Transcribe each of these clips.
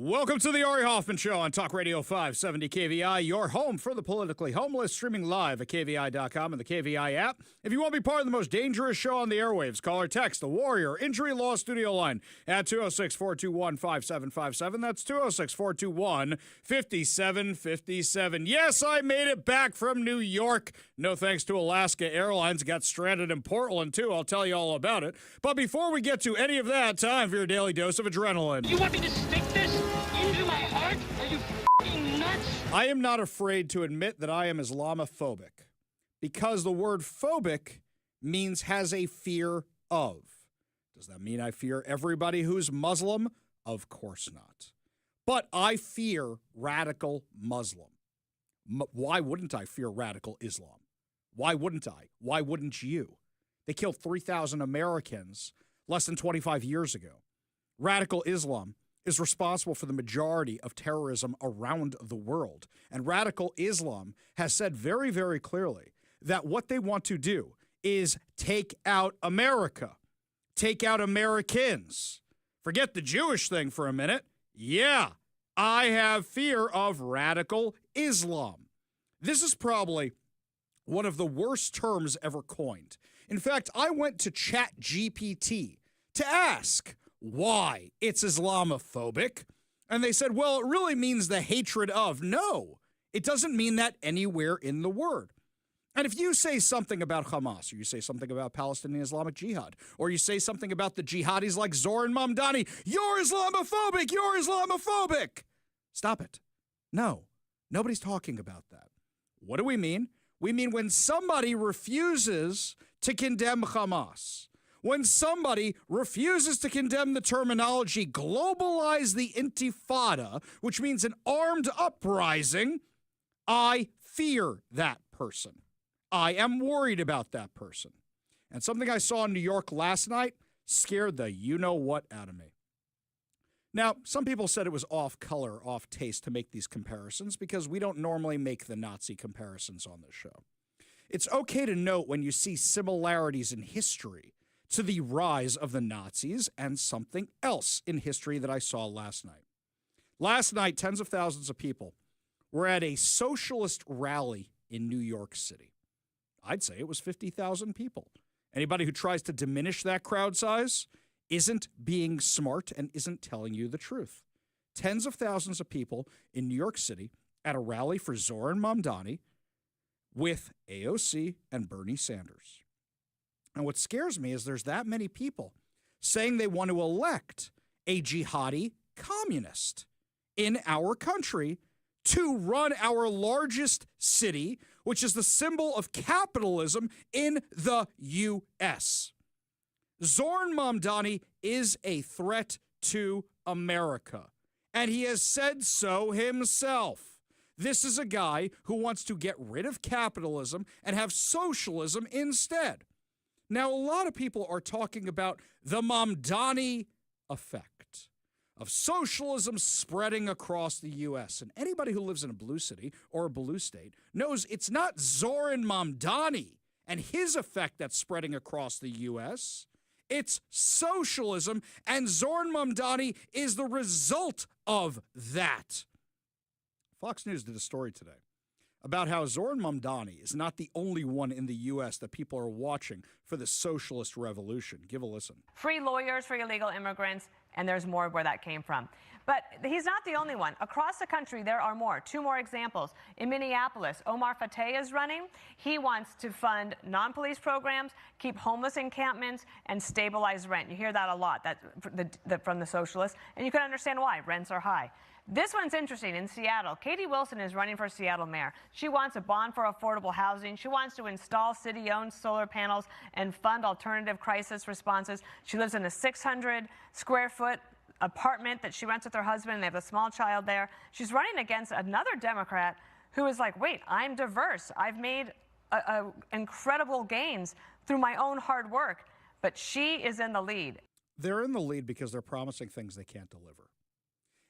Welcome to the Ari Hoffman Show on Talk Radio 570 KVI, your home for the politically homeless, streaming live at KVI.com and the KVI app. If you want to be part of the most dangerous show on the airwaves, call or text the Warrior Injury Law Studio line at 206-421-5757. That's 206-421-5757. Yes, I made it back from New York. No thanks to Alaska Airlines. Got stranded in Portland, too. I'll tell you all about it. But before we get to any of that, time for your daily dose of adrenaline. You want me to stick this into my heart? Are you f***ing nuts? I am not afraid to admit that I am Islamophobic because the word phobic means has a fear of. Does that mean I fear everybody who's Muslim? Of course not. But I fear radical Muslim. Why wouldn't I fear radical Islam? Why wouldn't I? Why wouldn't you? They killed 3,000 Americans less than 25 years ago. Radical Islam is responsible for the majority of terrorism around the world. And radical Islam has said very, very clearly that what they want to do is take out America, take out Americans. Forget the Jewish thing for a minute. Yeah, I have fear of radical Islam. This is probably one of the worst terms ever coined. In fact, I went to ChatGPT to ask why it's Islamophobic. And they said, well, it really means the hatred of. No, it doesn't mean that anywhere in the word. And if you say something about Hamas, or you say something about Palestinian Islamic Jihad, or you say something about the jihadis like Zoran Mamdani, you're Islamophobic, you're Islamophobic. Stop it. No, nobody's talking about that. What do we mean? We mean when somebody refuses to condemn Hamas, when somebody refuses to condemn the terminology, globalize the intifada, which means an armed uprising, I fear that person. I am worried about that person. And something I saw in New York last night scared the you-know-what out of me. Now, some people said it was off color, off taste to make these comparisons because we don't normally make the Nazi comparisons on this show. It's okay to note when you see similarities in history to the rise of the Nazis and something else in history that I saw last night. Last night, tens of thousands of people were at a socialist rally in New York City. I'd say it was 50,000 people. Anybody who tries to diminish that crowd size isn't being smart and isn't telling you the truth. Tens of thousands of people in New York City at a rally for Zoran Mamdani with AOC and Bernie Sanders. And what scares me is there's that many people saying they want to elect a jihadi communist in our country to run our largest city, which is the symbol of capitalism in the U.S. Zoran Mamdani is a threat to America, and he has said so himself. This is a guy who wants to get rid of capitalism and have socialism instead. Now, a lot of people are talking about the Mamdani effect of socialism spreading across the U.S. And anybody who lives in a blue city or a blue state knows it's not Zoran Mamdani and his effect that's spreading across the U.S. It's socialism, and Zoran Mamdani is the result of that. Fox News did a story today about how Zoran Mamdani is not the only one in the U.S. that people are watching for the socialist revolution. Give a listen. Free lawyers for illegal immigrants, and there's more where that came from. But he's not the only one. Across the country, there are more. Two more examples. In Minneapolis, Omar Fateh is running. He wants to fund non-police programs, keep homeless encampments, and stabilize rent. You hear that a lot from the socialists, and you can understand why. Rents are high. This one's interesting. In Seattle, Katie Wilson is running for Seattle mayor. She wants a bond for affordable housing. She wants to install city-owned solar panels and fund alternative crisis responses. She lives in a 600-square-foot apartment that she rents with her husband, and they have a small child there. She's running against another Democrat who is like, wait, I'm diverse. I've made incredible gains through my own hard work. But she is in the lead. They're in the lead because they're promising things they can't deliver.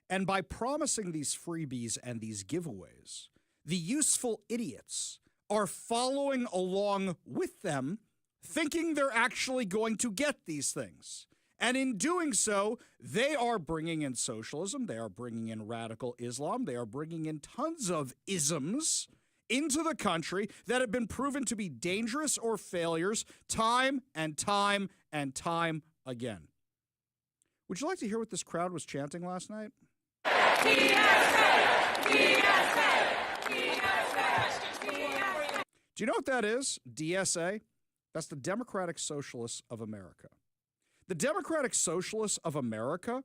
And by promising these freebies and these giveaways, the useful idiots are following along with them, thinking they're actually going to get these things. And in doing so, they are bringing in socialism. They are bringing in radical Islam. They are bringing in tons of isms into the country that have been proven to be dangerous or failures time and time and time again. Would you like to hear what this crowd was chanting last night? Do you know what that is? DSA? That's the Democratic Socialists of America. The Democratic Socialists of America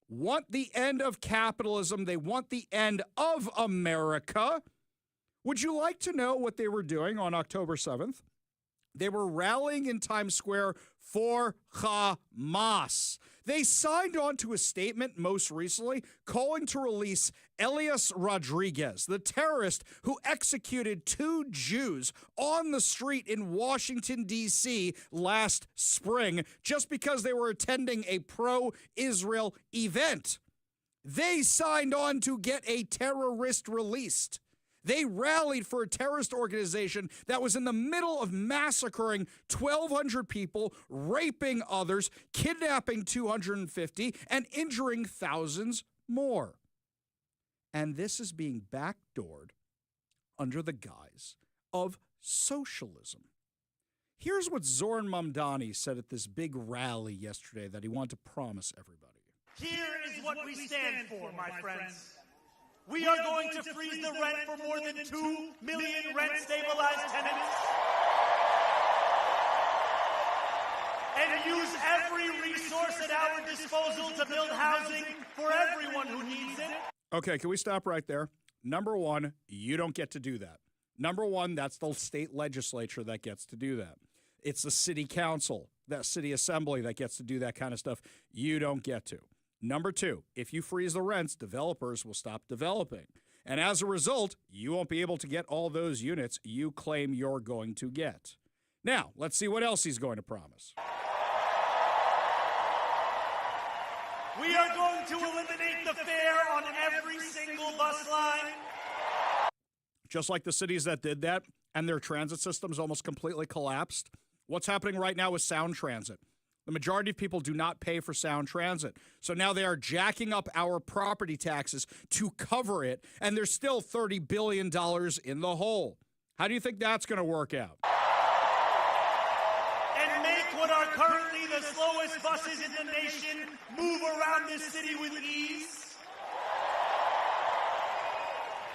want the end of capitalism. They want the end of America. Would you like to know what they were doing on October 7th? They were rallying in Times Square for Hamas. They signed on to a statement most recently calling to release Elias Rodriguez, the terrorist who executed 2 Jews on the street in Washington, D.C. last spring just because they were attending a pro-Israel event. They signed on to get a terrorist released. They rallied for a terrorist organization that was in the middle of massacring 1,200 people, raping others, kidnapping 250, and injuring thousands more. And this is being backdoored under the guise of socialism. Here's what Zoran Mamdani said at this big rally yesterday that he wanted to promise everybody. Here is what we stand for, my friends. We are going to freeze the rent for more than 2 million rent-stabilized tenants and use every resource at our disposal to build housing for everyone who needs it. Okay, can we stop right there? Number one, you don't get to do that. Number one, that's the state legislature that gets to do that. It's the city council, that city assembly that gets to do that kind of stuff. You don't get to. Number two, if you freeze the rents, developers will stop developing. And as a result, you won't be able to get all those units you claim you're going to get. Now, let's see what else he's going to promise. We are going to eliminate the fare on every single bus line. Just like the cities that did that and their transit systems almost completely collapsed. What's happening right now with Sound Transit? The majority of people do not pay for Sound Transit. So now they are jacking up our property taxes to cover it, and they're still $30 billion in the hole. How do you think that's going to work out? And make what are currently the slowest buses in the nation move around this city with ease.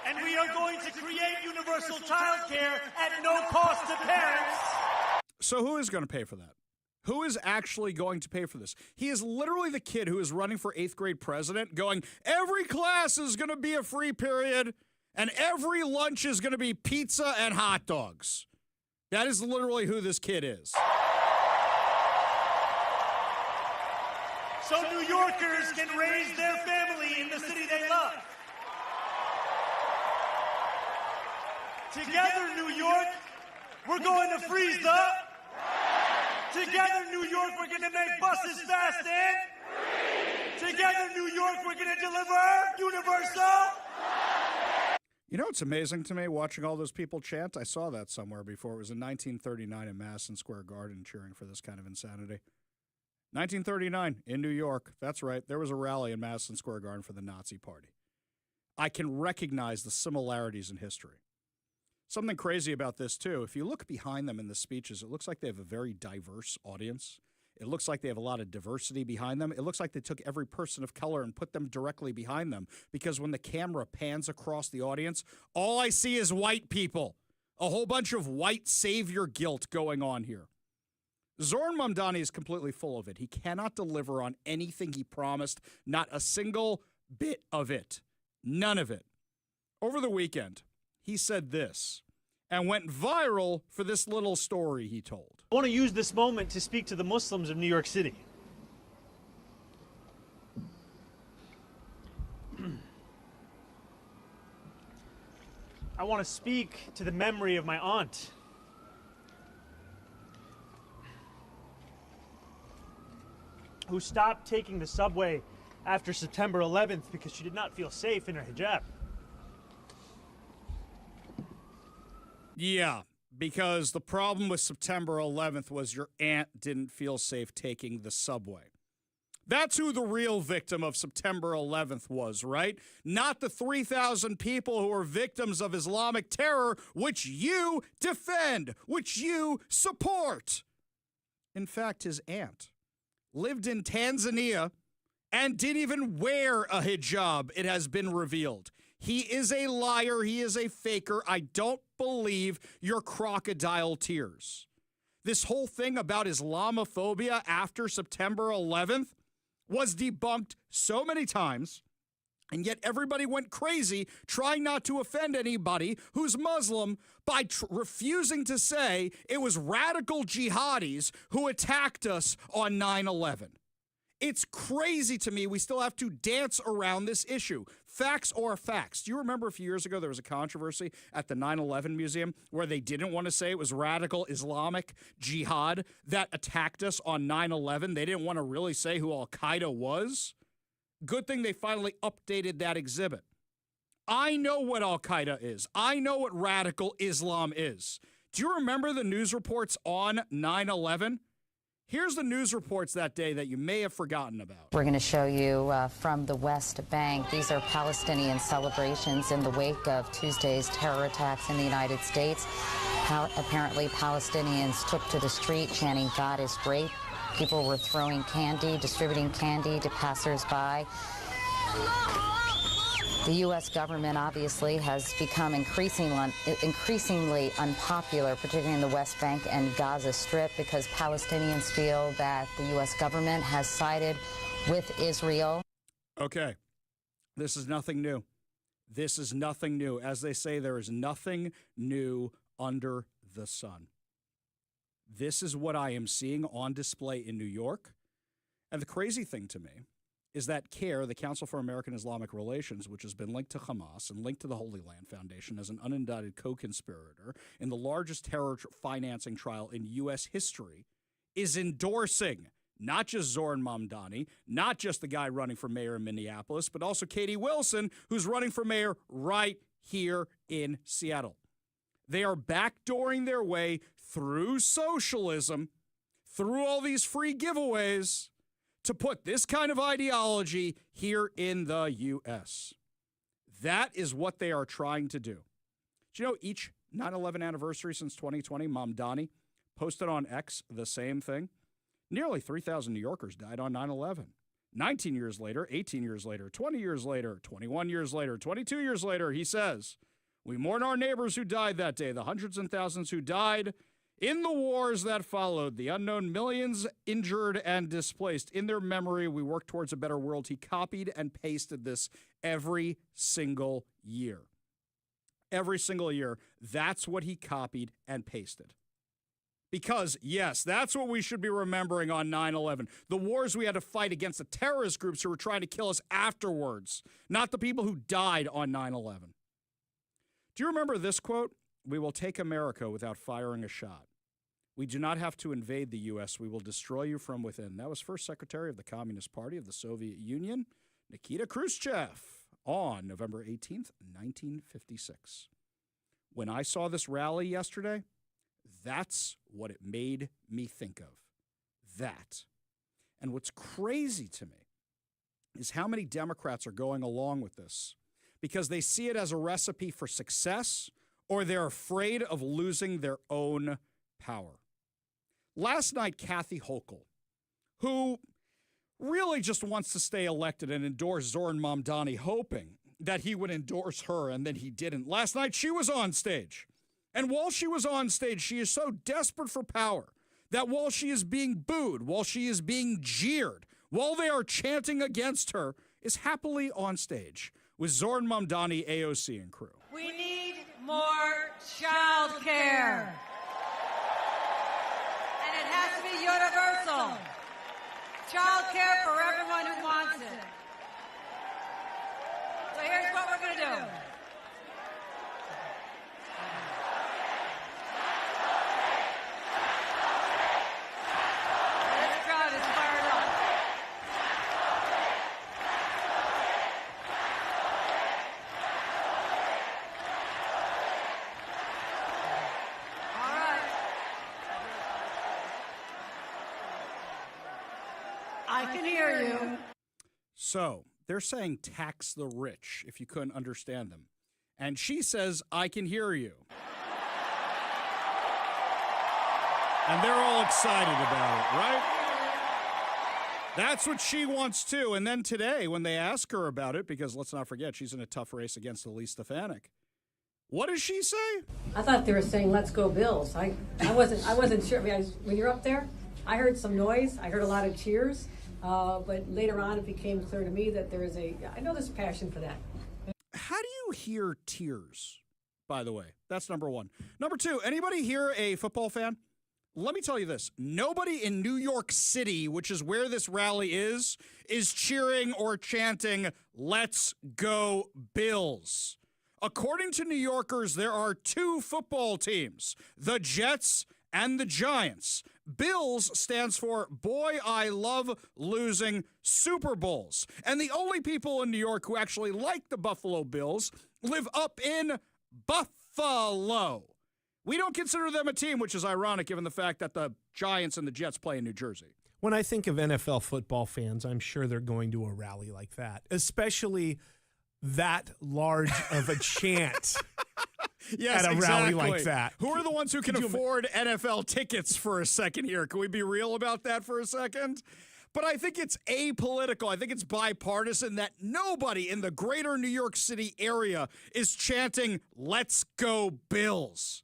And we are going to create universal childcare at no cost to parents. So who is going to pay for that? Who is actually going to pay for this? He is literally the kid who is running for 8th grade president going, every class is going to be a free period and every lunch is going to be pizza and hot dogs. That is literally who this kid is. So New Yorkers can raise their family in the city they love. Together, New York, we're going to freeze the... Together, New York, we're going to make buses fast and... Together, New York, we're going to deliver universal... You know what's amazing to me, watching all those people chant? I saw that somewhere before. It was in 1939 in Madison Square Garden cheering for this kind of insanity. 1939 in New York. That's right. There was a rally in Madison Square Garden for the Nazi Party. I can recognize the similarities in history. Something crazy about this, too. If you look behind them in the speeches, it looks like they have a very diverse audience. It looks like they have a lot of diversity behind them. It looks like they took every person of color and put them directly behind them, because when the camera pans across the audience, all I see is white people. A whole bunch of white savior guilt going on here. Zoran Mamdani is completely full of it. He cannot deliver on anything he promised, not a single bit of it. None of it. Over the weekend, he said this and went viral for this little story he told. I want to use this moment to speak to the Muslims of New York City. I want to speak to the memory of my aunt. Who stopped taking the subway after September 11th because she did not feel safe in her hijab. Yeah, because the problem with September 11th was your aunt didn't feel safe taking the subway. That's who the real victim of September 11th was, right? Not the 3,000 people who are victims of Islamic terror, which you defend, which you support. In fact, his aunt lived in Tanzania and didn't even wear a hijab, it has been revealed. He is a liar. He is a faker. I don't believe your crocodile tears. This whole thing about Islamophobia after September 11th was debunked so many times, and yet everybody went crazy trying not to offend anybody who's Muslim by refusing to say it was radical jihadis who attacked us on 9/11. It's crazy to me we still have to dance around this issue. Facts are facts. Do you remember a few years ago there was a controversy at the 9/11 Museum where they didn't want to say it was radical Islamic jihad that attacked us on 9/11? They didn't want to really say who Al-Qaeda was. Good thing they finally updated that exhibit. I know what Al-Qaeda is. I know what radical Islam is. Do you remember the news reports on 9/11? Here's the news reports that day that you may have forgotten about. We're going to show you from the West Bank. These are Palestinian celebrations in the wake of Tuesday's terror attacks in the United States. Apparently, Palestinians took to the street chanting, "God is great." People were throwing candy, distributing candy to passersby. The U.S. government obviously has become increasingly unpopular, particularly in the West Bank and Gaza Strip, because Palestinians feel that the U.S. government has sided with Israel. Okay, this is nothing new. This is nothing new. As they say, there is nothing new under the sun. This is what I am seeing on display in New York. And the crazy thing to me is that CARE, the Council for American Islamic Relations, which has been linked to Hamas and linked to the Holy Land Foundation as an unindicted co-conspirator in the largest terror financing trial in U.S. history, is endorsing not just Zoran Mamdani, not just the guy running for mayor in Minneapolis, but also Katie Wilson, who's running for mayor right here in Seattle. They are backdooring their way through socialism, through all these free giveaways, to put this kind of ideology here in the U.S. That is what they are trying to do. Do you know each 9/11 anniversary since 2020, Mamdani posted on X the same thing? Nearly 3,000 New Yorkers died on 9/11. 19 years later, 18 years later, 20 years later, 21 years later, 22 years later, he says, "We mourn our neighbors who died that day, the hundreds and thousands who died in the wars that followed, the unknown millions injured and displaced. In their memory, we work towards a better world." He copied and pasted this every single year. Every single year, that's what he copied and pasted. Because, yes, that's what we should be remembering on 9/11. The wars we had to fight against the terrorist groups who were trying to kill us afterwards, not the people who died on 9/11. Do you remember this quote? "We will take America without firing a shot. We do not have to invade the U.S. We will destroy you from within." That was First Secretary of the Communist Party of the Soviet Union, Nikita Khrushchev, on November 18th, 1956. When I saw this rally yesterday, that's what it made me think of. That. And what's crazy to me is how many Democrats are going along with this because they see it as a recipe for success, or they're afraid of losing their own power. Last night, Kathy Hochul, who really just wants to stay elected and endorse Zoran Mamdani, hoping that he would endorse her, and then he didn't. Last night, she was on stage. And while she was on stage, she is so desperate for power that while she is being booed, while she is being jeered, while they are chanting against her, is happily on stage with Zoran Mamdani, AOC, and crew. We need more child care. And it has to be universal. Child care for everyone who wants it. So here's what we're going to do. This crowd is fired up. All right. I can hear you. So they're saying tax the rich, if you couldn't understand them. And she says, I can hear you. And they're all excited about it, right? That's what she wants too. And then today, when they ask her about it, because let's not forget, she's in a tough race against Elise Stefanik. What does she say? I thought they were saying "Let's go Bills." I wasn't sure. I mean, when you're up there, I heard some noise. I heard a lot of cheers. But later on, it became clear to me that I know there's passion for that. How do you hear tears, by the way? That's number one. Number two, anybody here a football fan? Let me tell you this. Nobody in New York City, which is where this rally is cheering or chanting, "Let's go Bills." According to New Yorkers, there are two football teams, the Jets and the Giants. Bills stands for Boy, I Love Losing Super Bowls. And the only people in New York who actually like the Buffalo Bills live up in Buffalo. We don't consider them a team, which is ironic given the fact that the Giants and the Jets play in New Jersey. When I think of NFL football fans, I'm sure they're going to a rally like that, especially that large of a chant. Yes, at a exactly. rally like that. Who are the ones who can afford NFL tickets for a second here? Can we be real about that for a second? But I think it's apolitical. I think it's bipartisan that nobody in the greater New York City area is chanting, "Let's go Bills."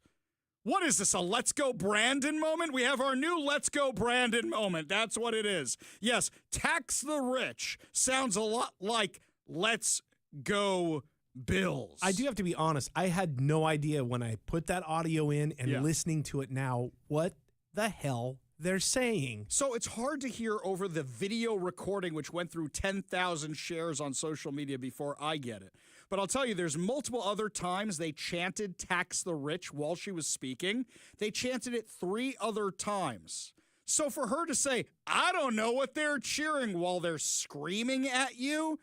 What is this, a Let's Go Brandon moment? We have our new Let's Go Brandon moment. That's what it is. Yes, tax the rich sounds a lot like Let's Go Bills. I do have to be honest. I had no idea when I put that audio in and listening to it now what the hell they're saying. So it's hard to hear over the video recording, which went through 10,000 shares on social media before I get it. But I'll tell you, there's multiple other times they chanted "tax the rich" while she was speaking. They chanted it 3 other times. So for her to say, I don't know what they're cheering while they're screaming at you,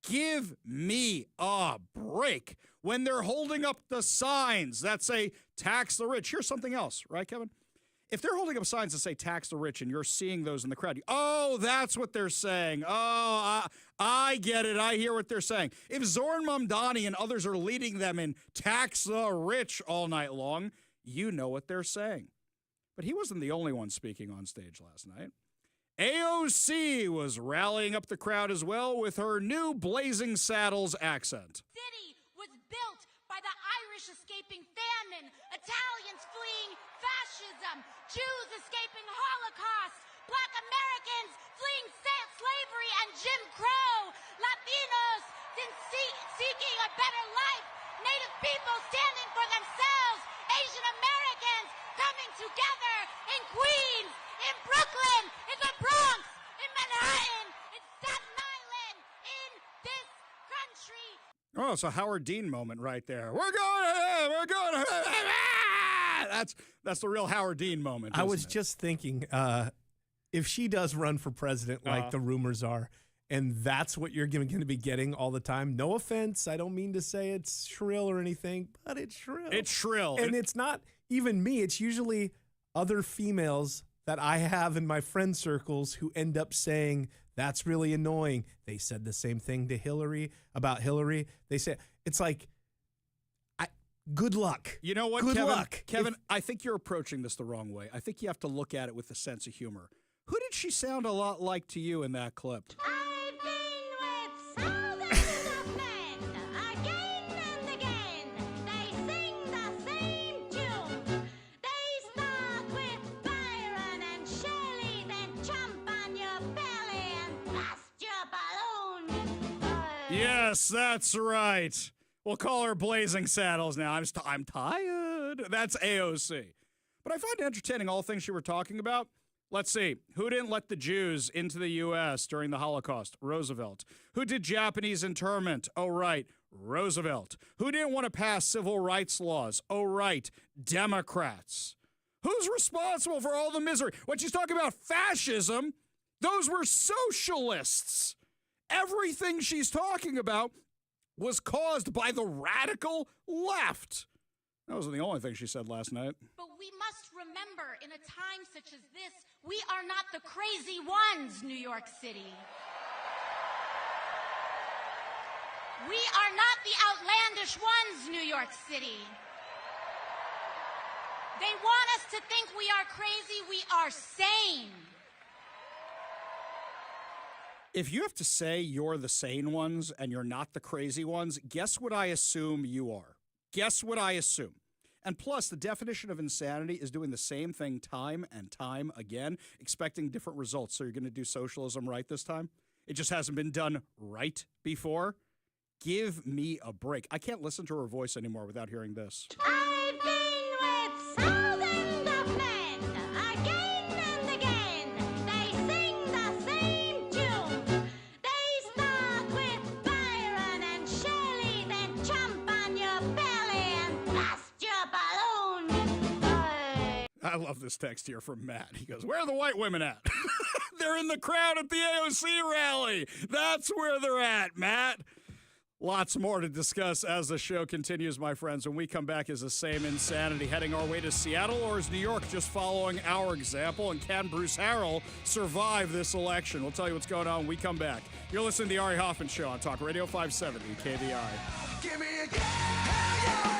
give me a break. When they're holding up the signs that say "tax the rich," here's something else, right, Kevin? If they're holding up signs that say "tax the rich" and you're seeing those in the crowd, oh, that's what they're saying. Oh, I get it. I hear what they're saying. If Zoran Mamdani and others are leading them in "tax the rich" all night long, you know what they're saying. But he wasn't the only one speaking on stage last night. AOC was rallying up the crowd as well with her new Blazing Saddles accent. City was built by the Irish escaping famine, Italians fleeing fascism, Jews escaping Holocaust, Black Americans fleeing slavery and Jim Crow, Latinos seeking a better life, Native people standing for themselves, Asian Americans coming together in Queens, in Brooklyn, in the Bronx, in Manhattan, in Staten Island, in this country. Oh, it's a Howard Dean moment right there. We're going. That's the real Howard Dean moment. I was just thinking, if she does run for president, like the rumors are, and that's what you're going to be getting all the time. No offense, I don't mean to say it's shrill or anything, but it's shrill. It's shrill, and it's not even me. It's usually other females that I have in my friend circles who end up saying, "That's really annoying." They said the same thing to Hillary about Hillary. They say, it's like, good luck. You know what, good Kevin? luck. Kevin, I think you're approaching this the wrong way. I think you have to look at it with a sense of humor. Who did she sound a lot like to you in that clip? I've been with thousands of men, again and again. They sing the same tune. They start with Byron and Shelley, then jump on your belly and bust your balloon. Yes, that's right. We'll call her Blazing Saddles now. I'm tired. That's AOC. But I find entertaining all things she were talking about. Let's see. Who didn't let the Jews into the U.S. during the Holocaust? Roosevelt. Who did Japanese internment? Oh, right. Roosevelt. Who didn't want to pass civil rights laws? Oh, right. Democrats. Who's responsible for all the misery? When she's talking about fascism, those were socialists. Everything she's talking about was caused by the radical left. That wasn't the only thing she said last night. But we must remember, in a time such as this, we are not the crazy ones, New York City. We are not the outlandish ones, New York City. They want us to think we are crazy. We are sane. If you have to say you're the sane ones and you're not the crazy ones, guess what I assume you are? Guess what I assume? And plus, the definition of insanity is doing the same thing time and time again, expecting different results. So you're going to do socialism right this time? It just hasn't been done right before? Give me a break. I can't listen to her voice anymore without hearing this. I've been with thousands of men, again and again. They sing the same tune. They start with Byron and Shelley, then jump on your belly and bust your balloon. I love this text here from Matt. He goes, where are the white women at? They're in the crowd at the AOC rally. That's where they're at, Matt. Lots more to discuss as the show continues, my friends. When we come back, is the same insanity heading our way to Seattle, or is New York just following our example? And can Bruce Harrell survive this election? We'll tell you what's going on when we come back. You're listening to the Ari Hoffman Show on Talk Radio 570 KVI. Give me a hell yeah!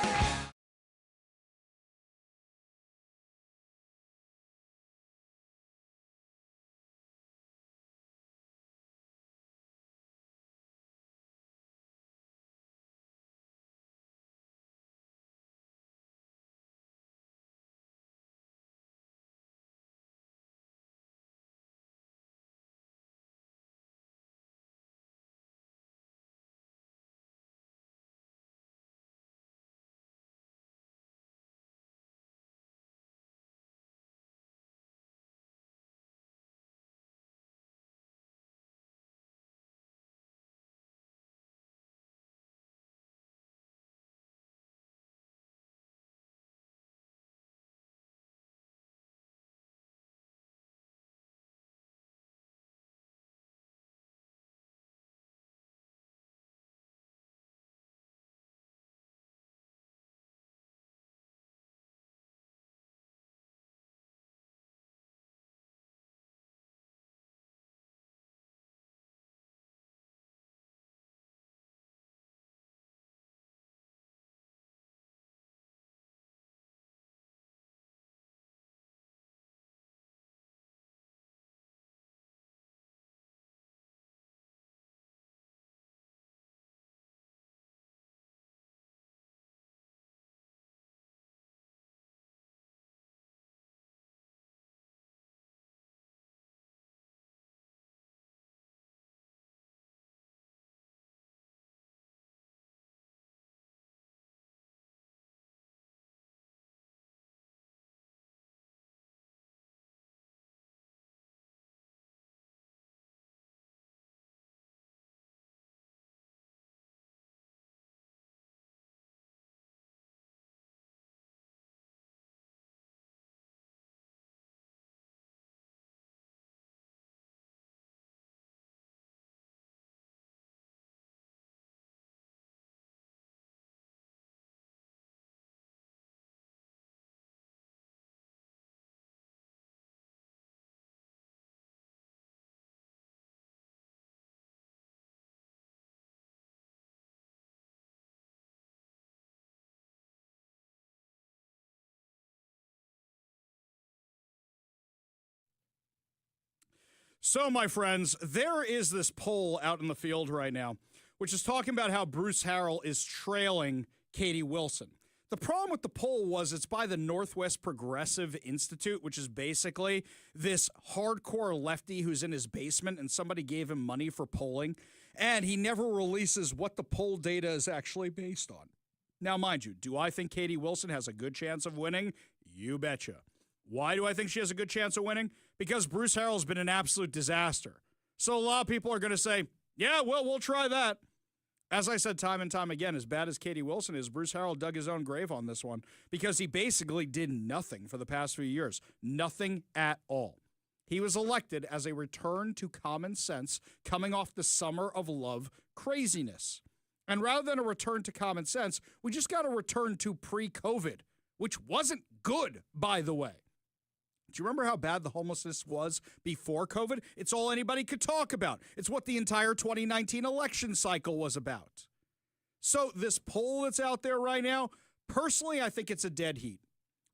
So, my friends, there is this poll out in the field right now, which is talking about how Bruce Harrell is trailing Katie Wilson. The problem with the poll was it's by the Northwest Progressive Institute, which is basically this hardcore lefty who's in his basement and somebody gave him money for polling, and he never releases what the poll data is actually based on. Now, mind you, do I think Katie Wilson has a good chance of winning? You betcha. Why do I think she has a good chance of winning? Because Bruce Harrell's been an absolute disaster. So a lot of people are going to say, yeah, well, we'll try that. As I said time and time again, as bad as Katie Wilson is, Bruce Harrell dug his own grave on this one because he basically did nothing for the past few years. Nothing at all. He was elected as a return to common sense coming off the summer of love craziness. And rather than a return to common sense, we just got to return to pre-COVID, which wasn't good, by the way. Do you remember how bad the homelessness was before COVID? It's all anybody could talk about. It's what the entire 2019 election cycle was about. So this poll that's out there right now, personally, I think it's a dead heat.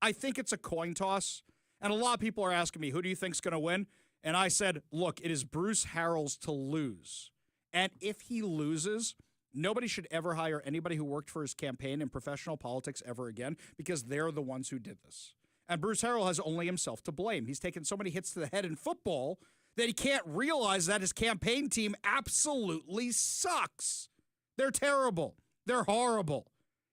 I think it's a coin toss. And a lot of people are asking me, who do you think's going to win? And I said, look, it is Bruce Harrell's to lose. And if he loses, nobody should ever hire anybody who worked for his campaign in professional politics ever again, because they're the ones who did this. And Bruce Harrell has only himself to blame. He's taken so many hits to the head in football that he can't realize that his campaign team absolutely sucks. They're terrible. They're horrible.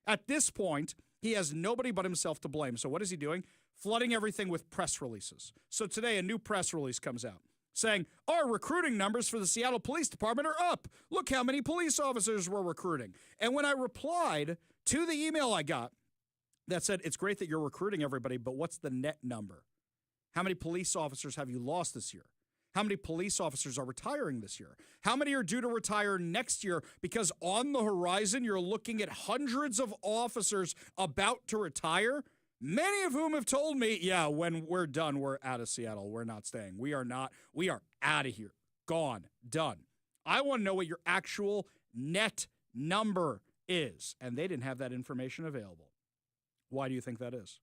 At this point, he has nobody but himself to blame. So what is he doing? Flooding everything with press releases. So today, a new press release comes out saying, our recruiting numbers for the Seattle Police Department are up. Look how many police officers we're recruiting. And when I replied to the email I got that said, it's great that you're recruiting everybody, but what's the net number? How many police officers have you lost this year? How many police officers are retiring this year? How many are due to retire next year? Because on the horizon, you're looking at hundreds of officers about to retire, many of whom have told me, yeah, when we're done, we're out of Seattle. We're not staying. We are out of here. Gone. Done. I want to know what your actual net number is. And they didn't have that information available. Why do you think that is?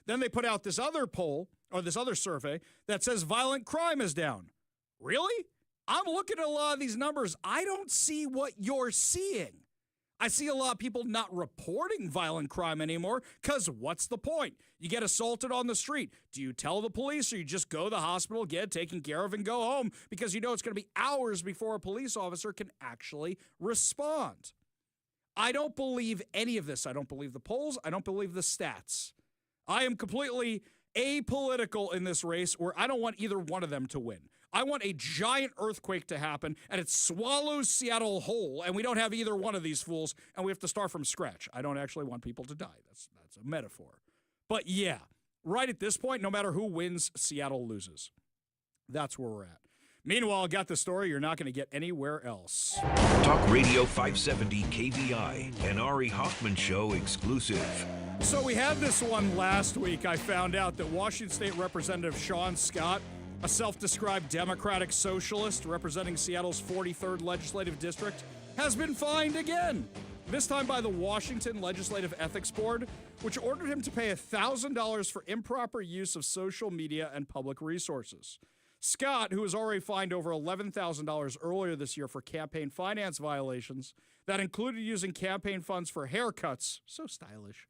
Then they put out this other poll, or this other survey, that says violent crime is down. Really? I'm looking at a lot of these numbers. I don't see what you're seeing. I see a lot of people not reporting violent crime anymore, because what's the point? You get assaulted on the street. Do you tell the police, or you just go to the hospital, get it taken care of, and go home, because you know it's going to be hours before a police officer can actually respond? I don't believe any of this. I don't believe the polls. I don't believe the stats. I am completely apolitical in this race, where I don't want either one of them to win. I want a giant earthquake to happen, and it swallows Seattle whole, and we don't have either one of these fools, and we have to start from scratch. I don't actually want people to die. That's a metaphor. But yeah, right at this point, no matter who wins, Seattle loses. That's where we're at. Meanwhile, got the story you're not going to get anywhere else. Talk Radio 570 KVI, an Ari Hoffman Show exclusive. So we had this one last week. I found out that Washington State Representative Sean Scott, a self-described Democratic socialist representing Seattle's 43rd Legislative District, has been fined again. This time by the Washington Legislative Ethics Board, which ordered him to pay $1,000 for improper use of social media and public resources. Scott, who was already fined over $11,000 earlier this year for campaign finance violations that included using campaign funds for haircuts, so stylish,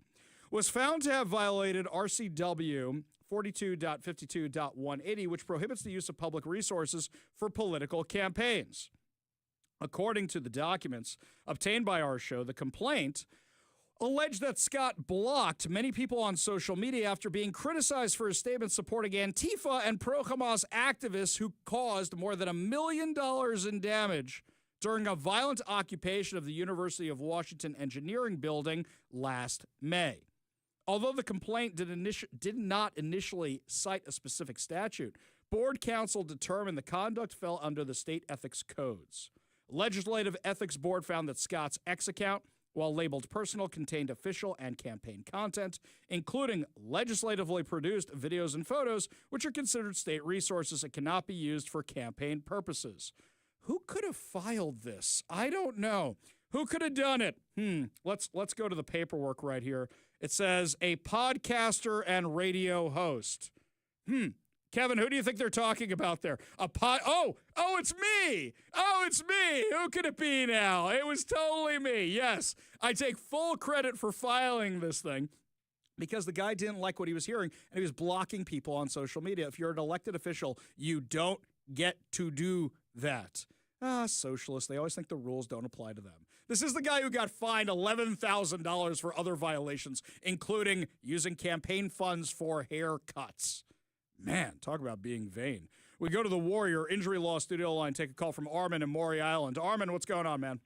was found to have violated RCW 42.52.180, which prohibits the use of public resources for political campaigns. According to the documents obtained by our show, the complaint alleged that Scott blocked many people on social media after being criticized for his statements supporting Antifa and pro-Hamas activists who caused more than $1 million in damage during a violent occupation of the University of Washington Engineering Building last May. Although the complaint did not initially cite a specific statute, Board Counsel determined the conduct fell under the state ethics codes. Legislative Ethics Board found that Scott's X account, while labeled personal, contained official and campaign content, including legislatively produced videos and photos, which are considered state resources and cannot be used for campaign purposes. Who could have filed this? I don't know. Who could have done it? Let's go to the paperwork right here. It says a podcaster and radio host. Kevin, who do you think they're talking about there? Oh, it's me. Oh, it's me. Who could it be now? It was totally me. Yes, I take full credit for filing this thing because the guy didn't like what he was hearing and he was blocking people on social media. If you're an elected official, you don't get to do that. Socialists, they always think the rules don't apply to them. This is the guy who got fined $11,000 for other violations, including using campaign funds for haircuts. Man, talk about being vain. We go to the Warrior Injury Law Studio line, take a call from Armin in Maury Island. Armin, what's going on, man?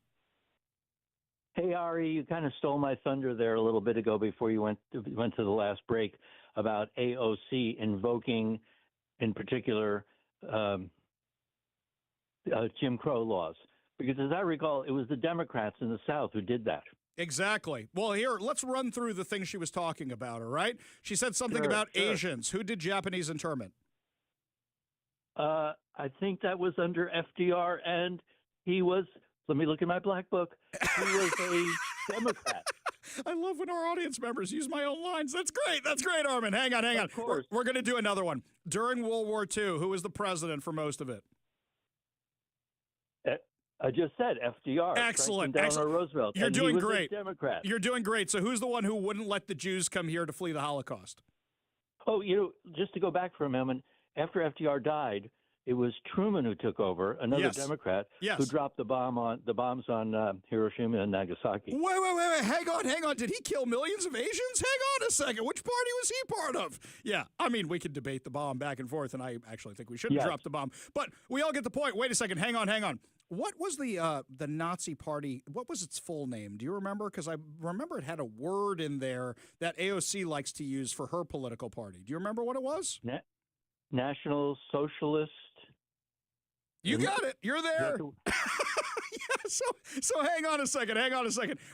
Hey, Ari, you kind of stole my thunder there a little bit ago before you went to the last break about AOC invoking, in particular, Jim Crow laws. Because as I recall, it was the Democrats in the South who did that. Exactly. Well, here, let's run through the things she was talking about, all right? She said something about Asians. Who did Japanese internment? I think that was under FDR, and he was, let me look in my black book, he was a Democrat. I love when our audience members use my own lines. That's great. That's great, Armin. Hang on. Of course. We're going to do another one. During World War II, who was the president for most of it? I just said FDR. Excellent. Franklin Excellent. Delano Roosevelt. You're and doing he was great. A Democrat. You're doing great. So who's the one who wouldn't let the Jews come here to flee the Holocaust? Oh, just to go back for a moment, after FDR died, it was Truman who took over, another Democrat, who dropped the bombs on Hiroshima and Nagasaki. Wait. Hang on. Did he kill millions of Asians? Hang on a second. Which party was he part of? Yeah, I mean, we could debate the bomb back and forth, and I actually think we shouldn't drop the bomb. But we all get the point. Wait a second. Hang on. What was the Nazi party? What was its full name? Do you remember? Because I remember it had a word in there that AOC likes to use for her political party. Do you remember what it was? National Socialist. You got it. You're there. So hang on a second.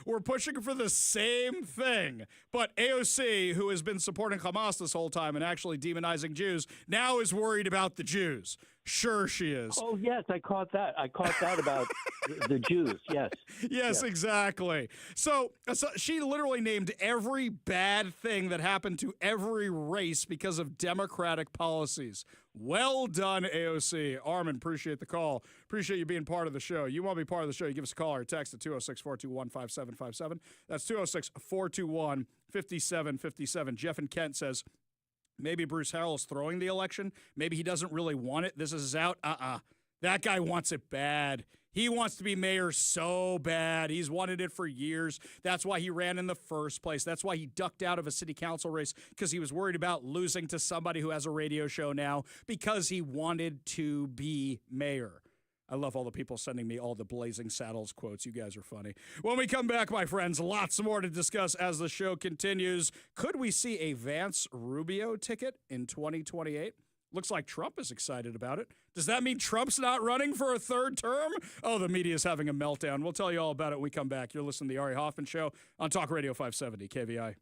We're pushing for the same thing. But AOC, who has been supporting Hamas this whole time and actually demonizing Jews, now is worried about the Jews. Sure she is. Oh, yes, I caught that. About the Jews, yes. Yes, exactly. So she literally named every bad thing that happened to every race because of Democratic policies. Well done, AOC. Armin, appreciate the call. Appreciate you being part of the show. You want to be part of the show, you give us a call or text at 206-421-5757. That's 206-421-5757. Jeff in Kent says, maybe Bruce Harrell's throwing the election. Maybe he doesn't really want it. This is out. That guy wants it bad. He wants to be mayor so bad. He's wanted it for years. That's why he ran in the first place. That's why he ducked out of a city council race, because he was worried about losing to somebody who has a radio show now, because he wanted to be mayor. I love all the people sending me all the Blazing Saddles quotes. You guys are funny. When we come back, my friends, lots more to discuss as the show continues. Could we see a Vance Rubio ticket in 2028? Looks like Trump is excited about it. Does that mean Trump's not running for a third term? Oh, the media's having a meltdown. We'll tell you all about it when we come back. You're listening to the Ari Hoffman Show on Talk Radio 570 KVI.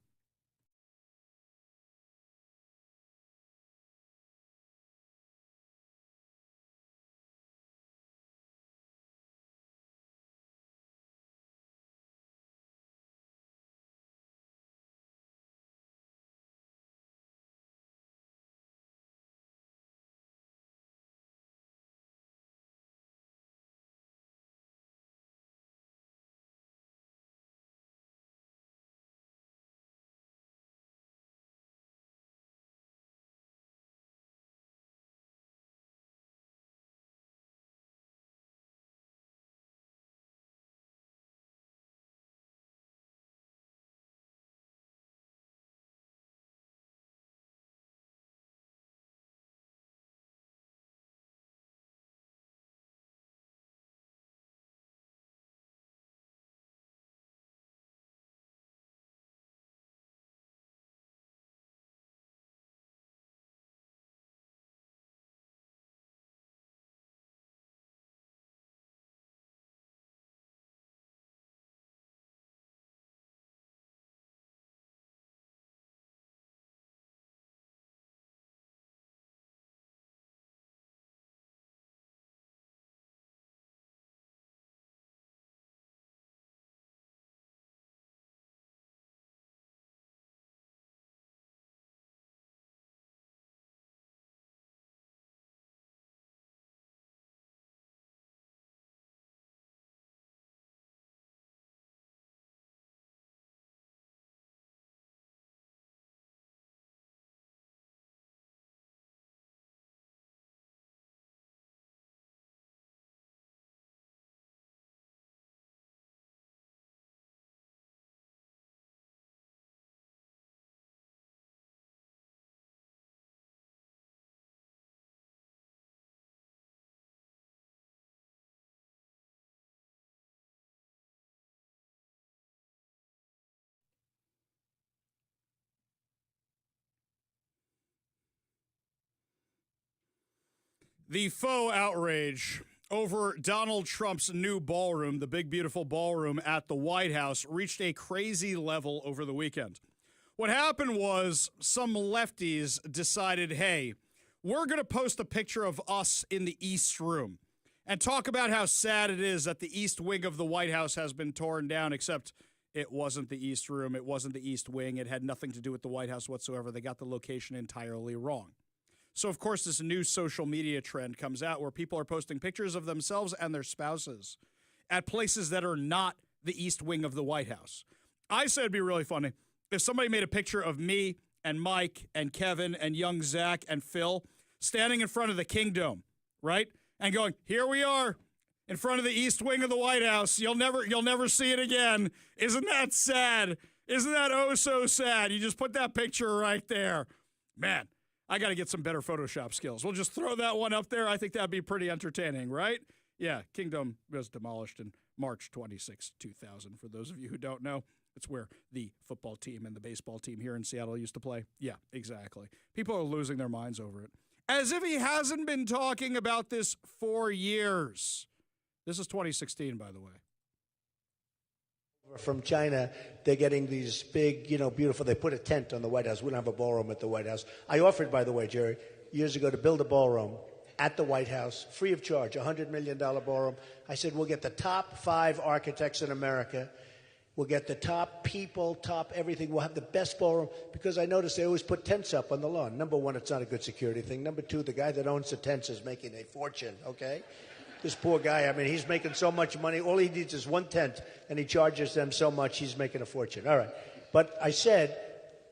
The faux outrage over Donald Trump's new ballroom, the big, beautiful ballroom at the White House, reached a crazy level over the weekend. What happened was some lefties decided, hey, we're going to post a picture of us in the East Room and talk about how sad it is that the East Wing of the White House has been torn down, except it wasn't the East Room. It wasn't the East Wing. It had nothing to do with the White House whatsoever. They got the location entirely wrong. So, of course, this new social media trend comes out where people are posting pictures of themselves and their spouses at places that are not the East Wing of the White House. I said it'd be really funny if somebody made a picture of me and Mike and Kevin and young Zach and Phil standing in front of the Kingdom, right? And going, here we are in front of the East Wing of the White House. You'll never see it again. Isn't that sad? Isn't that oh so sad? You just put that picture right there. Man, I got to get some better Photoshop skills. We'll just throw that one up there. I think that'd be pretty entertaining, right? Yeah, Kingdom was demolished in March 26, 2000. For those of you who don't know, it's where the football team and the baseball team here in Seattle used to play. Yeah, exactly. People are losing their minds over it. As if he hasn't been talking about this for years. This is 2016, by the way. From China, they're getting these big, beautiful, they put a tent on the White House. We don't have a ballroom at the White House. I offered, by the way, Jerry, years ago to build a ballroom at the White House, free of charge, $100 million ballroom. I said, we'll get the top 5 architects in America. We'll get the top people, top everything. We'll have the best ballroom, because I noticed they always put tents up on the lawn. Number one, it's not a good security thing. Number two, the guy that owns the tents is making a fortune, okay? This poor guy, he's making so much money. All he needs is one tent, and he charges them so much, he's making a fortune. All right. But I said,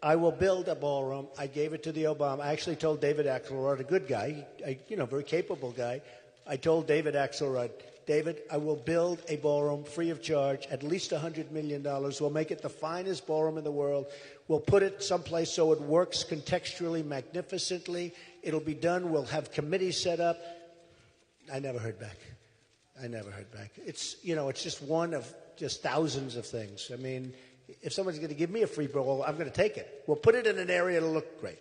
I will build a ballroom. I gave it to the Obama. I actually told David Axelrod, a good guy, very capable guy. I told David Axelrod, David, I will build a ballroom free of charge, at least $100 million. We'll make it the finest ballroom in the world. We'll put it someplace so it works contextually, magnificently. It'll be done. We'll have committees set up. I never heard back. It's, it's just one of just thousands of things. If someone's going to give me a free ballroom, I'm going to take it. We'll put it in an area that'll look great.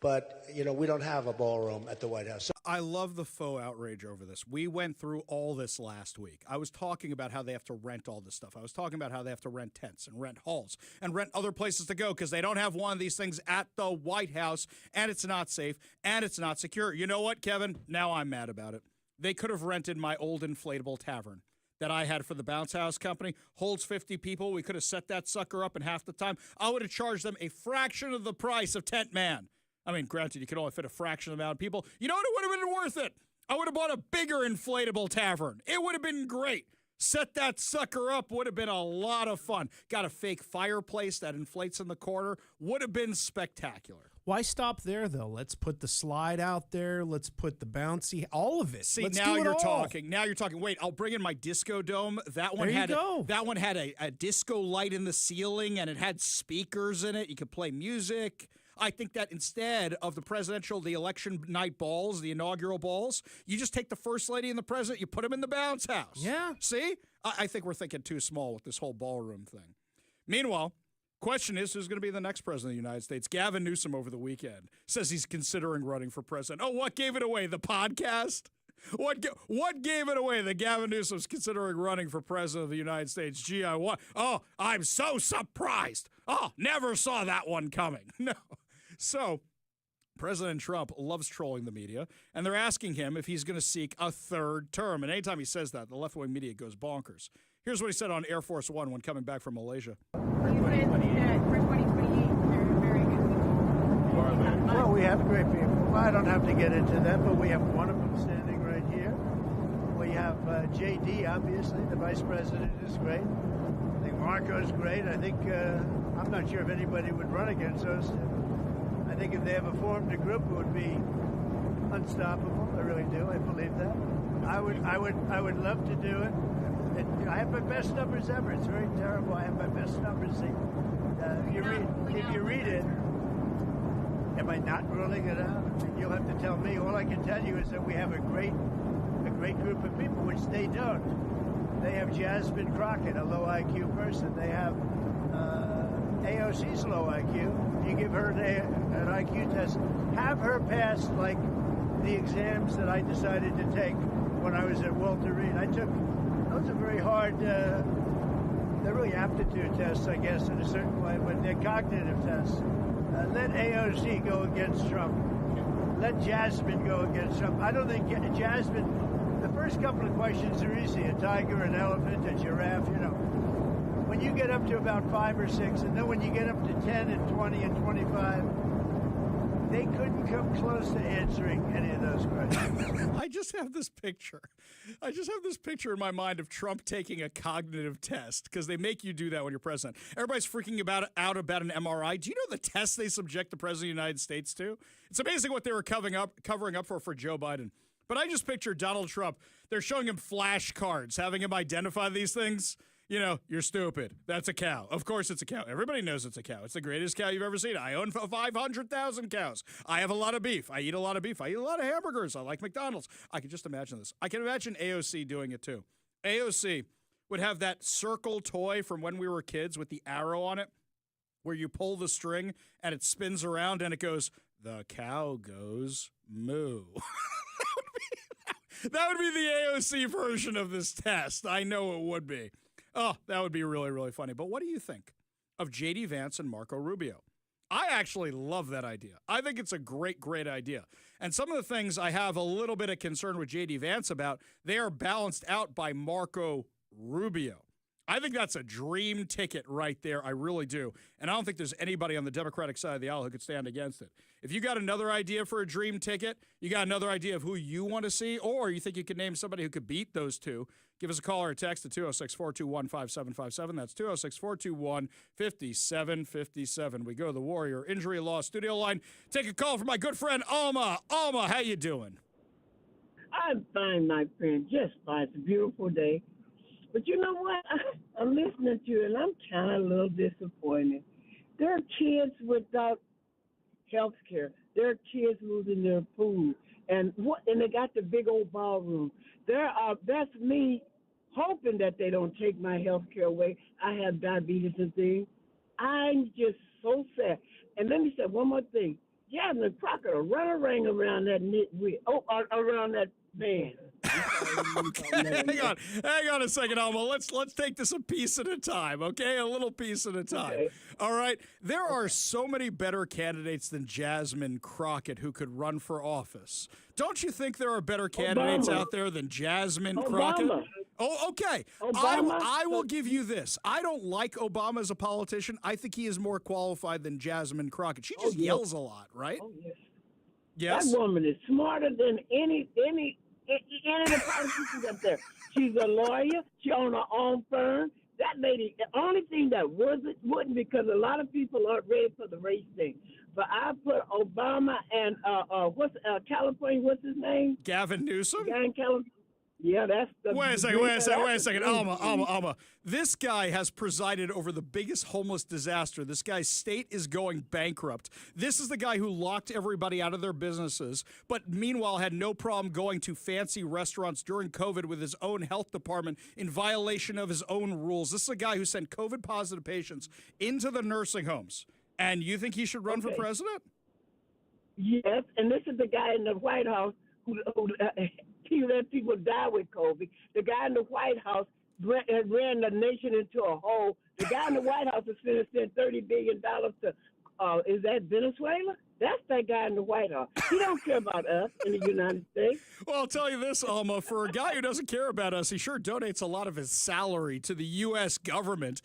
But, we don't have a ballroom at the White House. I love the faux outrage over this. We went through all this last week. I was talking about how they have to rent all this stuff. I was talking about how they have to rent tents and rent halls and rent other places to go because they don't have one of these things at the White House, and it's not safe, and it's not secure. You know what, Kevin? Now I'm mad about it. They could have rented my old inflatable tavern that I had for the Bounce House Company. Holds 50 people. We could have set that sucker up in half the time. I would have charged them a fraction of the price of Tent Man. Granted, you could only fit a fraction of the amount of people. You know what? It would have been worth it. I would have bought a bigger inflatable tavern. It would have been great. Set that sucker up. Would have been a lot of fun. Got a fake fireplace that inflates in the corner. Would have been spectacular. Why stop there, though? Let's put the slide out there. Let's put the bouncy, all of it. See, Let's now do it you're all. talking. Now you're talking. Wait, I'll bring in my disco dome. That one had a disco light in the ceiling, and it had speakers in it. You could play music. I think that instead of the election night balls, the inaugural balls, you just take the first lady and the president, you put them in the Bounce House. Yeah. See? I think we're thinking too small with this whole ballroom thing. Meanwhile, question is, who's going to be the next president of the United States? Gavin Newsom over the weekend says he's considering running for president. Oh, what gave it away? The podcast? What gave it away that Gavin Newsom's considering running for president of the United States? Gee, I'm so surprised. Oh, never saw that one coming. No. So, President Trump loves trolling the media, and they're asking him if he's going to seek a third term. And anytime he says that, the left-wing media goes bonkers. Here's what he said on Air Force One when coming back from Malaysia. For 2028, they're very good people. Well, we have great people. Well, I don't have to get into them, but we have one of them standing right here. We have J.D., obviously. The vice president is great. I think Marco's great. I think, I'm not sure if anybody would run against us. I think if they ever formed a group, it would be unstoppable. I really do. I believe that. I would love to do it. I have my best numbers ever. It's very terrible. I have my best numbers. If you read it, am I not ruling it out? You'll have to tell me. All I can tell you is that we have a great group of people, which they don't. They have Jasmine Crockett, a low IQ person. They have AOC's low IQ. You give her an IQ test, have her pass like the exams that I decided to take when I was at Walter Reed. Those are very hard, they're really aptitude tests, I guess, in a certain way, but they're cognitive tests. Let AOC go against Trump. Let Jasmine go against Trump. I don't think Jasmine, the first couple of questions are easy. A tiger, an elephant, a giraffe, When you get up to about 5 or 6, and then when you get up to 10 and 20 and 25, they couldn't come close to answering any of those questions. I just have this picture. In my mind of Trump taking a cognitive test, because they make you do that when you're president. Everybody's freaking out about an MRI. Do you know the test they subject the president of the United States to? It's amazing what they were covering up for Joe Biden. But I just picture Donald Trump. They're showing him flashcards, having him identify these things. You're stupid. That's a cow. Of course it's a cow. Everybody knows it's a cow. It's the greatest cow you've ever seen. I own 500,000 cows. I have a lot of beef. I eat a lot of beef. I eat a lot of hamburgers. I like McDonald's. I can just imagine this. I can imagine AOC doing it too. AOC would have that circle toy from when we were kids with the arrow on it, where you pull the string and it spins around and it goes, the cow goes moo. That would be the AOC version of this test. I know it would be. Oh, that would be really, really funny. But what do you think of J.D. Vance and Marco Rubio? I actually love that idea. I think it's a great, great idea. And some of the things I have a little bit of concern with J.D. Vance about, they are balanced out by Marco Rubio. I think that's a dream ticket right there. I really do. And I don't think there's anybody on the Democratic side of the aisle who could stand against it. If you got another idea for a dream ticket, you got another idea of who you want to see, or you think you could name somebody who could beat those two, give us a call or a text at 206-421-5757. That's 206-421-5757. We go to the Warrior Injury Law studio line. Take a call from my good friend, Alma. Alma, how you doing? I'm fine, my friend. Just fine. It's a beautiful day. But you know what? I'm listening to you, and I'm kind of a little disappointed. There are kids without health care. There are kids losing their food. And they got the big old ballroom. That's me hoping that they don't take my health care away. I have diabetes and things. I'm just so sad. And let me say one more thing. Jasmine Crockett will run a ring around that around that band. Okay, hang on a second, Alma. Let's take this a piece at a time, okay? A little piece at a time. Okay. All right. There are so many better candidates than Jasmine Crockett who could run for office. Don't you think there are better candidates out there than Jasmine Crockett? Oh, okay. I will give you this. I don't like Obama as a politician. I think he is more qualified than Jasmine Crockett. She just yells a lot, right? Oh, yes. Yes. That woman is smarter than any of the politicians up there. She's a lawyer. She owns her own firm. That lady, the only thing that wouldn't, because a lot of people aren't ready for the race thing. But I put Obama and California, what's his name? Gavin Newsom? Guy in California. Yeah, that's the... Wait a second. Alma. This guy has presided over the biggest homeless disaster. This guy's state is going bankrupt. This is the guy who locked everybody out of their businesses, but meanwhile had no problem going to fancy restaurants during COVID with his own health department in violation of his own rules. This is a guy who sent COVID-positive patients into the nursing homes. And you think he should run for president? Yes, and this is the guy in the White House who he let people die with COVID. The guy in the White House ran the nation into a hole. The guy in the White House is going to send $30 billion to, is that Venezuela? That's that guy in the White House. He don't care about us in the United States. Well, I'll tell you this, Alma. For a guy who doesn't care about us, he sure donates a lot of his salary to the U.S. government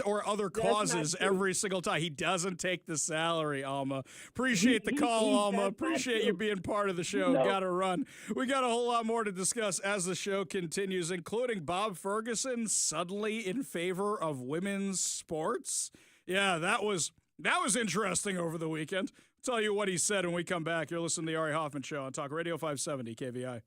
or other causes every single time. He doesn't take the salary, Alma. Appreciate the call, Alma. Appreciate you being part of the show. Gotta run. We got a whole lot more to discuss as the show continues, including Bob Ferguson suddenly in favor of women's sports. Yeah, that was interesting over the weekend. Tell you what he said when we come back. You're listening to the Ari Hoffman Show on Talk Radio 570 KVI.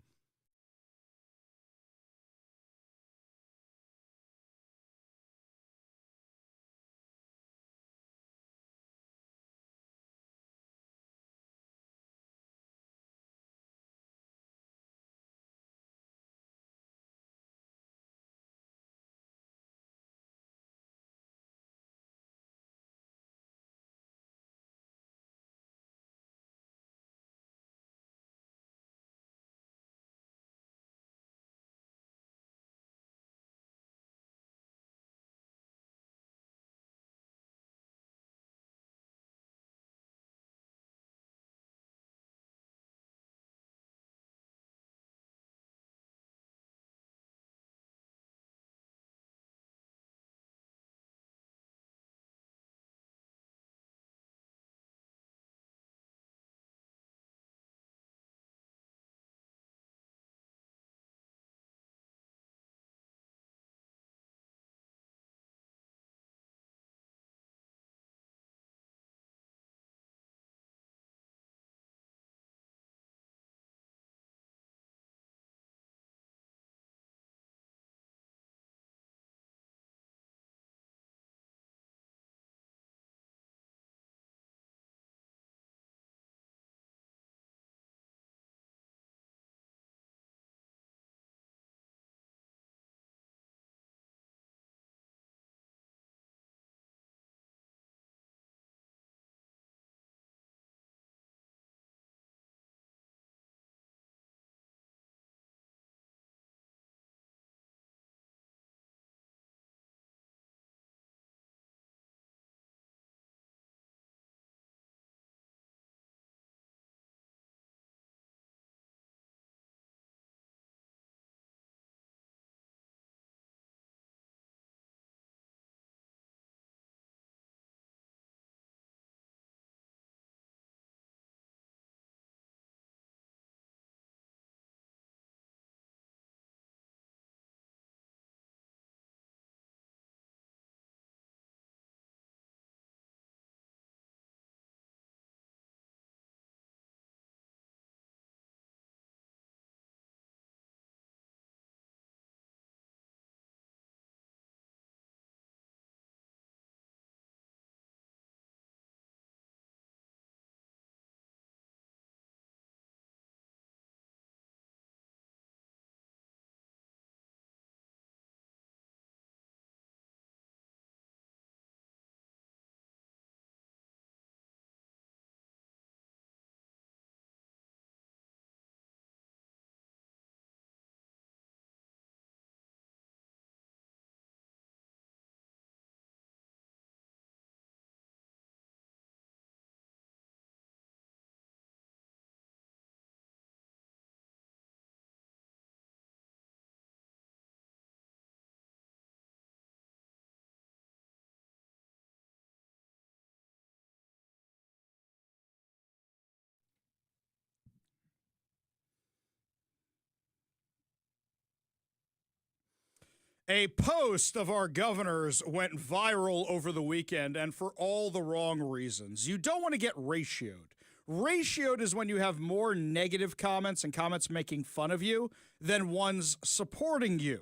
A post of our governor's went viral over the weekend, and for all the wrong reasons. You don't want to get ratioed. Ratioed is when you have more negative comments and comments making fun of you than ones supporting you.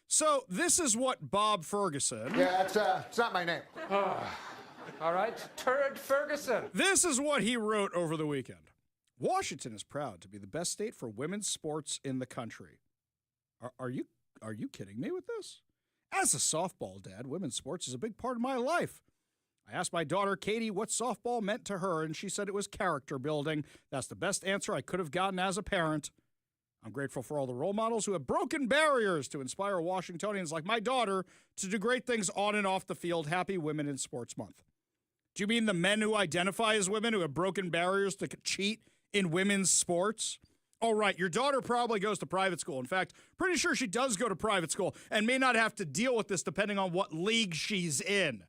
So this is what Bob Ferguson... Yeah, it's not my name. All right, Turd Ferguson. This is what he wrote over the weekend. Washington is proud to be the best state for women's sports in the country. Are you kidding me with this? As a softball dad, women's sports is a big part of my life. I asked my daughter, Katie, what softball meant to her, and she said it was character building. That's the best answer I could have gotten as a parent. I'm grateful for all the role models who have broken barriers to inspire Washingtonians like my daughter to do great things on and off the field. Happy Women in Sports Month. Do you mean the men who identify as women who have broken barriers to cheat in women's sports? Oh, right. Your daughter probably goes to private school. In fact, pretty sure she does go to private school and may not have to deal with this depending on what league she's in.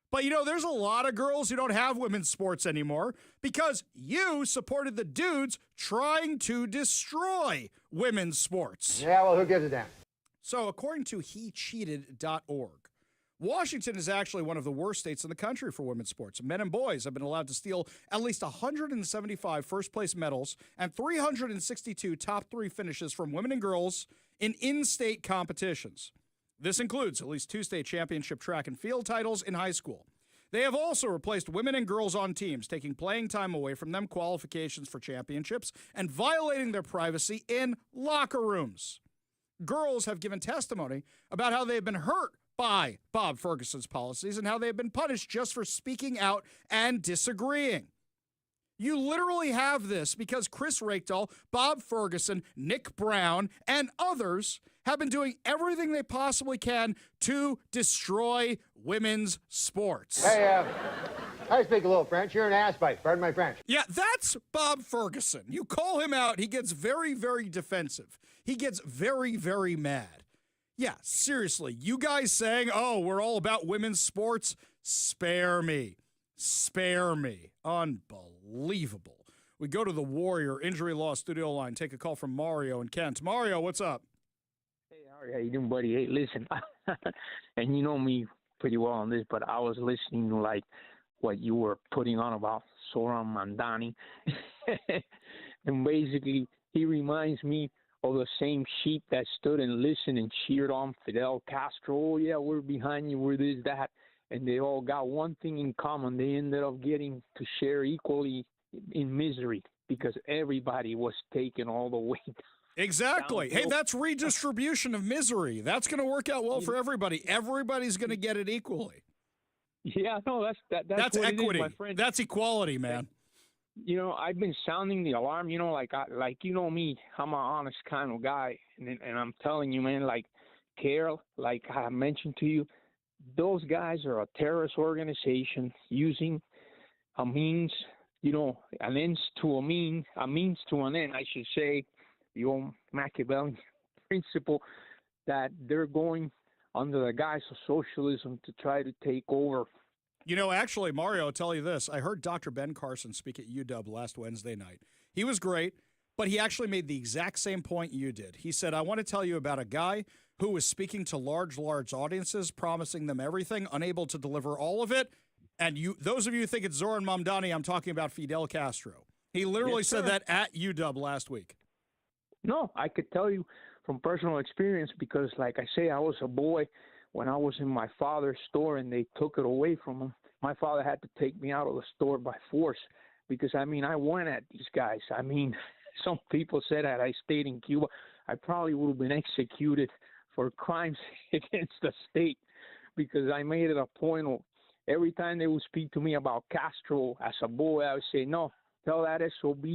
But, you know, there's a lot of girls who don't have women's sports anymore because you supported the dudes trying to destroy women's sports. Yeah, well, who gives a damn? So, according to hecheated.org, Washington is actually one of the worst states in the country for women's sports. Men and boys have been allowed to steal at least 175 first-place medals and 362 top three finishes from women and girls in in-state competitions. This includes at least 2 state championship track and field titles in high school. They have also replaced women and girls on teams, taking playing time away from them, qualifications for championships, and violating their privacy in locker rooms. Girls have given testimony about how they have been hurt by Bob Ferguson's policies and how they have been punished just for speaking out and disagreeing. You literally have this because Chris Rakedall, Bob Ferguson, Nick Brown, and others have been doing everything they possibly can to destroy women's sports. Hey, I speak a little French. You're an ass bite. Pardon my French. Yeah, that's Bob Ferguson. You call him out, he gets very, very defensive. He gets very, very mad. Yeah, seriously, you guys saying, oh, we're all about women's sports? Spare me. Spare me. Unbelievable. We go to the Warrior Injury Law studio line. Take a call from Mario and Kent. Mario, what's up? Hey, Ari, how you doing, buddy? Hey, listen, and you know me pretty well on this, but I was listening to, like, what you were putting on about Zoran Mandani. And basically, he reminds me of the same sheep that stood and listened and cheered on Fidel Castro. Oh, yeah, we're behind you, we're this, that. And they all got one thing in common. They ended up getting to share equally in misery because everybody was taken all the way down. Exactly. Hey, that's redistribution of misery. That's going to work out well for everybody. Everybody's going to get it equally. Yeah, no, that's what equity. It is, my friend. That's equality, man. You know, I've been sounding the alarm. You know, like you know me, I'm an honest kind of guy, and I'm telling you, man, like Carol, like I mentioned to you, those guys are a terrorist organization using a means, you know, an ends to a means to an end, I should say, the old Machiavellian principle that they're going under the guise of socialism to try to take over. You know, actually, Mario, I'll tell you this. I heard Dr. Ben Carson speak at UW last Wednesday night. He was great, but he actually made the exact same point you did. He said, I want to tell you about a guy who was speaking to large audiences, promising them everything, unable to deliver all of it. And those of you who think it's Zoran Mamdani, I'm talking about Fidel Castro. He literally said that at UW last week. No, I could tell you from personal experience because, like I say, I was a boy when I was in my father's store and they took it away from him. My father had to take me out of the store by force because, I mean, I went at these guys. I mean, some people said that I stayed in Cuba, I probably would have been executed for crimes against the state because I made it a point of every time they would speak to me about Castro as a boy, I would say, no, tell that SOB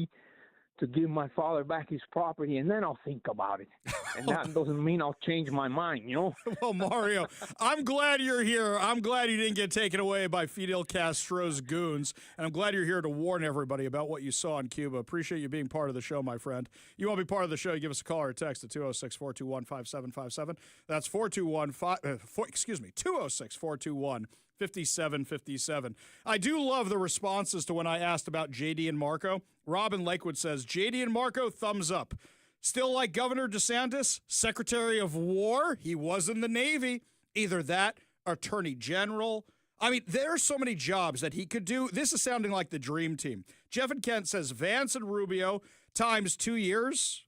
to give my father back his property, and then I'll think about it. And that doesn't mean I'll change my mind, you know? Well, Mario, I'm glad you're here. I'm glad you didn't get taken away by Fidel Castro's goons, and I'm glad you're here to warn everybody about what you saw in Cuba. Appreciate you being part of the show, my friend. You want to be part of the show, you give us a call or a text at 206-421-5757. That's 206-421-5757. I do love the responses to when I asked about JD and Marco. Robin Lakewood says, JD and Marco, thumbs up. Still like Governor DeSantis, Secretary of War. He was in the Navy. Either that, Attorney General. I mean, there are so many jobs that he could do. This is sounding like the dream team. Jeff and Kent says Vance and Rubio times 2 years.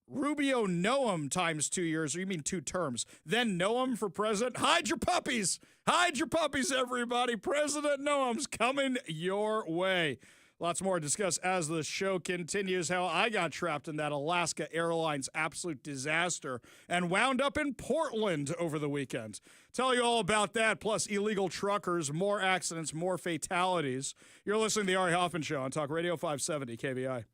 Rubio Noam times 2 years, or you mean 2 terms. Then Noam for president. Hide your puppies. Hide your puppies, everybody. President Noam's coming your way. Lots more to discuss as the show continues. How I got trapped in that Alaska Airlines absolute disaster and wound up in Portland over the weekend. Tell you all about that, plus illegal truckers, more accidents, more fatalities. You're listening to the Ari Hoffman Show on Talk Radio 570 KVI.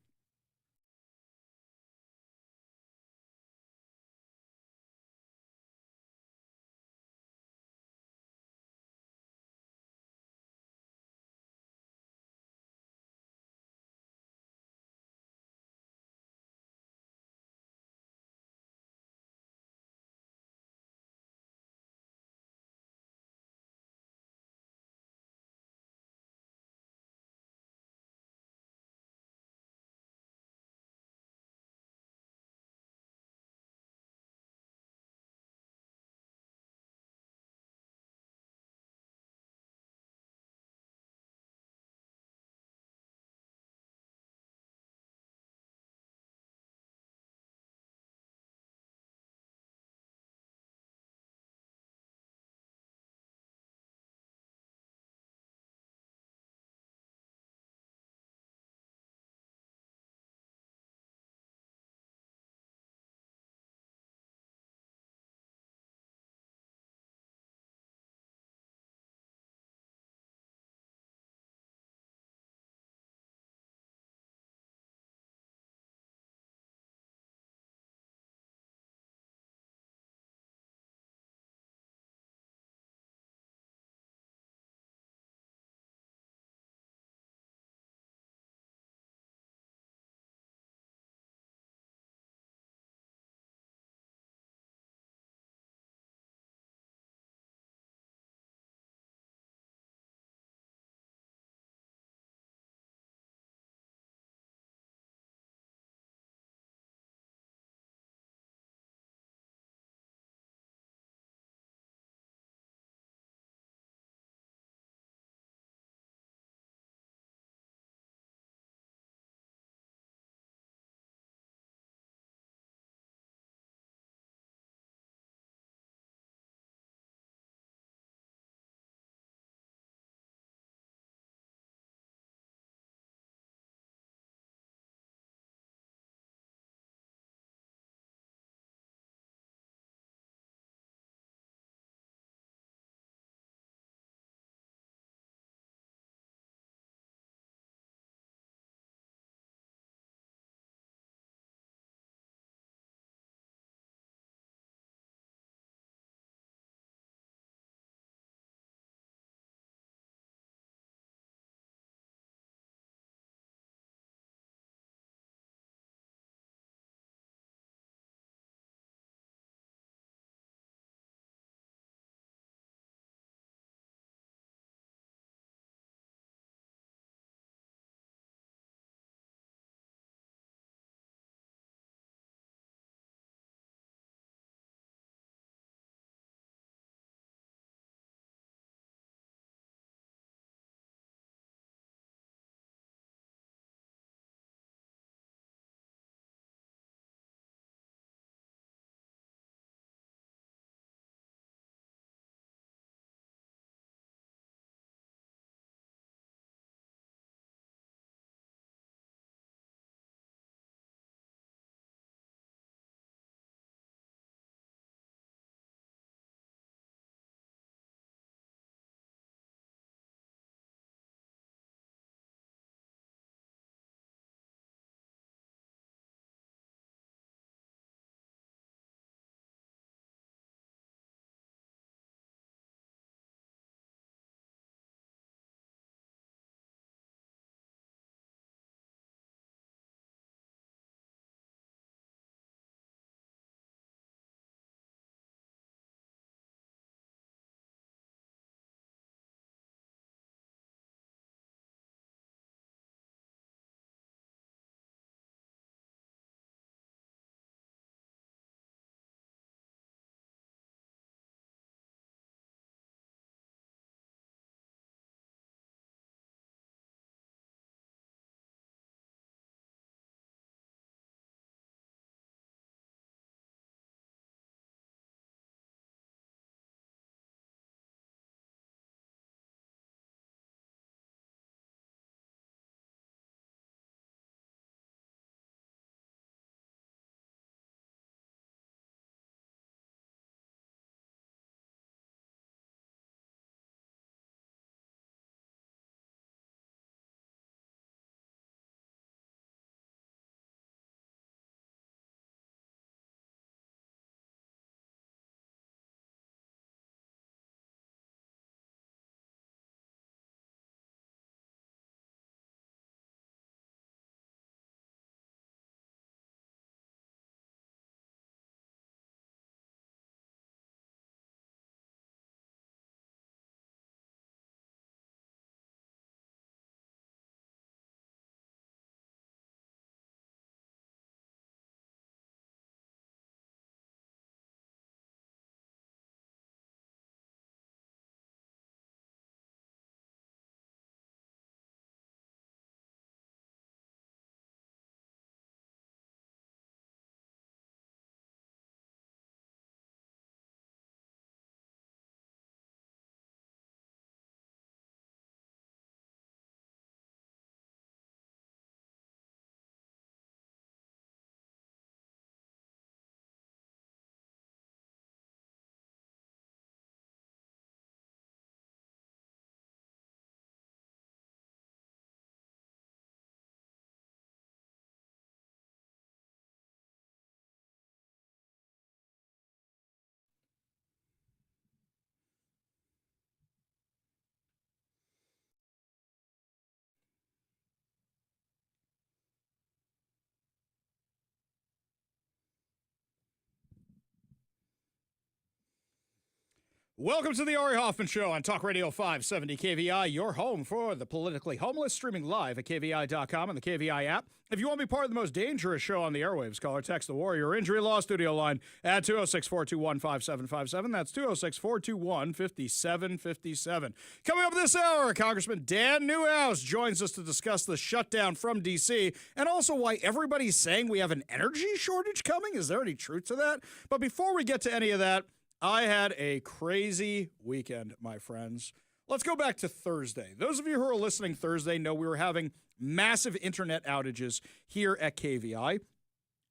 Welcome to the Ari Hoffman Show on Talk Radio 570 KVI, your home for the politically homeless, streaming live at KVI.com and the KVI app. If you want to be part of the most dangerous show on the airwaves, call or text the Warrior Injury Law Studio line at 206-421-5757. That's 206-421-5757. Coming up this hour, Congressman Dan Newhouse joins us to discuss the shutdown from D.C. and also why everybody's saying we have an energy shortage coming. Is there any truth to that? But before we get to any of that, I had a crazy weekend, my friends. Let's go back to Thursday. Those of you who are listening Thursday know we were having massive internet outages here at KVI.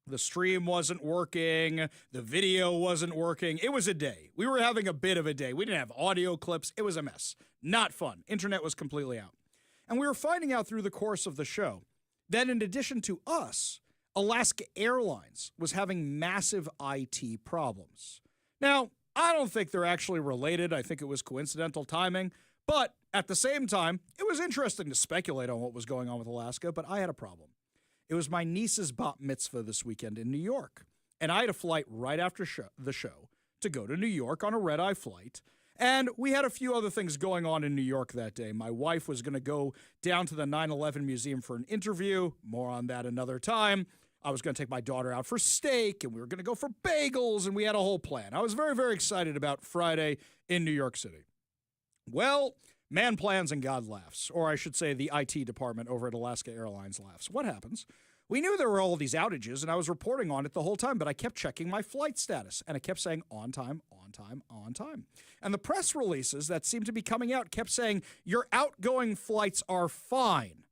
The stream wasn't working. The video wasn't working. It was a day. We were having a bit of a day. We didn't have audio clips. It was a mess. Not fun. Internet was completely out. And we were finding out through the course of the show that in addition to us, Alaska Airlines was having massive IT problems. Now, I don't think they're actually related. I think it was coincidental timing. But at the same time, it was interesting to speculate on what was going on with Alaska, but I had a problem. It was my niece's bat mitzvah this weekend in New York. And I had a flight right after the show to go to New York on a red-eye flight. And we had a few other things going on in New York that day. My wife was going to go down to the 9/11 Museum for an interview. More on that another time. I was going to take my daughter out for steak, and we were going to go for bagels, and we had a whole plan. I was very, very excited about Friday in New York City. Well, man plans and God laughs, or I should say the IT department over at Alaska Airlines laughs. What happens? We knew there were all these outages, and I was reporting on it the whole time, but I kept checking my flight status, and it kept saying on time, on time, on time. And the press releases that seemed to be coming out kept saying, your outgoing flights are fine.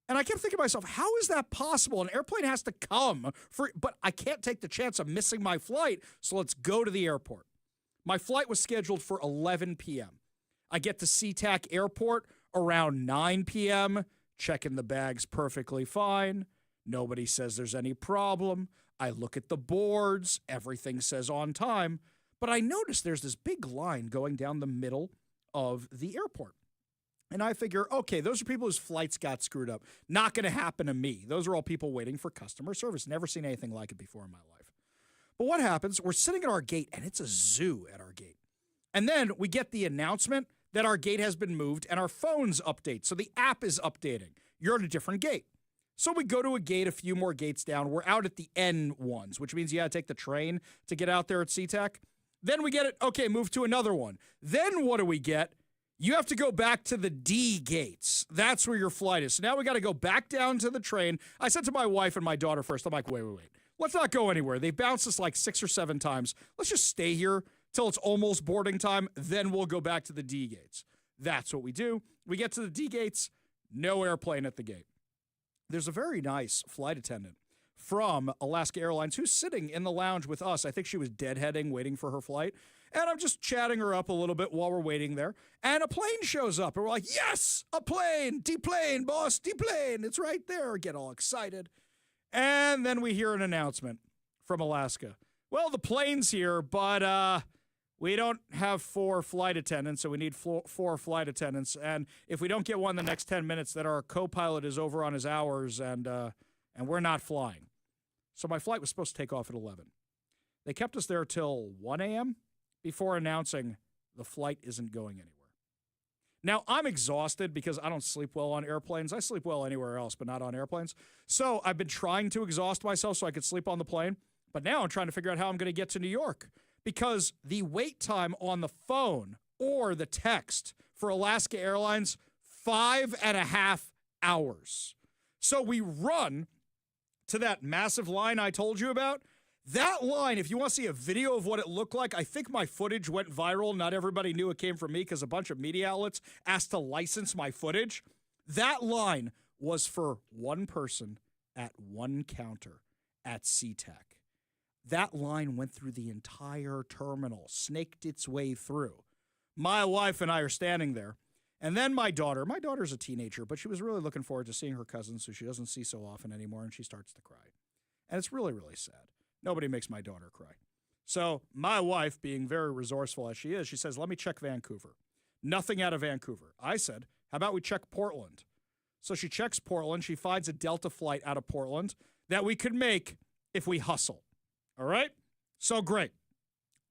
And I kept thinking to myself, how is that possible? An airplane has to come, but I can't take the chance of missing my flight, so let's go to the airport. My flight was scheduled for 11 p.m. I get to SeaTac Airport around 9 p.m., checking the bags perfectly fine. Nobody says there's any problem. I look at the boards. Everything says on time. But I notice there's this big line going down the middle of the airport. And I figure, okay, those are people whose flights got screwed up. Not going to happen to me. Those are all people waiting for customer service. Never seen anything like it before in my life. But what happens? We're sitting at our gate, and it's a zoo at our gate. And then we get the announcement that our gate has been moved, and our phones update. So the app is updating. You're at a different gate. So we go to a gate a few more gates down. We're out at the N ones, which means you got to take the train to get out there at SeaTac. Then we get it, okay, move to another one. Then what do we get? You have to go back to the D gates. That's where your flight is. So now we got to go back down to the train. I said to my wife and my daughter first, I'm like, wait. Let's not go anywhere. They bounced us like 6 or 7 times. Let's just stay here till it's almost boarding time. Then we'll go back to the D gates. That's what we do. We get to the D gates, no airplane at the gate. There's a very nice flight attendant from Alaska Airlines who's sitting in the lounge with us. I think she was deadheading, waiting for her flight. And I'm just chatting her up a little bit while we're waiting there. And a plane shows up. And we're like, yes, a plane, D-plane, boss, D-plane. It's right there. Get all excited. And then we hear an announcement from Alaska. Well, the plane's here, but we don't have 4 flight attendants, so we need 4 flight attendants. And if we don't get one in the next 10 minutes, that our co-pilot is over on his hours, and we're not flying. So my flight was supposed to take off at 11. They kept us there till 1 a.m. before announcing the flight isn't going anywhere. Now, I'm exhausted because I don't sleep well on airplanes. I sleep well anywhere else, but not on airplanes. So I've been trying to exhaust myself so I could sleep on the plane. But now I'm trying to figure out how I'm going to get to New York because the wait time on the phone or the text for Alaska Airlines, 5.5 hours. So we run to that massive line I told you about. That line, if you want to see a video of what it looked like, I think my footage went viral. Not everybody knew it came from me because a bunch of media outlets asked to license my footage. That line was for one person at one counter at SeaTac. That line went through the entire terminal, snaked its way through. My wife and I are standing there. And then my daughter's a teenager, but she was really looking forward to seeing her cousins who she doesn't see so often anymore, and she starts to cry. And it's really, really sad. Nobody makes my daughter cry. So my wife, being very resourceful as she is, she says, let me check Vancouver. Nothing out of Vancouver. I said, how about we check Portland? So she checks Portland. She finds a Delta flight out of Portland that we could make if we hustle. All right? So great.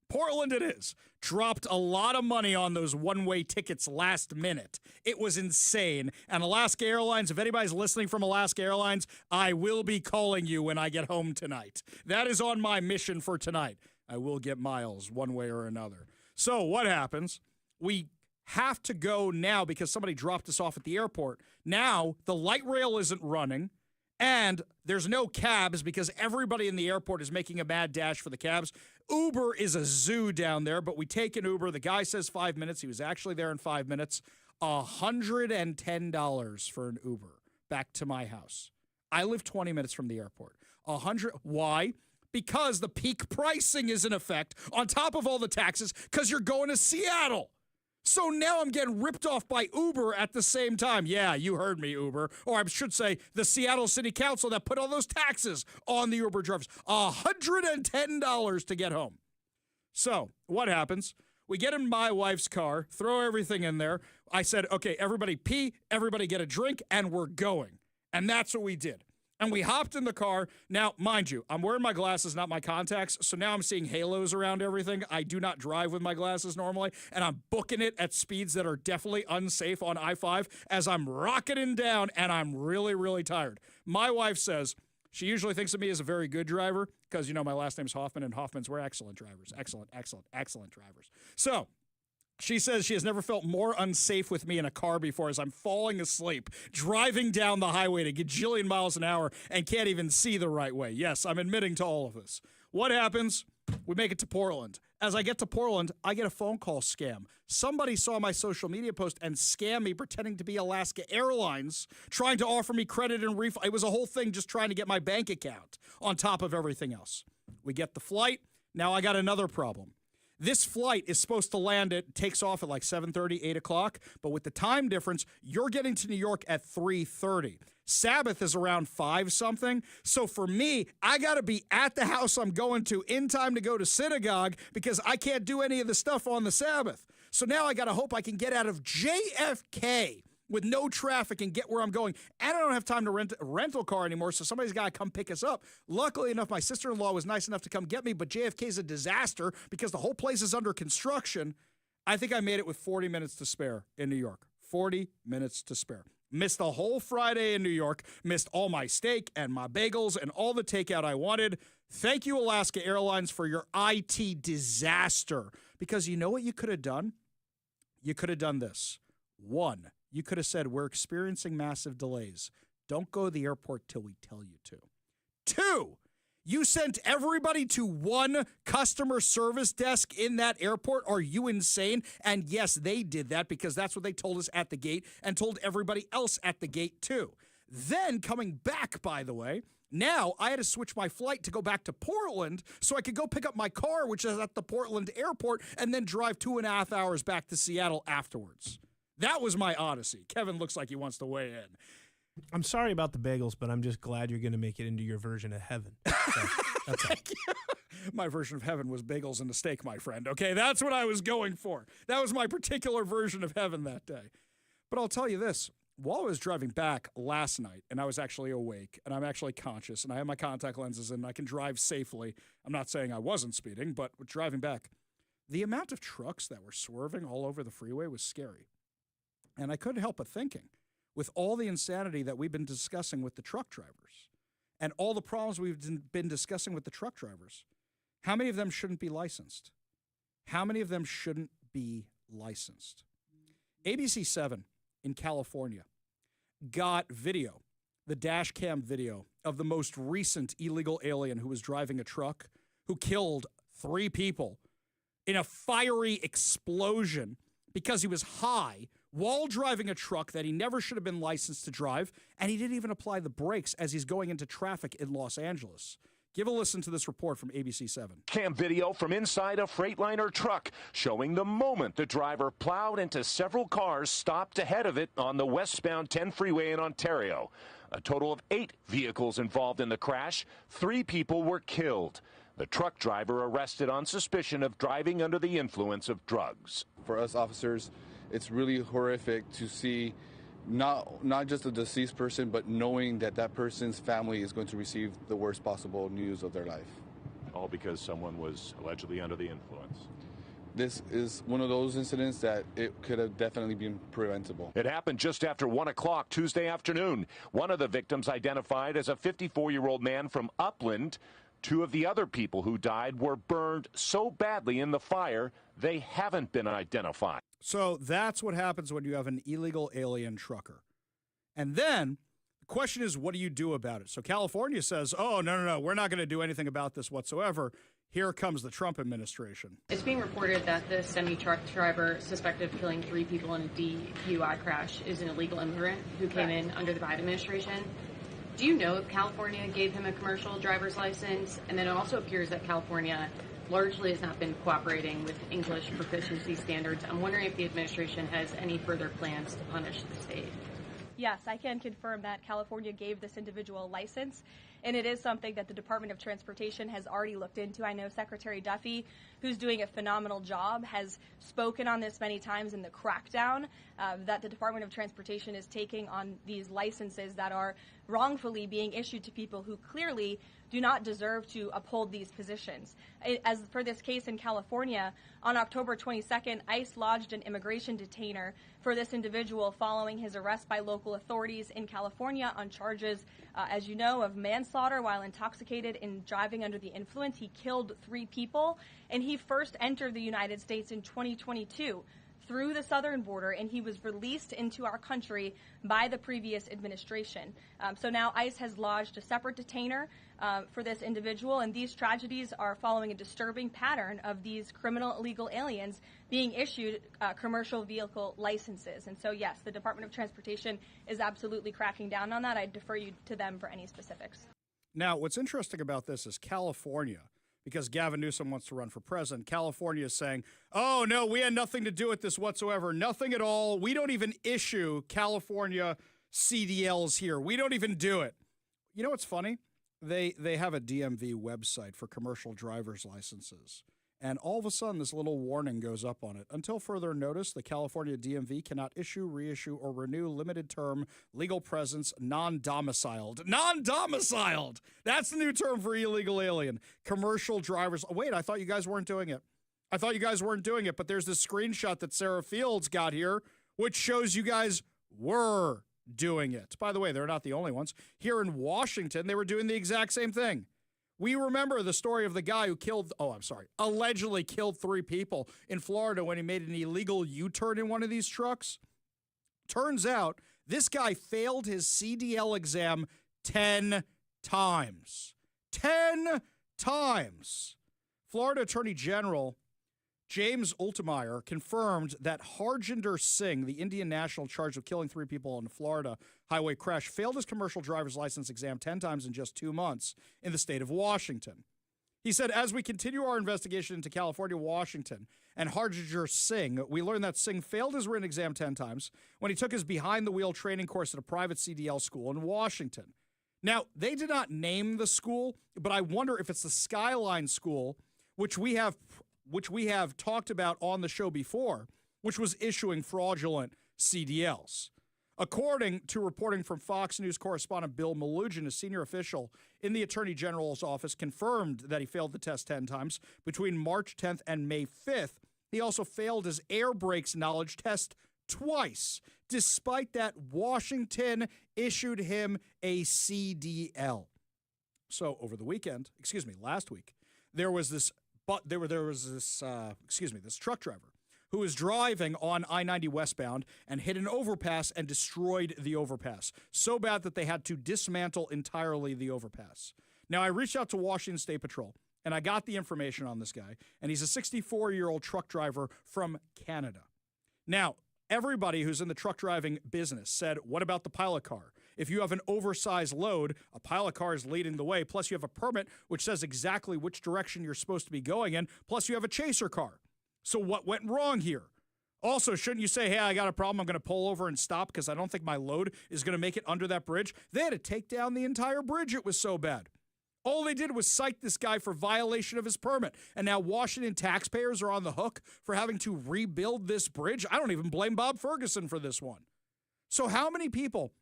Portland it is. Dropped a lot of money on those one-way tickets last minute. It was insane. And Alaska Airlines, if anybody's listening from Alaska Airlines, I will be calling you when I get home tonight. That is on my mission for tonight. I will get miles one way or another. So what happens? We have to go now because somebody dropped us off at the airport. Now the light rail isn't running. And there's no cabs because everybody in the airport is making a mad dash for the cabs. Uber is a zoo down there, but we take an Uber. The guy says 5 minutes. He was actually there in 5 minutes. $110 for an Uber back to my house. I live 20 minutes from the airport. Why? Because the peak pricing is in effect on top of all the taxes because you're going to Seattle. So now I'm getting ripped off by Uber at the same time. Yeah, you heard me, Uber. Or I should say the Seattle City Council that put all those taxes on the Uber drivers. $110 to get home. So what happens? We get in my wife's car, throw everything in there. I said, okay, everybody pee, everybody get a drink, and we're going. And that's what we did. And we hopped in the car. Now, mind you, I'm wearing my glasses, not my contacts, so now I'm seeing halos around everything. I do not drive with my glasses normally, and I'm booking it at speeds that are definitely unsafe on I-5 as I'm rocketing down, and I'm really, really tired. My wife says she usually thinks of me as a very good driver because, you know, my last name's Hoffman, and Hoffmans were excellent drivers. Excellent drivers. So she says she has never felt more unsafe with me in a car before as I'm falling asleep, driving down the highway at a gajillion miles an hour and can't even see the right way. Yes, I'm admitting to all of this. What happens? We make it to Portland. As I get to Portland, I get a phone call scam. Somebody saw my social media post and scammed me pretending to be Alaska Airlines, trying to offer me credit and refund. It was a whole thing just trying to get my bank account on top of everything else. We get the flight. Now I got another problem. This flight is supposed to land takes off at like 7:30, 8 o'clock, but with the time difference, you're getting to New York at 3:30. Sabbath is around 5-something. So for me, I got to be at the house I'm going to in time to go to synagogue because I can't do any of the stuff on the Sabbath. So now I got to hope I can get out of JFK with no traffic and get where I'm going. And I don't have time to rent a rental car anymore, so somebody's got to come pick us up. Luckily enough, my sister-in-law was nice enough to come get me, but JFK is a disaster because the whole place is under construction. I think I made it with 40 minutes to spare in New York. 40 minutes to spare. Missed the whole Friday in New York. Missed all my steak and my bagels and all the takeout I wanted. Thank you, Alaska Airlines, for your IT disaster. Because you know what you could have done? You could have done this. 1, you could have said, we're experiencing massive delays. Don't go to the airport till we tell you to. 2, you sent everybody to one customer service desk in that airport. Are you insane? And yes, they did that because that's what they told us at the gate and told everybody else at the gate too. Then coming back, by the way, now I had to switch my flight to go back to Portland so I could go pick up my car, which is at the Portland airport, and then drive 2.5 hours back to Seattle afterwards. That was my odyssey. Kevin looks like he wants to weigh in. I'm sorry about the bagels, but I'm just glad you're going to make it into your version of heaven. So, that's Thank you. My version of heaven was bagels and a steak, my friend. Okay, that's what I was going for. That was my particular version of heaven that day. But I'll tell you this. While I was driving back last night, and I was actually awake, and I'm actually conscious, and I have my contact lenses in, and I can drive safely. I'm not saying I wasn't speeding, but with driving back, the amount of trucks that were swerving all over the freeway was scary. And I couldn't help but thinking, with all the insanity that we've been discussing with the truck drivers and all the problems we've been discussing with the truck drivers, how many of them shouldn't be licensed? How many of them shouldn't be licensed? ABC 7 in California got video, the dash cam video of the most recent illegal alien who was driving a truck who killed 3 people in a fiery explosion because he was high while driving a truck that he never should have been licensed to drive, and he didn't even apply the brakes as he's going into traffic in Los Angeles. Give a listen to this report from ABC 7. Cam video from inside a Freightliner truck showing the moment the driver plowed into several cars stopped ahead of it on the westbound 10 freeway in Ontario. A total of 8 vehicles involved in the crash. 3 people were killed. The truck driver arrested on suspicion of driving under the influence of drugs. For us officers, it's really horrific to see not just a deceased person, but knowing that that person's family is going to receive the worst possible news of their life. all because someone was allegedly under the influence. This is one of those incidents that it could have definitely been preventable. It happened just after 1 o'clock Tuesday afternoon. One of the victims identified as a 54-year-old man from Upland. Two of the other people who died were burned so badly in the fire, they haven't been identified. So that's what happens when you have an illegal alien trucker. And then the question is, what do you do about it? So California says, oh, no, we're not going to do anything about this whatsoever. Here comes the Trump administration. It's being reported that the semi-truck driver suspected of killing 3 people in a DUI crash is an illegal immigrant who came in under the Biden administration. Do you know if California gave him a commercial driver's license? And then it also appears that California largely has not been cooperating with English proficiency standards. I'm wondering if the administration has any further plans to punish the state. Yes, I can confirm that California gave this individual a license, and it is something that the Department of Transportation has already looked into. I know Secretary Duffy, who's doing a phenomenal job, has spoken on this many times in the crackdown that the Department of Transportation is taking on these licenses that are wrongfully being issued to people who clearly do not deserve to uphold these positions. As for this case in California, on October 22nd, ICE lodged an immigration detainer for this individual following his arrest by local authorities in California on charges, as you know, of manslaughter while intoxicated and driving under the influence. He killed 3 people, and he first entered the United States in 2022 through the southern border, and he was released into our country by the previous administration. So now ICE has lodged a separate detainer for this individual, and these tragedies are following a disturbing pattern of these criminal illegal aliens being issued commercial vehicle licenses. And so, yes, the Department of Transportation is absolutely cracking down on that. I defer you to them for any specifics. Now, what's interesting about this is California, because Gavin Newsom wants to run for president. California is saying, oh, no, we had nothing to do with this whatsoever. Nothing at all. We don't even issue California CDLs here. We don't even do it. You know what's funny? They have a DMV website for commercial driver's licenses. And all of a sudden, this little warning goes up on it. Until further notice, the California DMV cannot issue, reissue, or renew limited term legal presence non-domiciled. Non-domiciled! That's the new term for illegal alien. Commercial drivers. Oh, wait, I thought you guys weren't doing it. But there's this screenshot that Sarah Fields got here, which shows you guys were doing it. By the way, they're not the only ones. Here in Washington, they were doing the exact same thing. We remember the story of the guy who allegedly killed 3 people in Florida when he made an illegal U-turn in one of these trucks. Turns out this guy failed his CDL exam 10 times. 10 times. Florida Attorney General James Ultemeyer confirmed that Harjinder Singh, the Indian national charged with killing 3 people in a Florida highway crash, failed his commercial driver's license exam 10 times in just 2 months in the state of Washington. He said, as we continue our investigation into California, Washington, and Harjinder Singh, we learned that Singh failed his written exam 10 times when he took his behind-the-wheel training course at a private CDL school in Washington. Now, they did not name the school, but I wonder if it's the Skyline School, which we have talked about on the show before, which was issuing fraudulent CDLs. According to reporting from Fox News correspondent Bill Malugin, a senior official in the Attorney General's office, confirmed that he failed the test 10 times between March 10th and May 5th. He also failed his air brakes knowledge test twice. Despite that, Washington issued him a CDL. So over the weekend, last week, there was this truck driver who was driving on I-90 westbound and hit an overpass and destroyed the overpass. So bad that they had to dismantle entirely the overpass. Now, I reached out to Washington State Patrol, and I got the information on this guy, and he's a 64-year-old truck driver from Canada. Now, everybody who's in the truck driving business said, what about the pilot car? If you have an oversized load, a pilot car is leading the way, plus you have a permit which says exactly which direction you're supposed to be going in, plus you have a chaser car. So what went wrong here? Also, shouldn't you say, hey, I got a problem, I'm going to pull over and stop because I don't think my load is going to make it under that bridge? They had to take down the entire bridge. It was so bad. All they did was cite this guy for violation of his permit. And now Washington taxpayers are on the hook for having to rebuild this bridge. I don't even blame Bob Ferguson for this one. So how many people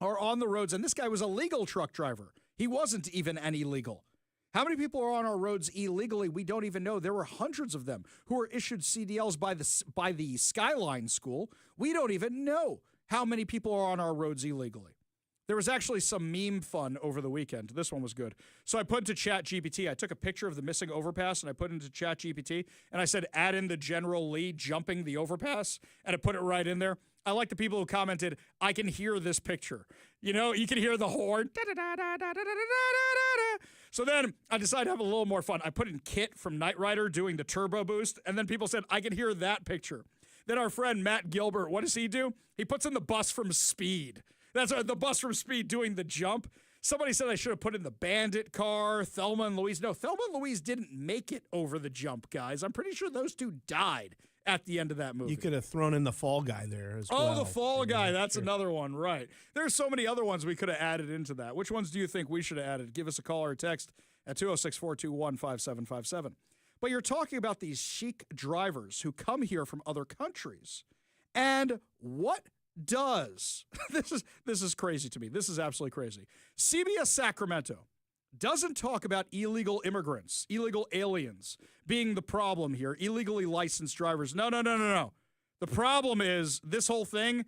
are on the roads? And this guy was a legal truck driver. He wasn't even an illegal. How many people are on our roads illegally? We don't even know. There were hundreds of them who were issued CDLs by the Skyline School. We don't even know how many people are on our roads illegally. There was actually some meme fun over the weekend. This one was good. So I put into ChatGPT, I took a picture of the missing overpass, and I put it into ChatGPT, and I said, add in the General Lee jumping the overpass, and I put it right in there. I like the people who commented, I can hear this picture. You know, you can hear the horn. So then I decided to have a little more fun. I put in Kit from Knight Rider doing the turbo boost, and then people said, I can hear that picture. Then our friend Matt Gilbert, what does he do? He puts in the bus from Speed. That's the bus from Speed doing the jump. Somebody said I should have put in the Bandit car, Thelma and Louise. No, Thelma and Louise didn't make it over the jump, guys. I'm pretty sure those two died at the end of that movie. You could have thrown in the Fall Guy there as well. Oh, the Fall Guy. That's another one, right. There's so many other ones we could have added into that. Which ones do you think we should have added? Give us a call or a text at 206-421-5757. But you're talking about these chic drivers who come here from other countries. And what does, this is crazy to me. This is absolutely crazy. CBS Sacramento doesn't talk about illegal immigrants, illegal aliens being the problem here, illegally licensed drivers. No. The problem is this whole thing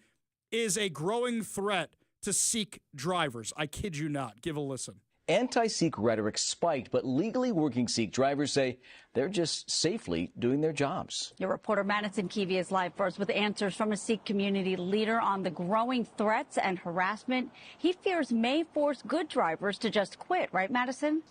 is a growing threat to Sikh drivers. I kid you not. Give a listen. Anti-Sikh rhetoric spiked, but legally working Sikh drivers say they're just safely doing their jobs. Your reporter Madison Keevy is live for us with answers from a Sikh community leader on the growing threats and harassment he fears may force good drivers to just quit. Right, Madison?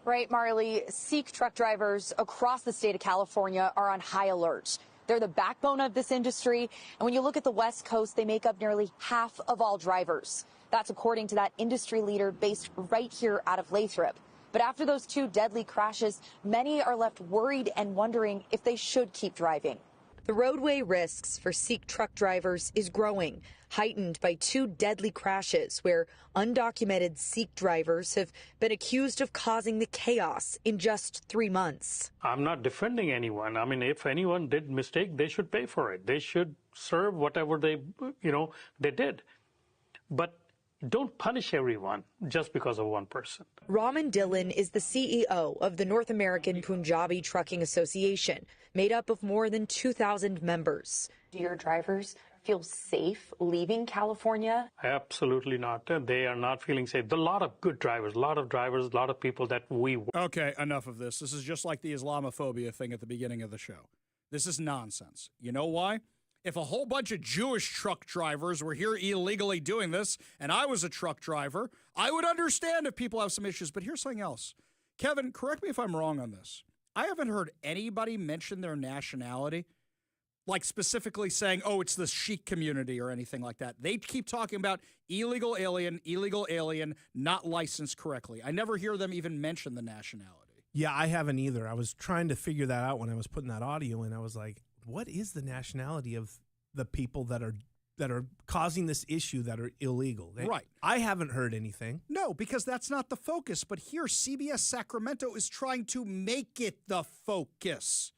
Right, Marley. Sikh truck drivers across the state of California are on high alert. They're the backbone of this industry. And when you look at the West Coast, they make up nearly half of all drivers. That's according to that industry leader based right here out of Lathrop. But after those two deadly crashes, many are left worried and wondering if they should keep driving. The roadway risks for Sikh truck drivers is growing, heightened by two deadly crashes where undocumented Sikh drivers have been accused of causing the chaos in just 3 months. I'm not defending anyone. I mean, if anyone did mistake, they should pay for it. They should serve whatever they did. But don't punish everyone just because of one person. Raman Dillon is the CEO of the North American Punjabi Trucking Association, made up of more than 2,000 members. Do your drivers feel safe leaving California? Absolutely not. They are not feeling safe. There are a lot of good drivers, a lot of people that we... Okay, enough of this. This is just like the Islamophobia thing at the beginning of the show. This is nonsense. You know why? If a whole bunch of Jewish truck drivers were here illegally doing this, and I was a truck driver, I would understand if people have some issues. But here's something else. Kevin, correct me if I'm wrong on this. I haven't heard anybody mention their nationality, like specifically saying, oh, it's the Sikh community or anything like that. They keep talking about illegal alien, not licensed correctly. I never hear them even mention the nationality. Yeah, I haven't either. I was trying to figure that out when I was putting that audio in. I was like, what is the nationality of the people that are causing this issue that are illegal? Right. I haven't heard anything. No, because that's not the focus. But here, CBS Sacramento is trying to make it the focus,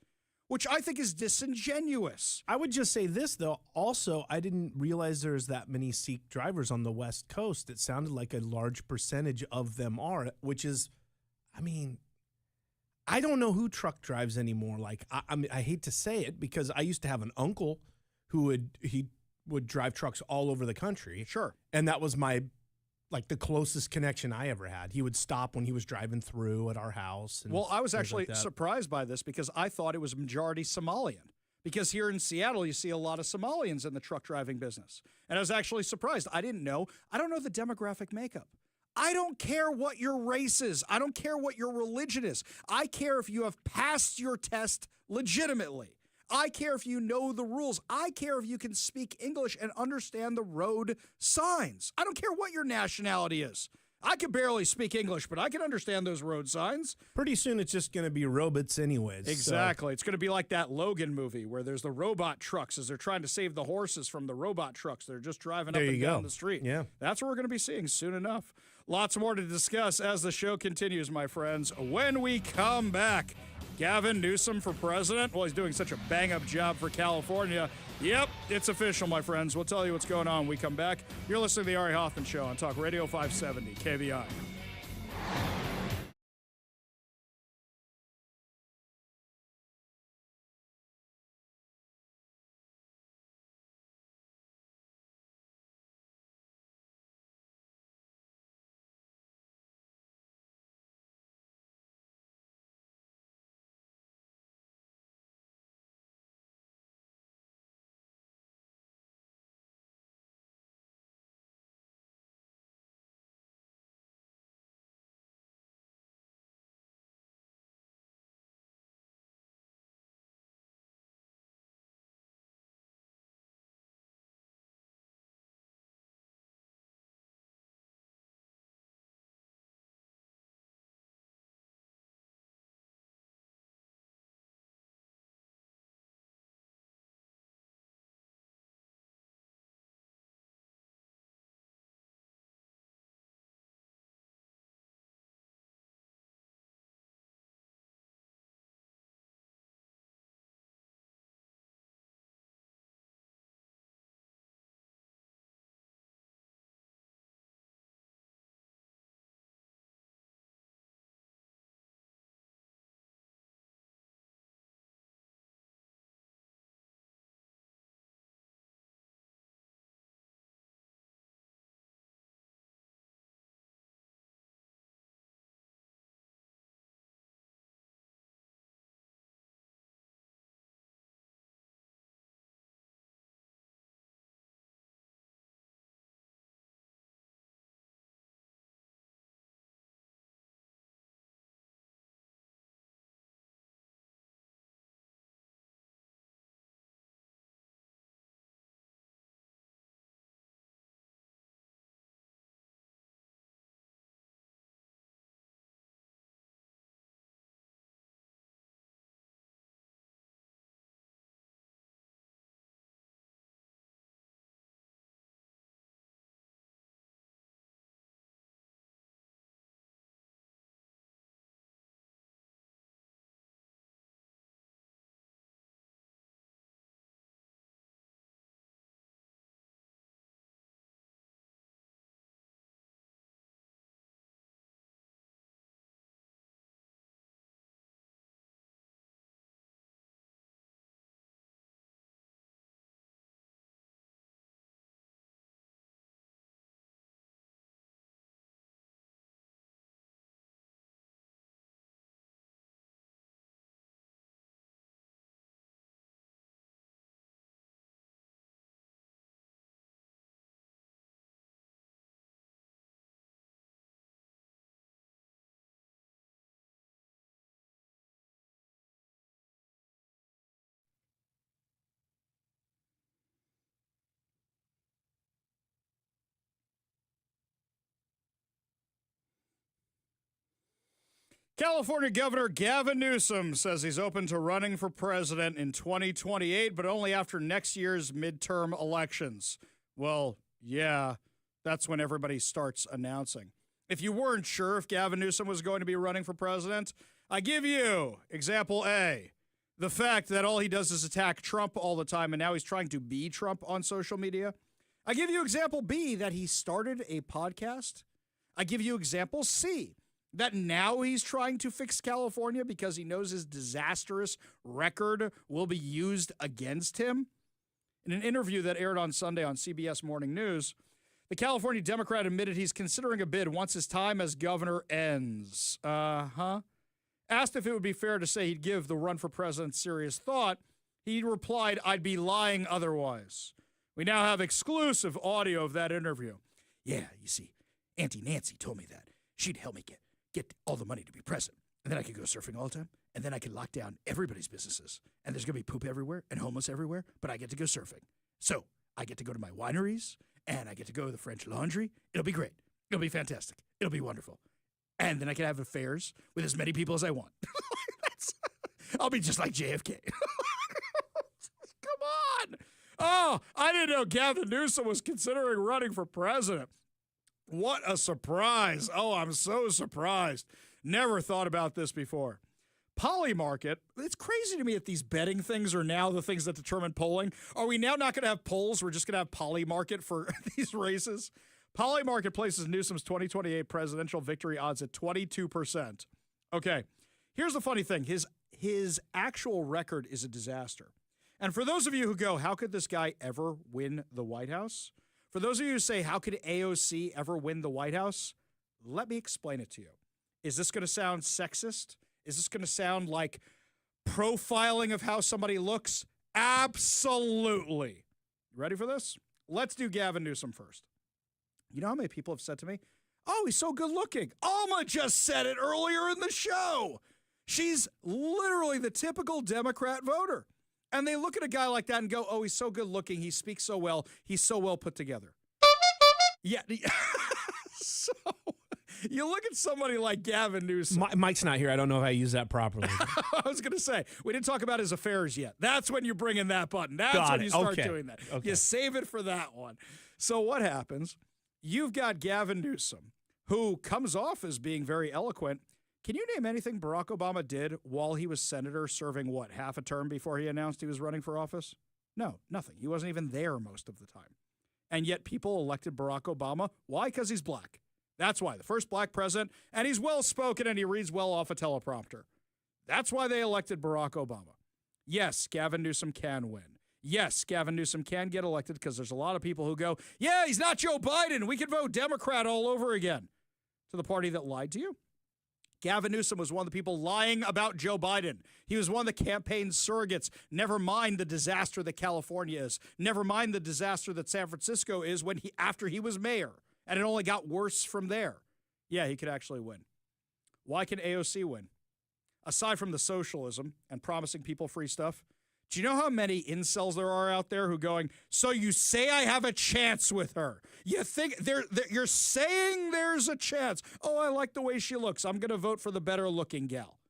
which I think is disingenuous. I would just say this, though. Also, I didn't realize there's that many Sikh drivers on the West Coast. It sounded like a large percentage of them are, which is, I mean, I don't know who truck drives anymore. Like, I hate to say it because I used to have an uncle who would drive trucks all over the country. Sure. And that was the closest connection I ever had. He would stop when he was driving through at our house. And well, I was actually surprised by this because I thought it was majority Somalian. Because here in Seattle, you see a lot of Somalians in the truck driving business. And I was actually surprised. I don't know the demographic makeup. I don't care what your race is. I don't care what your religion is. I care if you have passed your test legitimately. I care if you know the rules. I care if you can speak English and understand the road signs. I don't care what your nationality is. I can barely speak English, but I can understand those road signs. Pretty soon it's just going to be robots anyways. Exactly. So. It's going to be like that Logan movie where there's the robot trucks as they're trying to save the horses from the robot trucks. They're just driving up and down the street. Yeah. That's what we're going to be seeing soon enough. Lots more to discuss as the show continues, my friends. When we come back, Gavin Newsom for president? Well, he's doing such a bang-up job for California. Yep, it's official, my friends. We'll tell you what's going on when we come back. You're listening to the Ari Hoffman Show on Talk Radio 570 KVI. California Governor Gavin Newsom says he's open to running for president in 2028, but only after next year's midterm elections. Well, yeah, that's when everybody starts announcing. If you weren't sure if Gavin Newsom was going to be running for president, I give you example A, the fact that all he does is attack Trump all the time, and now he's trying to be Trump on social media. I give you example B, that he started a podcast. I give you example C, that now he's trying to fix California because he knows his disastrous record will be used against him. In an interview that aired on Sunday on CBS Morning News, the California Democrat admitted he's considering a bid once his time as governor ends. Asked if it would be fair to say he'd give the run for president serious thought, he replied, "I'd be lying otherwise." We now have exclusive audio of that interview. Yeah, you see, Auntie Nancy told me that. She'd help me get all the money to be president. And then I could go surfing all the time. And then I could lock down everybody's businesses. And there's going to be poop everywhere and homeless everywhere. But I get to go surfing. So I get to go to my wineries. And I get to go to the French Laundry. It'll be great. It'll be fantastic. It'll be wonderful. And then I can have affairs with as many people as I want. I'll be just like JFK. Come on. Oh, I didn't know Gavin Newsom was considering running for president. What a surprise. Oh, I'm so surprised. Never thought about this before. Polymarket, it's crazy to me that these betting things are now the things that determine polling. Are we now not going to have polls? We're just going to have Polymarket for these races? Polymarket places Newsom's 2028 presidential victory odds at 22%. Okay, here's the funny thing. His actual record is a disaster. And for those of you who go, how could this guy ever win the White House? For those of you who say, how could AOC ever win the White House? Let me explain it to you. Is this going to sound sexist? Is this going to sound like profiling of how somebody looks? Absolutely. You ready for this? Let's do Gavin Newsom first. You know how many people have said to me, oh, he's so good looking. Alma just said it earlier in the show. She's literally the typical Democrat voter. And they look at a guy like that and go, oh, he's so good looking. He speaks so well. He's so well put together. Yeah. So you look at somebody like Gavin Newsom. Mike's not here. I don't know if I use that properly. I was going to say, we didn't talk about his affairs yet. That's when you bring in that button. That's when you start doing that. Okay. You save it for that one. So what happens? You've got Gavin Newsom, who comes off as being very eloquent. Can you name anything Barack Obama did while he was senator, serving, what, half a term before he announced he was running for office? No, nothing. He wasn't even there most of the time. And yet people elected Barack Obama. Why? Because he's black. That's why. The first black president, and he's well-spoken and he reads well off a teleprompter. That's why they elected Barack Obama. Yes, Gavin Newsom can win. Yes, Gavin Newsom can get elected because there's a lot of people who go, yeah, he's not Joe Biden. We can vote Democrat all over again. To the party that lied to you. Gavin Newsom was one of the people lying about Joe Biden. He was one of the campaign surrogates. Never mind the disaster that California is. Never mind the disaster that San Francisco is after he was mayor. And it only got worse from there. Yeah, he could actually win. Why can AOC win? Aside from the socialism and promising people free stuff, do you know how many incels there are out there who going, so you say I have a chance with her? You think you're saying there's a chance. Oh, I like the way she looks. I'm going to vote for the better looking gal.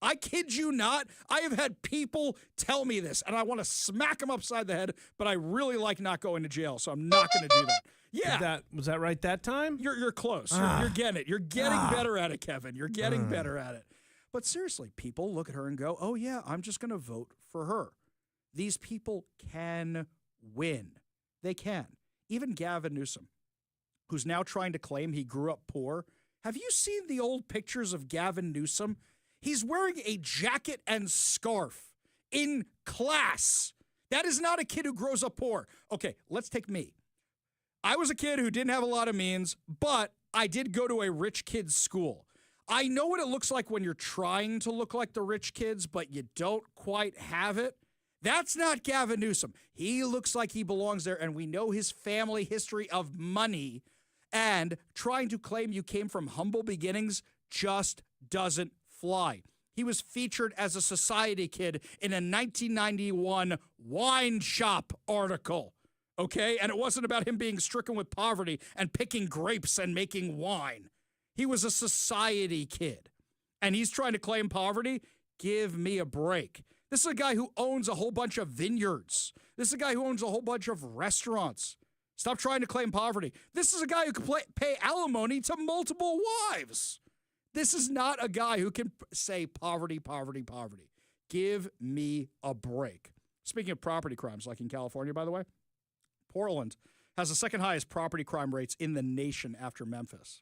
I kid you not. I have had people tell me this, and I want to smack them upside the head, but I really like not going to jail, so I'm not going to do that. Yeah. Was that right that time? You're close. You're getting it. You're getting better at it, Kevin. You're getting better at it. But seriously, people look at her and go, oh, yeah, I'm just going to vote for her. These people can win. They can. Even Gavin Newsom, who's now trying to claim he grew up poor. Have you seen the old pictures of Gavin Newsom? He's wearing a jacket and scarf in class. That is not a kid who grows up poor. Okay, let's take me. I was a kid who didn't have a lot of means, but I did go to a rich kid's school. I know what it looks like when you're trying to look like the rich kids, but you don't quite have it. That's not Gavin Newsom. He looks like he belongs there, and we know his family history of money, and trying to claim you came from humble beginnings just doesn't fly. He was featured as a society kid in a 1991 wine shop article, okay? And it wasn't about him being stricken with poverty and picking grapes and making wine. He was a society kid. and he's trying to claim poverty? Give me a break. This is a guy who owns a whole bunch of vineyards. This is a guy who owns a whole bunch of restaurants. Stop trying to claim poverty. This is a guy who can pay alimony to multiple wives. This is not a guy who can say poverty, poverty, poverty. Give me a break. Speaking of property crimes, like in California, by the way, Portland has the second highest property crime rates in the nation after Memphis.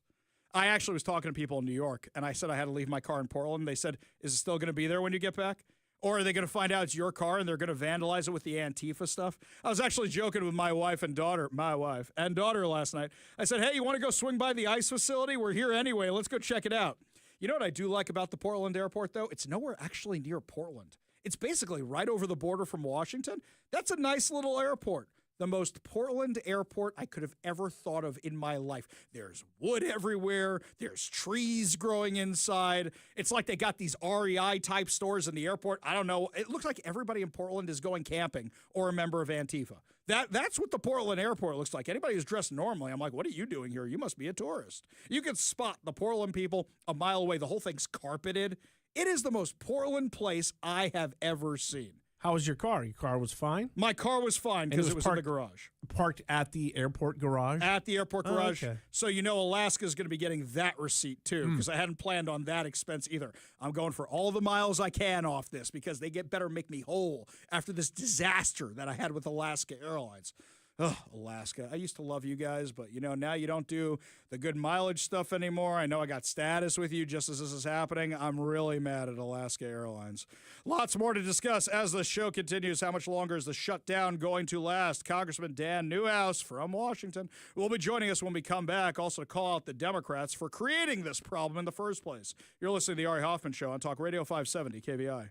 I actually was talking to people in New York, and I said I had to leave my car in Portland. They said, is it still going to be there when you get back? Or are they going to find out it's your car and they're going to vandalize it with the Antifa stuff? I was actually joking with my wife and daughter last night. I said, hey, you want to go swing by the ICE facility? We're here anyway. Let's go check it out. You know what I do like about the Portland airport, though? It's nowhere actually near Portland. It's basically right over the border from Washington. That's a nice little airport. The most Portland airport I could have ever thought of in my life. There's wood everywhere. There's trees growing inside. It's like they got these REI type stores in the airport. I don't know. It looks like everybody in Portland is going camping or a member of Antifa. That's what the Portland airport looks like. Anybody who's dressed normally, I'm like, what are you doing here? You must be a tourist. You can spot the Portland people a mile away. The whole thing's carpeted. It is the most Portland place I have ever seen. How was your car? Your car was fine? My car was fine because it was in the garage. Parked at the airport garage? At the airport garage. Oh, okay. So you know Alaska's going to be getting that receipt too, because I hadn't planned on that expense either. I'm going for all the miles I can off this because they better make me whole after this disaster that I had with Alaska Airlines. Oh, Alaska. I used to love you guys, but, now you don't do the good mileage stuff anymore. I know I got status with you just as this is happening. I'm really mad at Alaska Airlines. Lots more to discuss as the show continues. How much longer is the shutdown going to last? Congressman Dan Newhouse from Washington will be joining us when we come back. Also to call out the Democrats for creating this problem in the first place. You're listening to the Ari Hoffman Show on Talk Radio 570 KVI.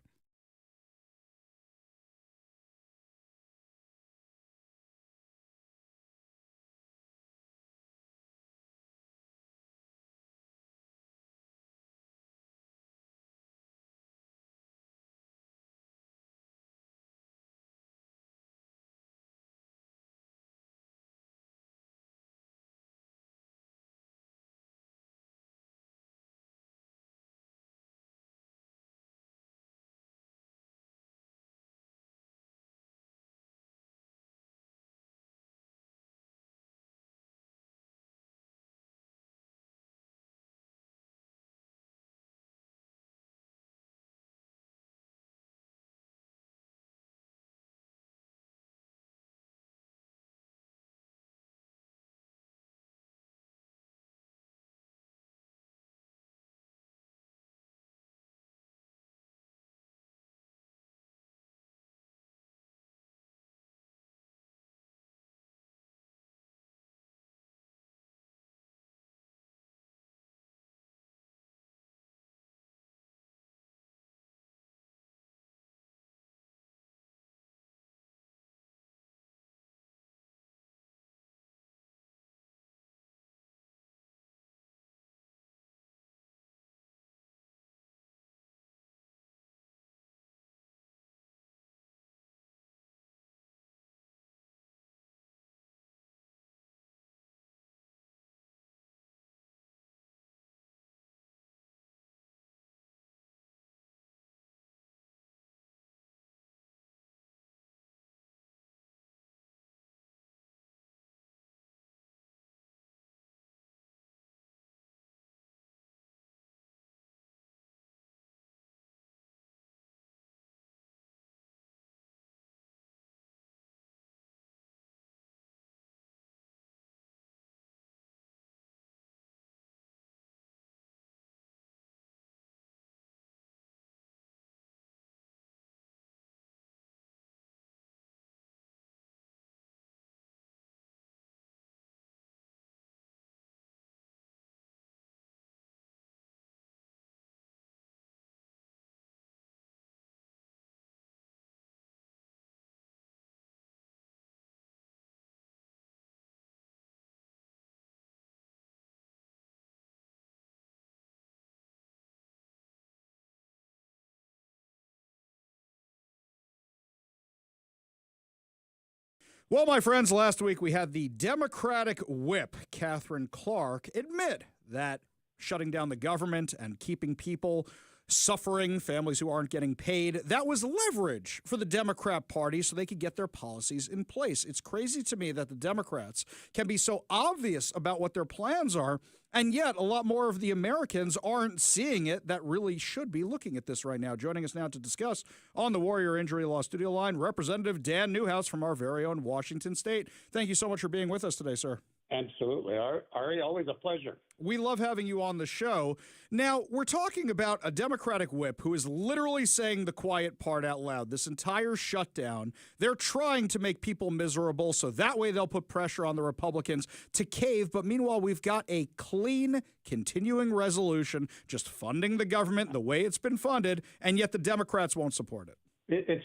Well, my friends, last week we had the Democratic whip, Catherine Clark, admit that shutting down the government and keeping people suffering, families who aren't getting paid. That was leverage for the Democrat Party so they could get their policies in place. It's crazy to me that the Democrats can be so obvious about what their plans are, and yet a lot more of the Americans aren't seeing it that really should be looking at this right now. Joining us now to discuss on the Warrior Injury Law studio line, Representative Dan Newhouse from our very own Washington State. Thank you so much for being with us today, sir. Absolutely. Ari, always a pleasure. We love having you on the show. Now, we're talking about a Democratic whip who is literally saying the quiet part out loud. This entire shutdown, they're trying to make people miserable, so that way they'll put pressure on the Republicans to cave. But meanwhile, we've got a clean, continuing resolution just funding the government the way it's been funded, and yet the Democrats won't support it. It's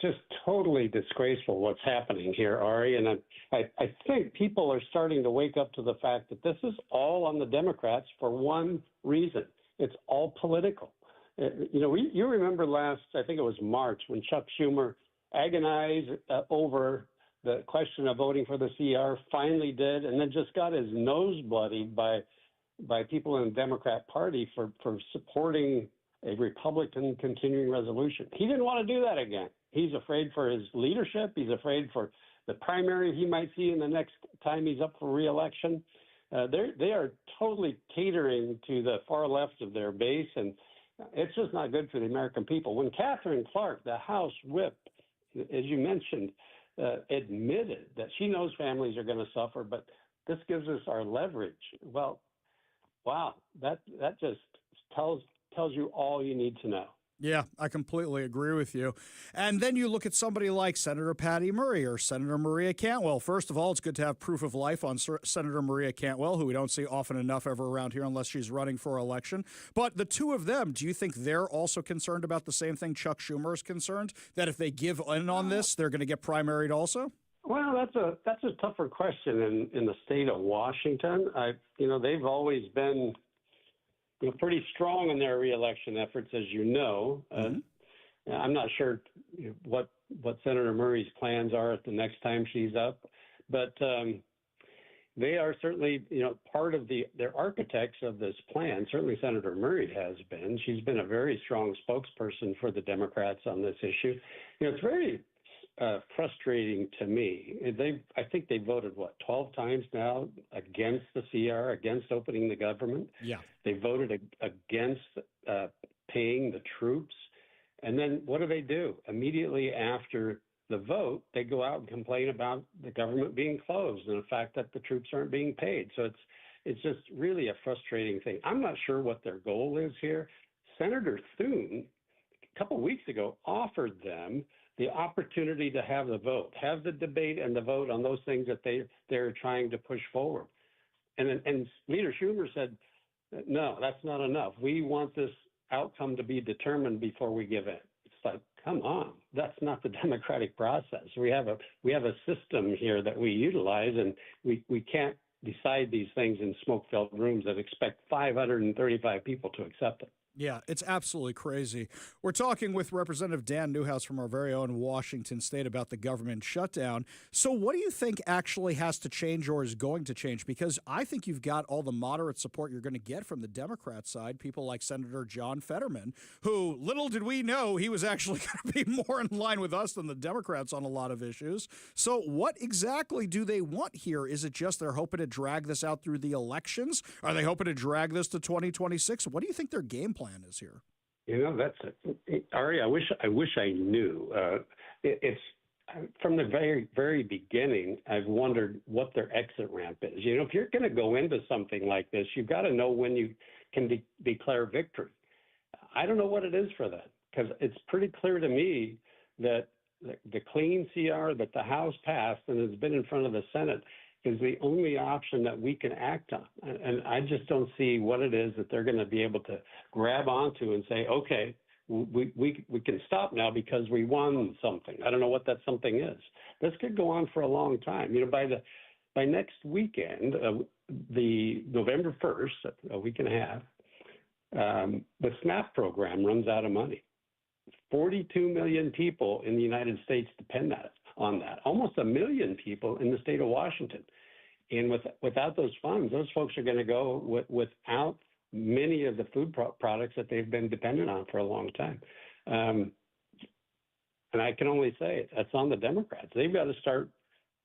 just totally disgraceful what's happening here, Ari. And I think people are starting to wake up to the fact that this is all on the Democrats for one reason. It's all political. You remember last, I think it was March, when Chuck Schumer agonized over the question of voting for the CR, finally did, and then just got his nose bloodied by people in the Democrat Party for supporting a Republican continuing resolution. He didn't want to do that again. He's afraid for his leadership. He's afraid for the primary he might see in the next time he's up for re-election. They are totally catering to the far left of their base, and it's just not good for the American people. When Catherine Clark, the House whip, as you mentioned, admitted that she knows families are going to suffer, but this gives us our leverage. Well, wow, that just tells you all you need to know. Yeah, I completely agree with you. And then you look at somebody like Senator Patty Murray or Senator Maria Cantwell. First of all, it's good to have proof of life on Senator Maria Cantwell, who we don't see often enough ever around here unless she's running for election. But the two of them, do you think they're also concerned about the same thing Chuck Schumer is concerned, that if they give in on this, they're going to get primaried also? Well, that's a tougher question in the state of Washington. They've always been pretty strong in their reelection efforts, as you know. I'm not sure what Senator Murray's plans are at the next time she's up, but they are certainly, part of they're architects of this plan. Certainly Senator Murray has been. She's been a very strong spokesperson for the Democrats on this issue. It's very frustrating to me. I think they voted 12 times now against the CR, against opening the government. Yeah, they voted against paying the troops, and then what do? Immediately after the vote, they go out and complain about the government being closed and the fact that the troops aren't being paid. So it's just really a frustrating thing. I'm not sure what their goal is here. Senator Thune, a couple of weeks ago, offered them the opportunity to have the vote, have the debate and the vote on those things that they're trying to push forward. And Leader Schumer said, no, that's not enough. We want this outcome to be determined before we give in. It's like, come on, that's not the democratic process. We have a system here that we utilize, and we can't decide these things in smoke-filled rooms that expect 535 people to accept it. Yeah, it's absolutely crazy. We're talking with Representative Dan Newhouse from our very own Washington State about the government shutdown. So what do you think actually has to change or is going to change? Because I think you've got all the moderate support you're going to get from the Democrat side, people like Senator John Fetterman, who little did we know he was actually going to be more in line with us than the Democrats on a lot of issues. So what exactly do they want here? Is it just they're hoping to drag this out through the elections? Are they hoping to drag this to 2026? What do you think their game plan is here? That's Ari. I wish I knew. It's from the very, very beginning. I've wondered what their exit ramp is. If you're going to go into something like this, you've got to know when you can declare victory. I don't know what it is for that, because it's pretty clear to me that the clean CR that the House passed and has been in front of the Senate is the only option that we can act on. And I just don't see what it is that they're going to be able to grab onto and say, okay, we can stop now because we won something. I don't know what that something is. This could go on for a long time. By next weekend, the November 1st, a week and a half, the SNAP program runs out of money. 42 million people in the United States depend on that. Almost 1 million people in the state of Washington. And without those funds, those folks are going to go without many of the food products that they've been dependent on for a long time. And I can only say that's on the Democrats. They've got to start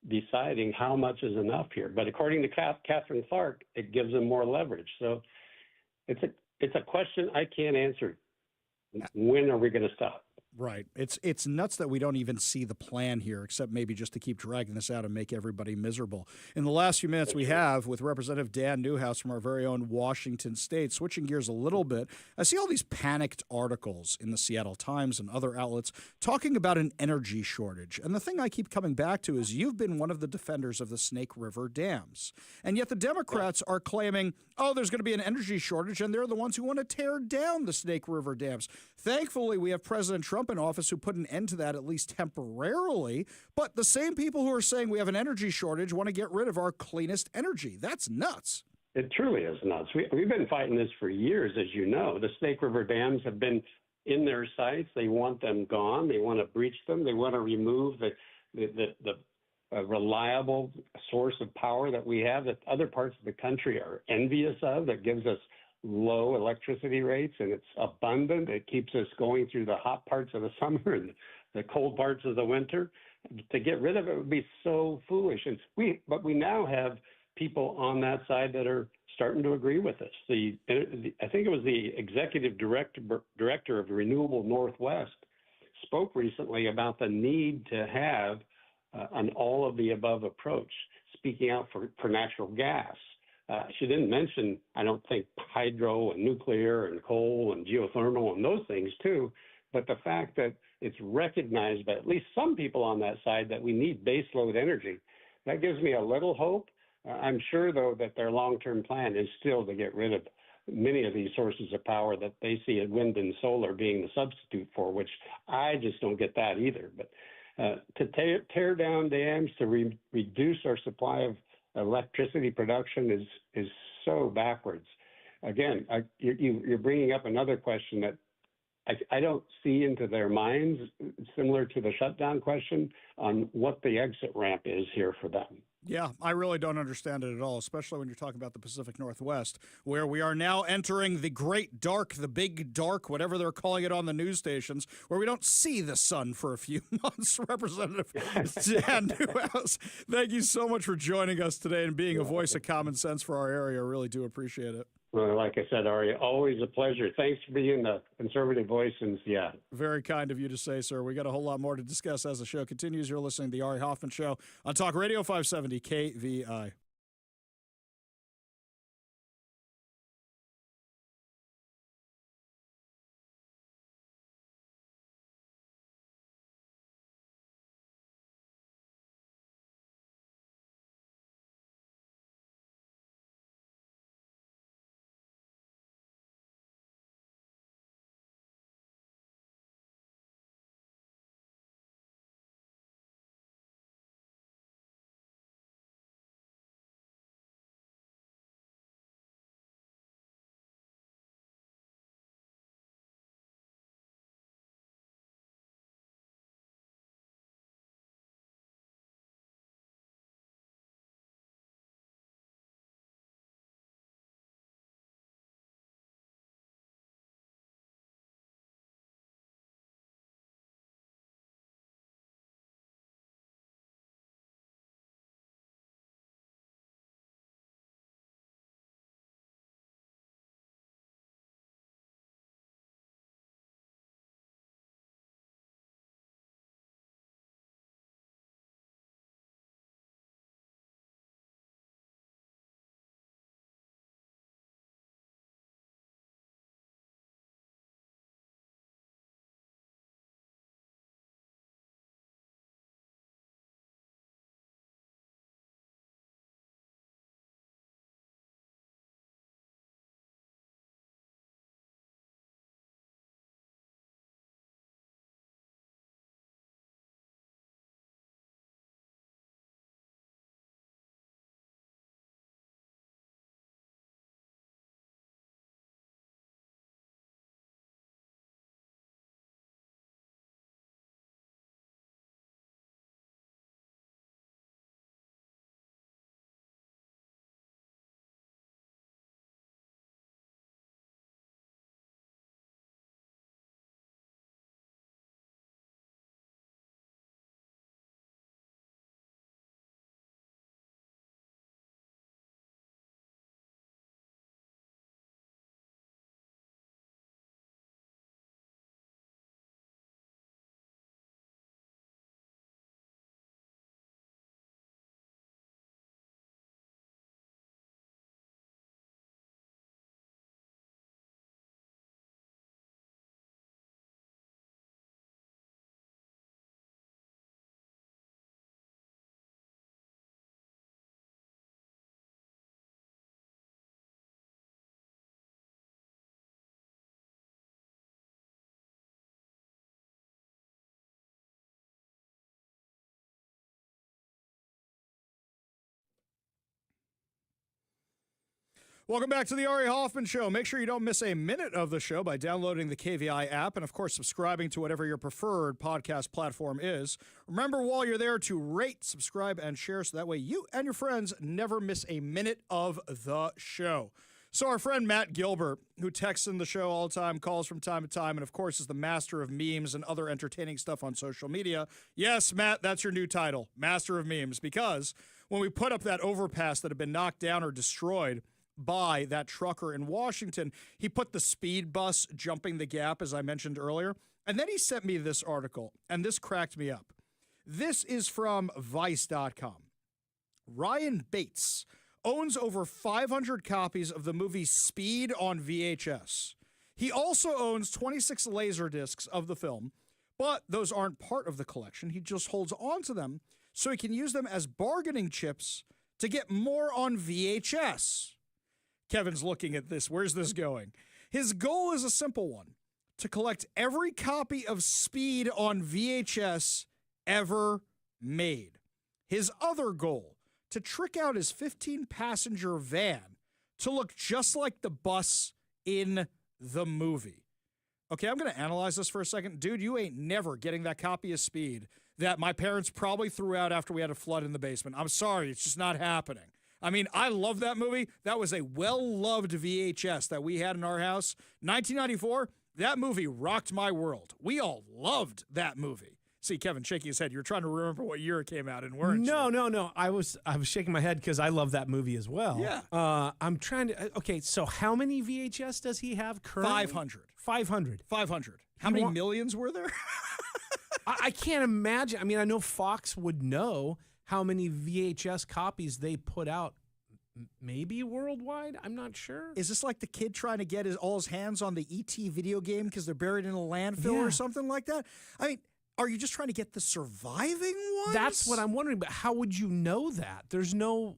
deciding how much is enough here. But according to Catherine Clark, it gives them more leverage. So it's a question I can't answer. When are we going to stop? Right. It's nuts that we don't even see the plan here, except maybe just to keep dragging this out and make everybody miserable. In the last few minutes we have with Representative Dan Newhouse from our very own Washington State, switching gears a little bit, I see all these panicked articles in the Seattle Times and other outlets talking about an energy shortage. And the thing I keep coming back to is you've been one of the defenders of the Snake River dams. And yet the Democrats are claiming, oh, there's going to be an energy shortage, and they're the ones who want to tear down the Snake River dams. Thankfully, we have President Trump in office who put an end to that, at least temporarily. But the same people who are saying we have an energy shortage want to get rid of our cleanest energy. That's nuts. It truly is nuts. We've been fighting this for years, as you know. The Snake River dams have been in their sights. They want them gone. They want to breach them. They want to remove the reliable source of power that we have that other parts of the country are envious of, that gives us low electricity rates, and it's abundant. It keeps us going through the hot parts of the summer and the cold parts of the winter. To get rid of it would be so foolish. And but we now have people on that side that are starting to agree with us. I think it was the executive director of Renewable Northwest spoke recently about the need to have an all-of-the-above approach, speaking out for natural gas. She didn't mention, I don't think, hydro and nuclear and coal and geothermal and those things too, but the fact that it's recognized by at least some people on that side that we need baseload energy, that gives me a little hope. I'm sure, though, that their long-term plan is still to get rid of many of these sources of power that they see as wind and solar being the substitute for, which I just don't get that either. But to tear down dams, to reduce our supply of electricity production is so backwards. Again, you're bringing up another question that I don't see into their minds, similar to the shutdown question, on what the exit ramp is here for them. Yeah, I really don't understand it at all, especially when you're talking about the Pacific Northwest, where we are now entering the great dark, the big dark, whatever they're calling it on the news stations, where we don't see the sun for a few months. Representative Dan Newhouse, thank you so much for joining us today and being a voice of common sense for our area. I really do appreciate it. Well, like I said, Ari, always a pleasure. Thanks for being the conservative voice in Seattle. Very kind of you to say, sir. We got a whole lot more to discuss as the show continues. You're listening to the Ari Hoffman Show on Talk Radio 570 KVI. Welcome back to the Ari Hoffman Show. Make sure you don't miss a minute of the show by downloading the KVI app and, of course, subscribing to whatever your preferred podcast platform is. Remember, while you're there, to rate, subscribe, and share so that way you and your friends never miss a minute of the show. So our friend Matt Gilbert, who texts in the show all the time, calls from time to time, and, of course, is the master of memes and other entertaining stuff on social media. Yes, Matt, that's your new title, Master of Memes, because when we put up that overpass that had been knocked down or destroyed by that trucker in Washington, he put the speed bus jumping the gap, as I mentioned earlier. And then he sent me this article, and this cracked me up. This is from Vice.com. Ryan Bates owns over 500 copies of the movie Speed on VHS. He also owns 26 laser discs of the film, but those aren't part of the collection. He just holds on to them so he can use them as bargaining chips to get more on VHS. Kevin's looking at this. Where's this going? His goal is a simple one: to collect every copy of Speed on VHS ever made. His other goal: to trick out his 15-passenger van to look just like the bus in the movie. Okay, I'm going to analyze this for a second. Dude, you ain't never getting that copy of Speed that my parents probably threw out after we had a flood in the basement. I'm sorry, it's just not happening. I mean, I love that movie. That was a well-loved VHS that we had in our house. 1994, that movie rocked my world. We all loved that movie. See, Kevin shaking his head. You're trying to remember what year it came out in, weren't you? No. I was shaking my head because I love that movie as well. Yeah. I'm trying to. Okay, so how many VHS does he have currently? 500. 500. How many millions were there? I can't imagine. I mean, I know Fox would know how many VHS copies they put out, maybe worldwide. I'm not sure. Is this like the kid trying to get all his hands on the E.T. video game because they're buried in a landfill or something like that? I mean, are you just trying to get the surviving ones? That's what I'm wondering. But how would you know that? There's no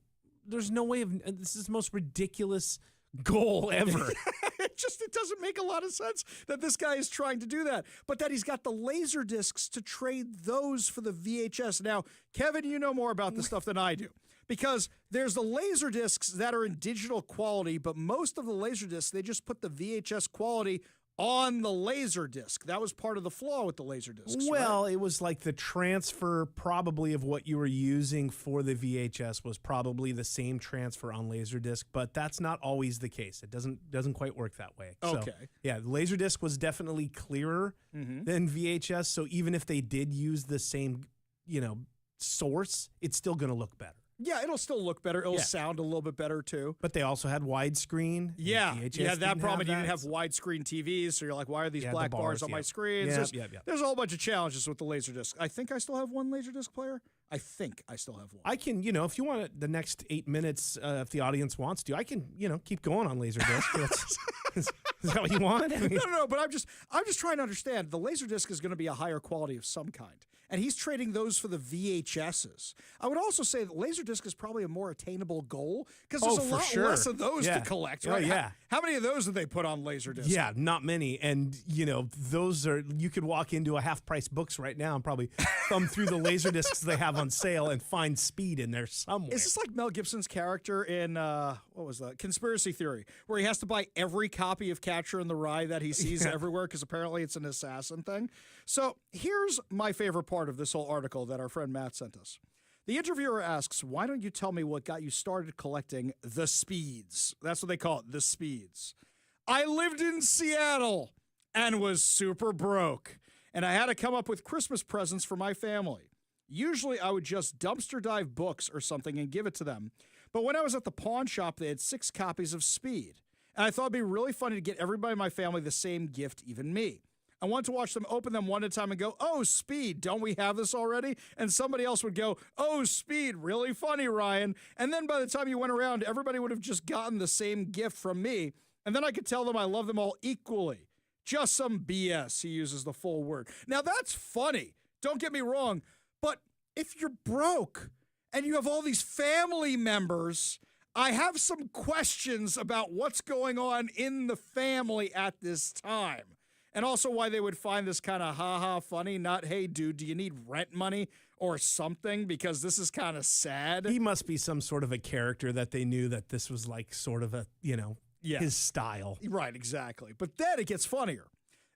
way of. This is the most ridiculous goal ever. It doesn't make a lot of sense that this guy is trying to do that, but that he's got the laser discs to trade those for the VHS. Now, Kevin, you know more about this stuff than I do, because there's the laser discs that are in digital quality, but most of the laser discs, they just put the VHS quality on the laser disc. That was part of the flaw with the laser discs. Well, right? It was like the transfer probably of what you were using for the VHS was probably the same transfer on Laserdisc, but that's not always the case. It doesn't quite work that way. Okay. So, yeah, Laserdisc was definitely clearer than VHS, so even if they did use the same, source, it's still going to look better. Yeah, it'll still look better. It'll sound a little bit better, too. But they also had widescreen. Yeah, that problem. You didn't have so. widescreen TVs, so you're like, why are these black bars on my screens? Yeah. There's a whole bunch of challenges with the Laserdisc. I think I still have one Laserdisc player. I think I still have one. I can, if you want the next 8 minutes, if the audience wants to, I can, keep going on Laserdisc. Is that what you want? I mean, No, but I'm just trying to understand. The Laserdisc is going to be a higher quality of some kind, and he's trading those for the VHSs. I would also say that Laserdisc is probably a more attainable goal because there's a lot less of those to collect, right? Oh, yeah. How many of those did they put on Laserdisc? Yeah, not many. And, those are, you could walk into a half-price books right now and probably thumb through the Laserdiscs they have on sale and find Speed in there somewhere. Is this like Mel Gibson's character in, what was that, Conspiracy Theory, where he has to buy every copy of Catcher in the Rye that he sees everywhere because apparently it's an assassin thing? So here's my favorite part of this whole article that our friend Matt sent us. The interviewer asks, why don't you tell me what got you started collecting the Speeds? That's what they call it, the Speeds. I lived in Seattle and was super broke, and I had to come up with Christmas presents for my family. Usually I would just dumpster dive books or something and give it to them. But when I was at the pawn shop, they had 6 copies of Speed. And I thought it'd be really funny to get everybody in my family the same gift, even me. I wanted to watch them open them one at a time and go, oh, Speed, don't we have this already? And somebody else would go, oh, Speed, really funny, Ryan. And then by the time you went around, everybody would have just gotten the same gift from me. And then I could tell them I love them all equally. Just some BS, he uses the full word. Now, that's funny. Don't get me wrong. But if you're broke and you have all these family members, I have some questions about what's going on in the family at this time. And also why they would find this kind of ha-ha funny, not, hey, dude, do you need rent money? or something, because this is kind of sad. He must be some sort of a character that they knew that this was like sort of a, his style. Right, exactly. But then it gets funnier.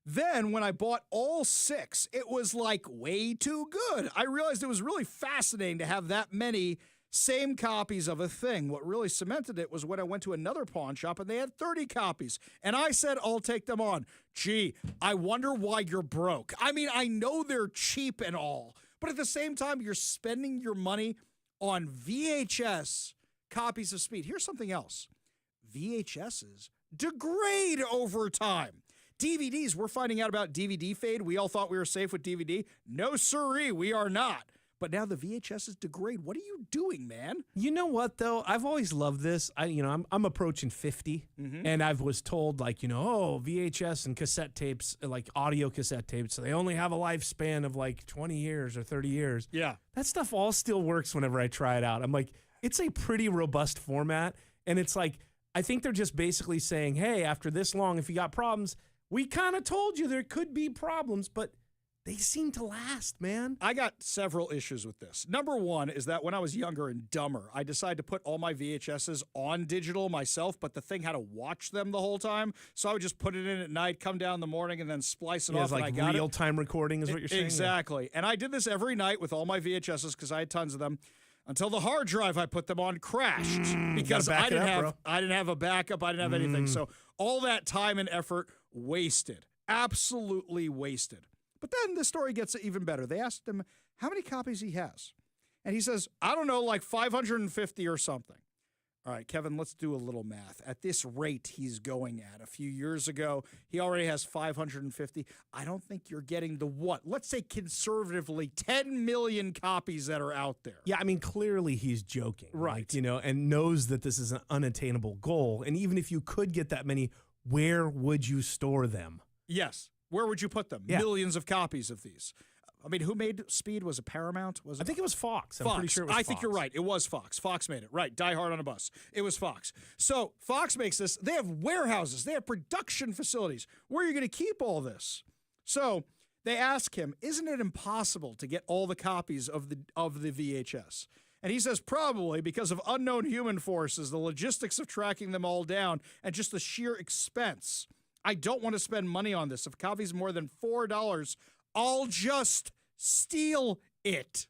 Then when I bought all 6, it was like way too good. I realized it was really fascinating to have that many same copies of a thing. What really cemented it was when I went to another pawn shop and they had 30 copies. And I said, I'll take them on. Gee, I wonder why you're broke. I mean, I know they're cheap and all, but at the same time, you're spending your money on VHS copies of Speed. Here's something else. VHSs degrade over time. DVDs, we're finding out about DVD fade. We all thought we were safe with DVD. No siree, we are not. But now the VHSs degrade. What are you doing, man? You know what, though? I've always loved this. I'm approaching 50, and I was told, VHS and cassette tapes, like audio cassette tapes, they only have a lifespan of like 20 years or 30 years. Yeah. That stuff all still works whenever I try it out. I'm like, it's a pretty robust format, and it's like, I think they're just basically saying, hey, after this long, if you got problems, we kind of told you there could be problems, but they seem to last, man. I got several issues with this. Number one is that when I was younger and dumber, I decided to put all my VHSs on digital myself, but the thing had to watch them the whole time. So I would just put it in at night, come down in the morning, and then splice it off. It's like real-time recording is what you're saying? Exactly. And I did this every night with all my VHSs because I had tons of them. Until the hard drive I put them on crashed because I didn't have a backup. I didn't have anything. So all that time and effort wasted, absolutely wasted. But then the story gets even better. They asked him how many copies he has. And he says, I don't know, like 550 or something. All right, Kevin, let's do a little math. At this rate he's going at, a few years ago, he already has 550. I don't think you're getting the what? Let's say conservatively 10 million copies that are out there. Yeah, I mean, clearly he's joking. Right. And knows that this is an unattainable goal. And even if you could get that many, where would you store them? Yes. Where would you put them? Yeah. Millions of copies of these. I mean, who made Speed? Was it Paramount? Was it? I think it was Fox. Fox. I'm pretty sure it was I Fox. think you're right. It was Fox. Fox made it. Right. Die Hard on a Bus. It was Fox. So Fox makes this. They have warehouses. They have production facilities. Where are you going to keep all this? So they ask him, isn't it impossible to get all the copies of the VHS? And he says probably because of unknown human forces, the logistics of tracking them all down, and just the sheer expense. I don't want to spend money on this. If a copy's more than $4, I'll just steal it.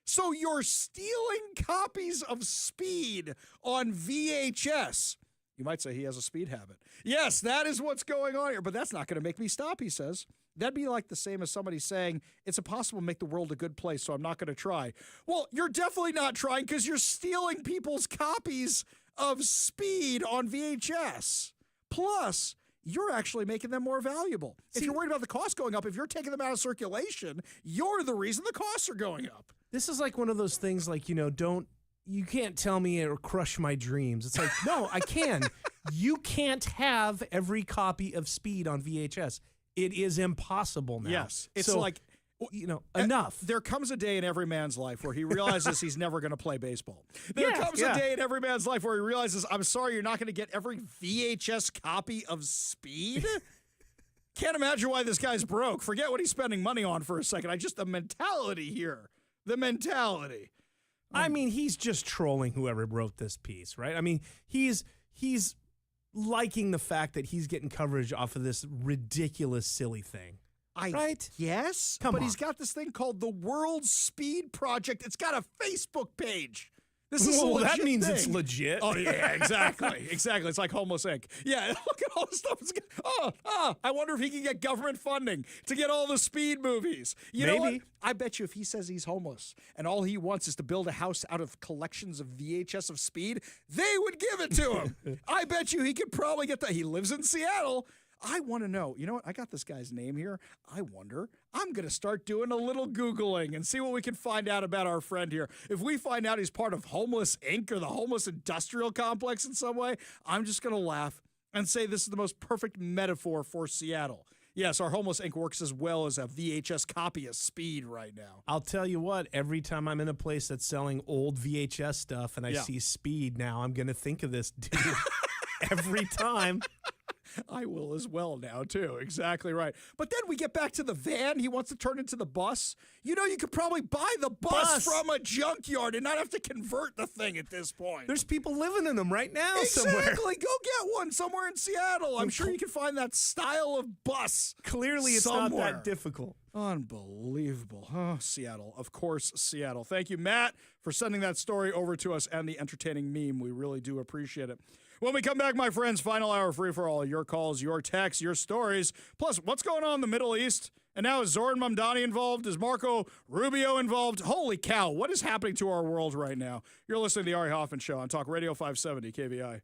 So you're stealing copies of Speed on VHS. You might say he has a speed habit. Yes, that is what's going on here, but that's not going to make me stop, he says. That'd be like the same as somebody saying, it's impossible to make the world a good place, so I'm not going to try. Well, you're definitely not trying because you're stealing people's copies of Speed on VHS. Plus, you're actually making them more valuable. If you're worried about the cost going up, if you're taking them out of circulation, you're the reason the costs are going up. This is like one of those things like, you can't tell me or crush my dreams. It's like, no, I can. You can't have every copy of Speed on VHS. It is impossible now. Yes. It's like, enough. There comes a day in every man's life where he realizes he's never going to play baseball. There comes a day in every man's life where he realizes, I'm sorry, you're not going to get every VHS copy of Speed? Can't imagine why this guy's broke. Forget what he's spending money on for a second. The mentality here. The mentality. I mean, he's just trolling whoever wrote this piece, right? I mean, he's liking the fact that he's getting coverage off of this ridiculous, silly thing. Right? Yes. Come on. He's got this thing called the World Speed Project. It's got a Facebook page. This is a legit that means thing. It's legit. Oh, yeah, exactly. Exactly. It's like Homeless Inc. Yeah, look at all the stuff. I wonder if he can get government funding to get all the Speed movies. You know what? I bet you if he says he's homeless and all he wants is to build a house out of collections of VHS of Speed, they would give it to him. I bet you he could probably get that. He lives in Seattle. I want to know, you know what? I got this guy's name here. I wonder. I'm going to start doing a little Googling and see what we can find out about our friend here. If we find out he's part of Homeless Inc. or the Homeless Industrial Complex in some way, I'm just going to laugh and say this is the most perfect metaphor for Seattle. Yes, our Homeless Inc. works as well as a VHS copy of Speed right now. I'll tell you what, every time I'm in a place that's selling old VHS stuff and I see Speed now, I'm going to think of this dude every time. I will as well now, too. Exactly right. But then we get back to the van. He wants to turn into the bus. You know, you could probably buy the bus from a junkyard and not have to convert the thing at this point. There's people living in them right now somewhere. Exactly. Go get one somewhere in Seattle. I'm sure you can find that style of bus. Clearly, it's somewhere. not that difficult. Unbelievable. Oh, Seattle. Of course, Seattle. Thank you, Matt, for sending that story over to us and the entertaining meme. We really do appreciate it. When we come back, my friends, final hour free for all. Your calls, your texts, your stories. Plus, what's going on in the Middle East? And now is Zoran Mamdani involved? Is Marco Rubio involved? Holy cow, what is happening to our world right now? You're listening to the Ari Hoffman Show on Talk Radio 570 KVI.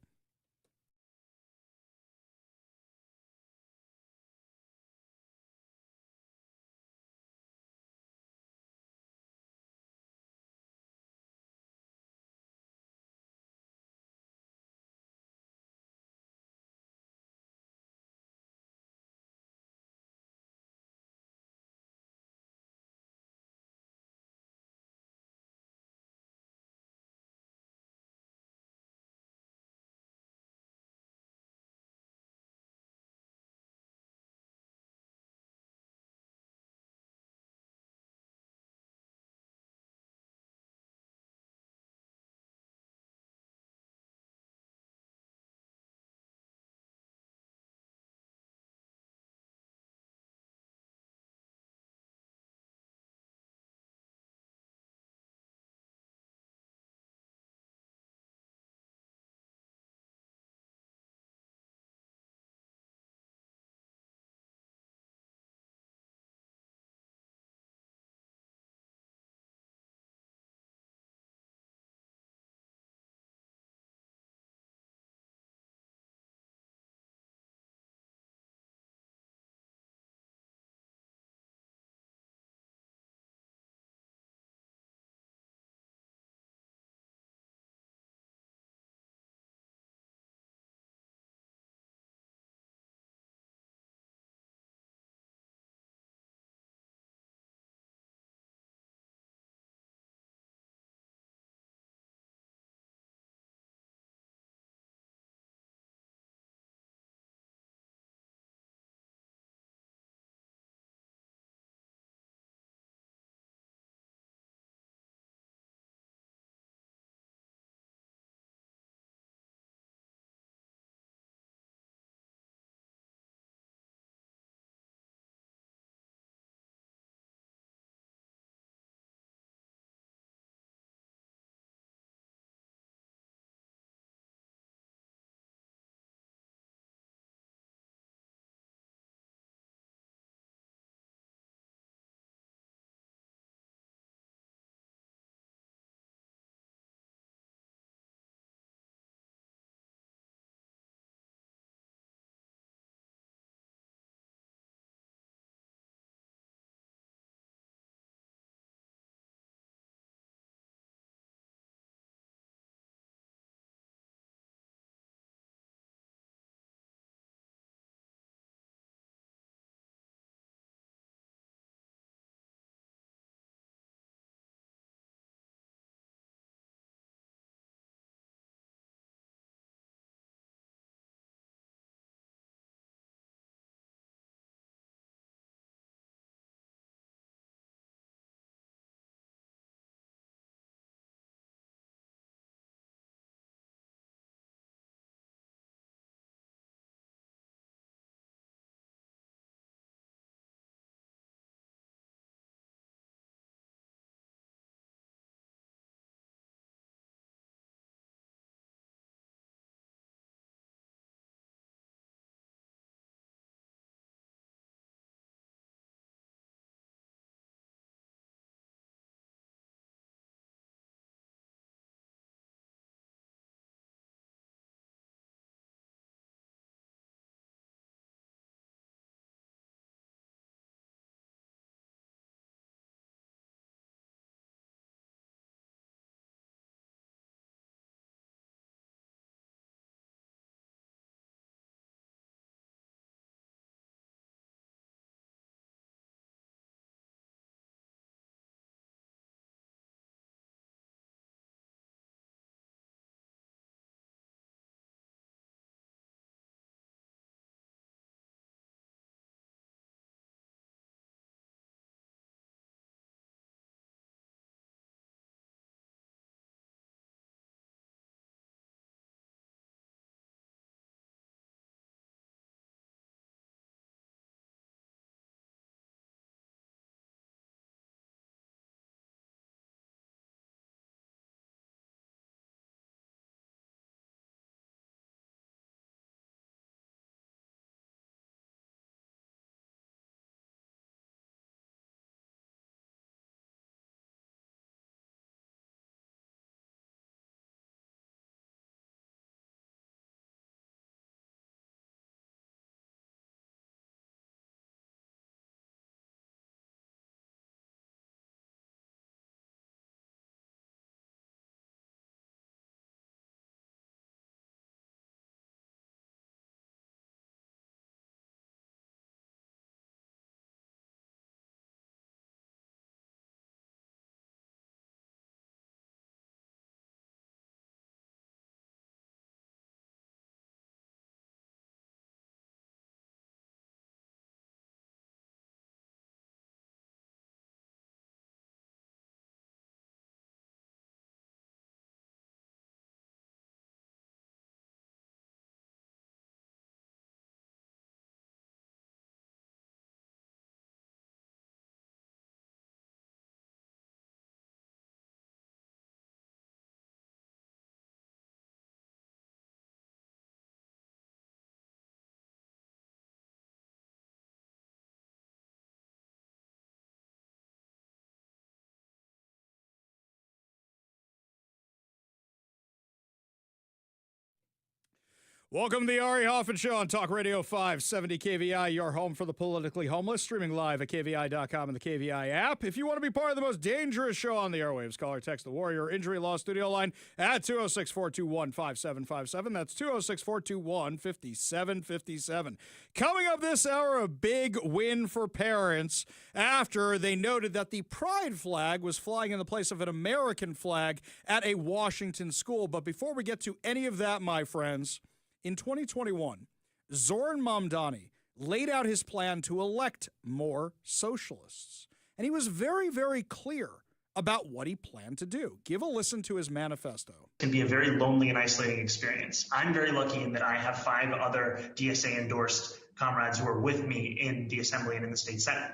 Welcome to the Ari Hoffman Show on Talk Radio 570 KVI, your home for the politically homeless, streaming live at KVI.com and the KVI app. If you want to be part of the most dangerous show on the airwaves, call or text the Warrior Injury Law Studio line at 206-421-5757. That's 206-421-5757. Coming up this hour, a big win for parents after they noted that the pride flag was flying in the place of an American flag at a Washington school. But before we get to any of that, my friends, in 2021, Zoran Mamdani laid out his plan to elect more socialists. And he was very, very clear about what he planned to do. Give a listen to his manifesto. It can be a very lonely and isolating experience. I'm very lucky in that I have 5 other DSA-endorsed comrades who are with me in the Assembly and in the State Senate.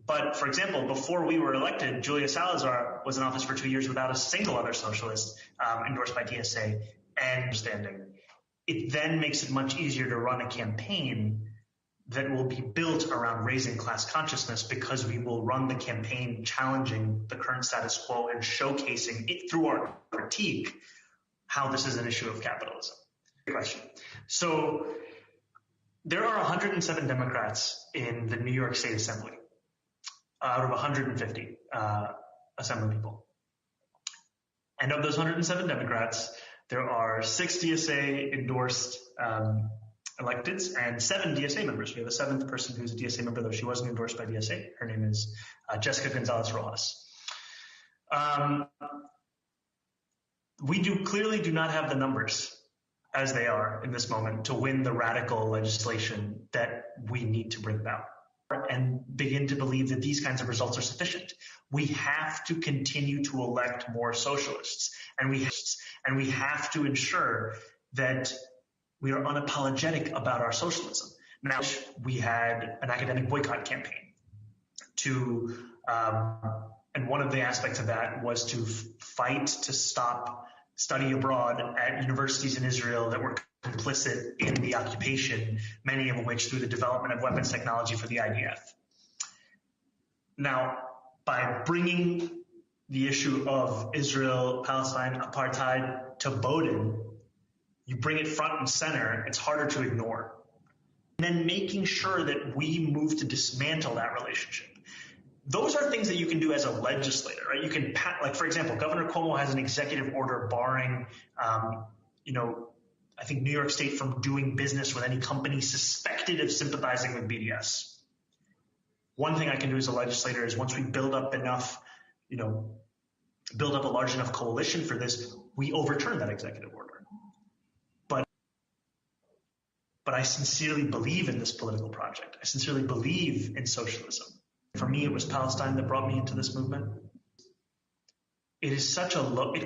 But, for example, before we were elected, Julia Salazar was in office for 2 years without a single other socialist endorsed by DSA and understanding. It then makes it much easier to run a campaign that will be built around raising class consciousness, because we will run the campaign challenging the current status quo and showcasing it through our critique how this is an issue of capitalism. Good question. So there are 107 Democrats in the New York State Assembly out of 150 Assembly people. And of those 107 Democrats, there are 6 DSA-endorsed electeds and 7 DSA members. We have a 7th person who's a DSA member, though she wasn't endorsed by DSA. Her name is Jessica Gonzalez-Rojas. We clearly do not have the numbers as they are in this moment to win the radical legislation that we need to bring about and begin to believe that these kinds of results are sufficient. We have to continue to elect more socialists, and we have to ensure that we are unapologetic about our socialism. Now, we had an academic boycott campaign and one of the aspects of that was to fight to stop study abroad at universities in Israel that were complicit in the occupation, many of which through the development of weapons technology for the IDF. Now, by bringing the issue of Israel-Palestine apartheid to Bowdoin, you bring it front and center, it's harder to ignore. And then making sure that we move to dismantle that relationship. Those are things that you can do as a legislator, right? You can, like, for example, Governor Cuomo has an executive order barring, I think New York State from doing business with any company suspected of sympathizing with BDS. One thing I can do as a legislator is once we build up a large enough coalition for this, we overturn that executive order. But I sincerely believe in this political project. I sincerely believe in socialism. For me, it was Palestine that brought me into this movement. It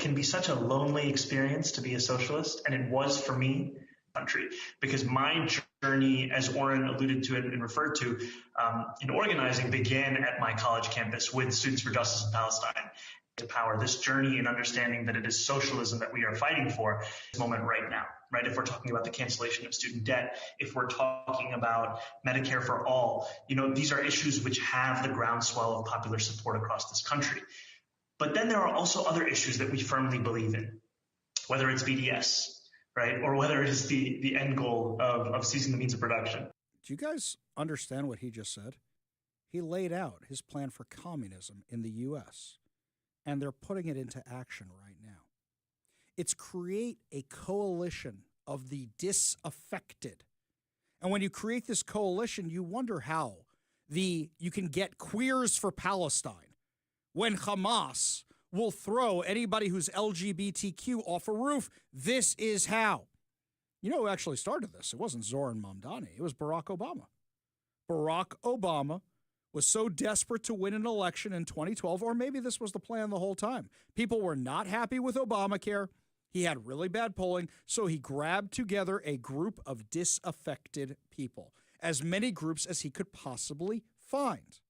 can be such a lonely experience to be a socialist, and it was for me, country, because my journey, as Oren alluded to and referred to, in organizing began at my college campus with Students for Justice in Palestine. To power this journey and understanding that it is socialism that we are fighting for this moment right now, right? If we're talking about the cancellation of student debt, if we're talking about Medicare for all, these are issues which have the groundswell of popular support across this country. But then there are also other issues that we firmly believe in, whether it's BDS, right? Or whether it is the end goal of seizing the means of production. Do you guys understand what he just said? He laid out his plan for communism in the U.S., and they're putting it into action right now. It's create a coalition of the disaffected. And when you create this coalition, you wonder how you can get queers for Palestine when Hamas will throw anybody who's LGBTQ off a roof. This is how. You know who actually started this? It wasn't Zoran Mamdani. It was Barack Obama. Barack Obama was so desperate to win an election in 2012, or maybe this was the plan the whole time. People were not happy with Obamacare. He had really bad polling, so he grabbed together a group of disaffected people, as many groups as he could possibly find.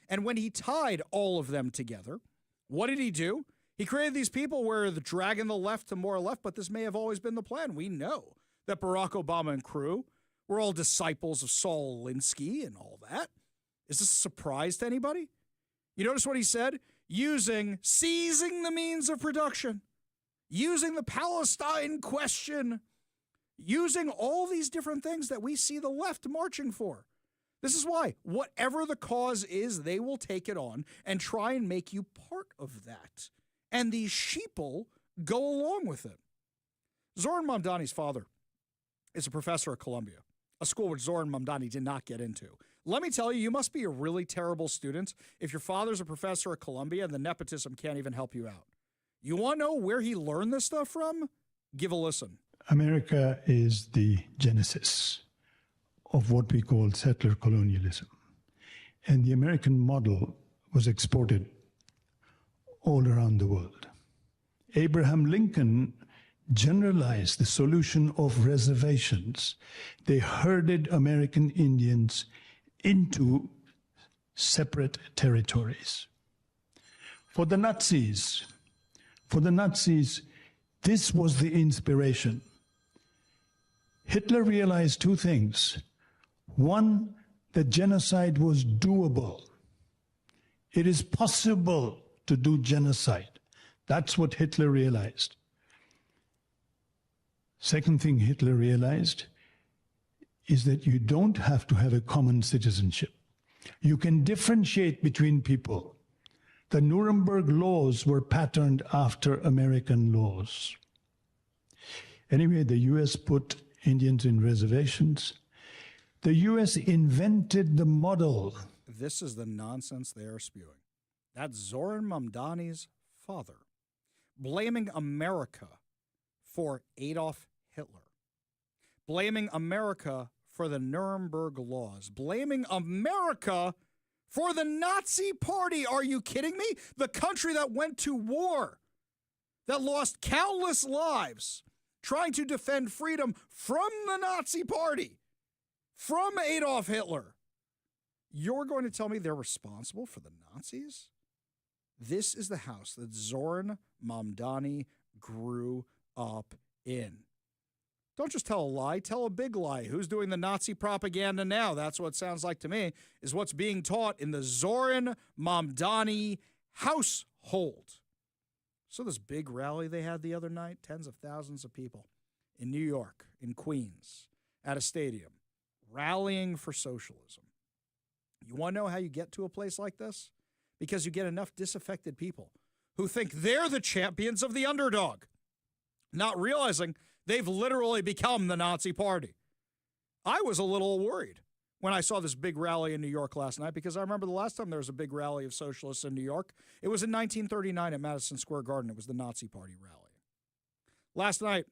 And when he tied all of them together, what did he do? He created these people where the dragging the left to more left, but this may have always been the plan. We know that Barack Obama and crew were all disciples of Saul Alinsky and all that. Is this a surprise to anybody? You notice what he said? Seizing the means of production, using the Palestine question using all these different things that we see the left marching for. This is why, whatever the cause is, they will take it on and try and make you part of that. And these sheeple go along with it. Zoran Mamdani's father is a professor at Columbia, a school which Zoran Mamdani did not get into. Let me tell you, you must be a really terrible student if your father's a professor at Columbia and the nepotism can't even help you out. You want to know where he learned this stuff from? Give a listen. America is the genesis of what we call settler colonialism. And the American model was exported all around the world. Abraham Lincoln generalized the solution of reservations. They herded American Indians into separate territories. For the Nazis, this was the inspiration. Hitler realized two things. One, that genocide was doable. It is possible to do genocide. That's what Hitler realized. Second thing Hitler realized is that you don't have to have a common citizenship. You can differentiate between people. The Nuremberg laws were patterned after American laws. Anyway, the U.S. put Indians in reservations. The U.S. invented the model. This is the nonsense they are spewing. That's Zoran Mamdani's father, blaming America for Adolf Hitler, blaming America for the Nuremberg laws, blaming America for the Nazi Party. Are you kidding me? The country that went to war, that lost countless lives trying to defend freedom from the Nazi Party, from Adolf Hitler. You're going to tell me they're responsible for the Nazis? This is the house that Zoran Mamdani grew up in. Don't just tell a lie, tell a big lie. Who's doing the Nazi propaganda now? That's what it sounds like to me, is what's being taught in the Zoran Mamdani household. So this big rally they had the other night, tens of thousands of people in New York, in Queens, at a stadium, rallying for socialism. You want to know how you get to a place like this? Because you get enough disaffected people who think they're the champions of the underdog, not realizing they've literally become the Nazi Party. I was a little worried when I saw this big rally in New York last night, because I remember the last time there was a big rally of socialists in New York. It was in 1939 at Madison Square Garden. It was the Nazi Party rally. Last night,